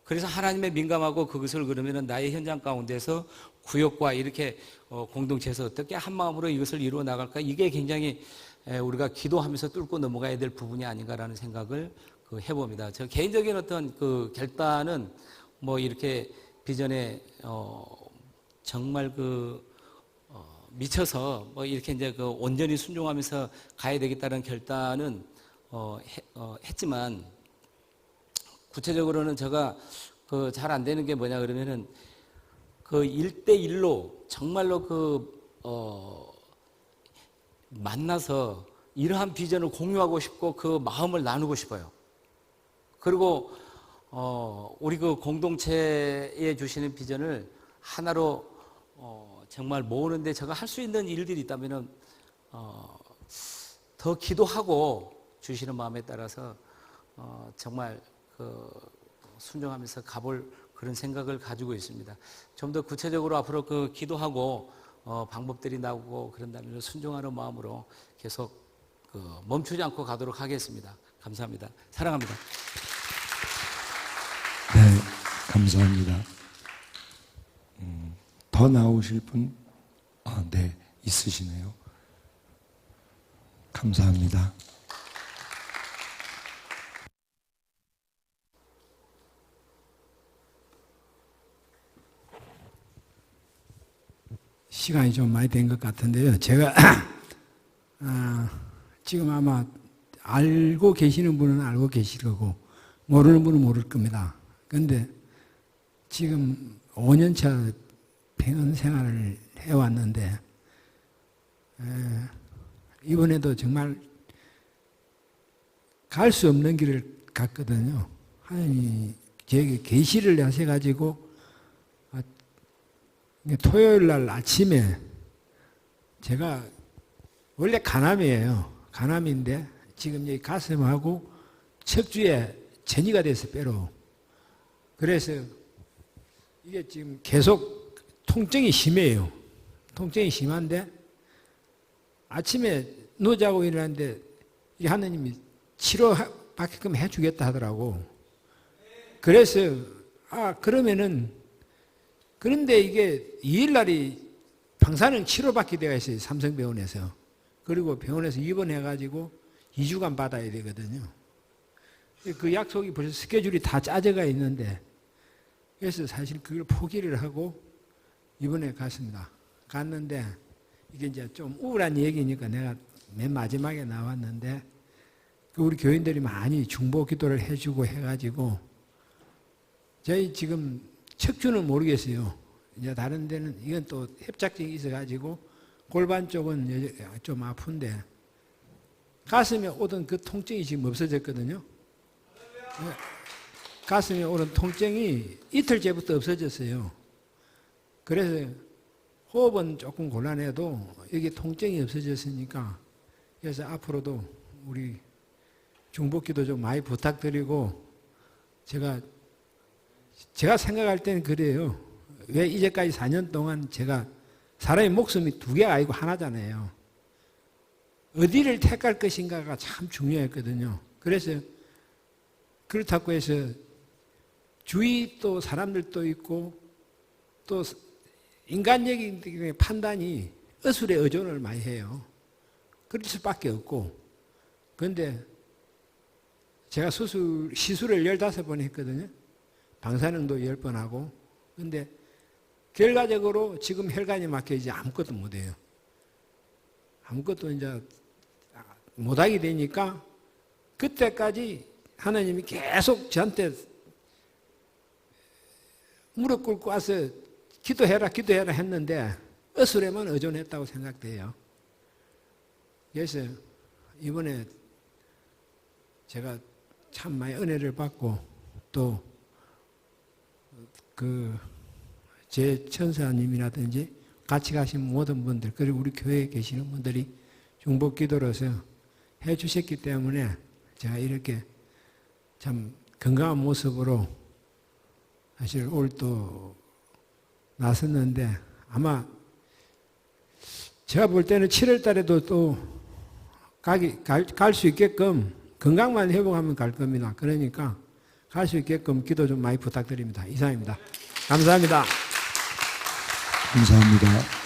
그래서 하나님의 민감하고 그것을 그러면은 나의 현장 가운데서 구역과 이렇게 공동체에서 어떻게 한 마음으로 이것을 이루어 나갈까? 이게 굉장히 우리가 기도하면서 뚫고 넘어가야 될 부분이 아닌가라는 생각을 해봅니다. 저 개인적인 어떤 그 결단은 뭐 이렇게 비전에 정말 미쳐서 뭐 이렇게 이제 온전히 순종하면서 가야 되겠다는 결단은 했지만 구체적으로는 제가 잘 안 되는 게 뭐냐 그러면은 1대1로 정말로 만나서 이러한 비전을 공유하고 싶고 그 마음을 나누고 싶어요. 그리고 우리 공동체에 주시는 비전을 하나로 정말 모으는데 제가 할 수 있는 일들이 있다면은 더 기도하고 주시는 마음에 따라서 정말 순종하면서 가볼 그런 생각을 가지고 있습니다. 좀 더 구체적으로 앞으로 기도하고 방법들이 나오고 그런다면 순종하는 마음으로 계속 멈추지 않고 가도록 하겠습니다. 감사합니다. 사랑합니다. 네, 감사합니다. 더 나오실 분? 네, 있으시네요. 감사합니다. 시간이 좀 많이 된 것 같은데요. 제가 지금 아마 알고 계시는 분은 알고 계실 거고 모르는 분은 모를 겁니다. 그런데 지금 5년차 병원 생활을 해왔는데 이번에도 정말 갈 수 없는 길을 갔거든요. 하나님이 저에게 계시를 하셔가지고 토요일 날 아침에 제가 원래 간암이에요. 간암인데 지금 여기 가슴하고 척추에 전이가 돼서 뼈로. 그래서 이게 지금 계속 통증이 심해요. 통증이 심한데 아침에 누자고 일어났는데 이 하느님이 치료받게끔 해주겠다 하더라고. 그래서 그러면은 그런데 이게 2일 날이 방사능 치료받게 되어 있어요. 삼성병원에서. 그리고 병원에서 입원해가지고 2주간 받아야 되거든요. 그 약속이 벌써 스케줄이 다 짜져가 있는데 그래서 사실 그걸 포기를 하고 이번에 갔습니다. 갔는데 이게 이제 좀 우울한 얘기니까 내가 맨 마지막에 나왔는데 우리 교인들이 많이 중보 기도를 해주고 해가지고 저희 지금 척추는 모르겠어요. 이제 다른 데는 이건 또 협착증이 있어가지고 골반 쪽은 좀 아픈데 가슴에 오던 그 통증이 지금 없어졌거든요. 가슴에 오는 통증이 이틀째부터 없어졌어요. 그래서 호흡은 조금 곤란해도 여기 통증이 없어졌으니까 그래서 앞으로도 우리 중복기도 좀 많이 부탁드리고 제가 생각할 때는 그래요. 왜 이제까지 4년 동안 제가 사람의 목숨이 두 개가 아니고 하나잖아요. 어디를 택할 것인가가 참 중요했거든요. 그래서 그렇다고 해서 주위 또 사람들도 있고 또 인간적인 판단이 의술에 의존을 많이 해요. 그럴 수밖에 없고. 그런데 제가 시술을 15번 했거든요. 방사능도 10번 하고. 근데 결과적으로 지금 혈관이 막혀 이제 아무것도 못해요. 아무것도 이제 못하게 되니까 그때까지 하나님이 계속 저한테 무릎 꿇고 와서 기도해라 했는데 의술에만 의존했다고 생각돼요. 그래서 이번에 제가 참 많이 은혜를 받고 또 제 천사님이라든지 같이 가신 모든 분들 그리고 우리 교회에 계시는 분들이 중복 기도로서 해 주셨기 때문에 제가 이렇게 참 건강한 모습으로 사실 오늘 또 나섰는데 아마 제가 볼 때는 7월 달에도 또 갈 수 있게끔 건강만 회복하면 갈 겁니다. 그러니까 갈 수 있게끔 기도 좀 많이 부탁드립니다. 이상입니다. 감사합니다. 감사합니다.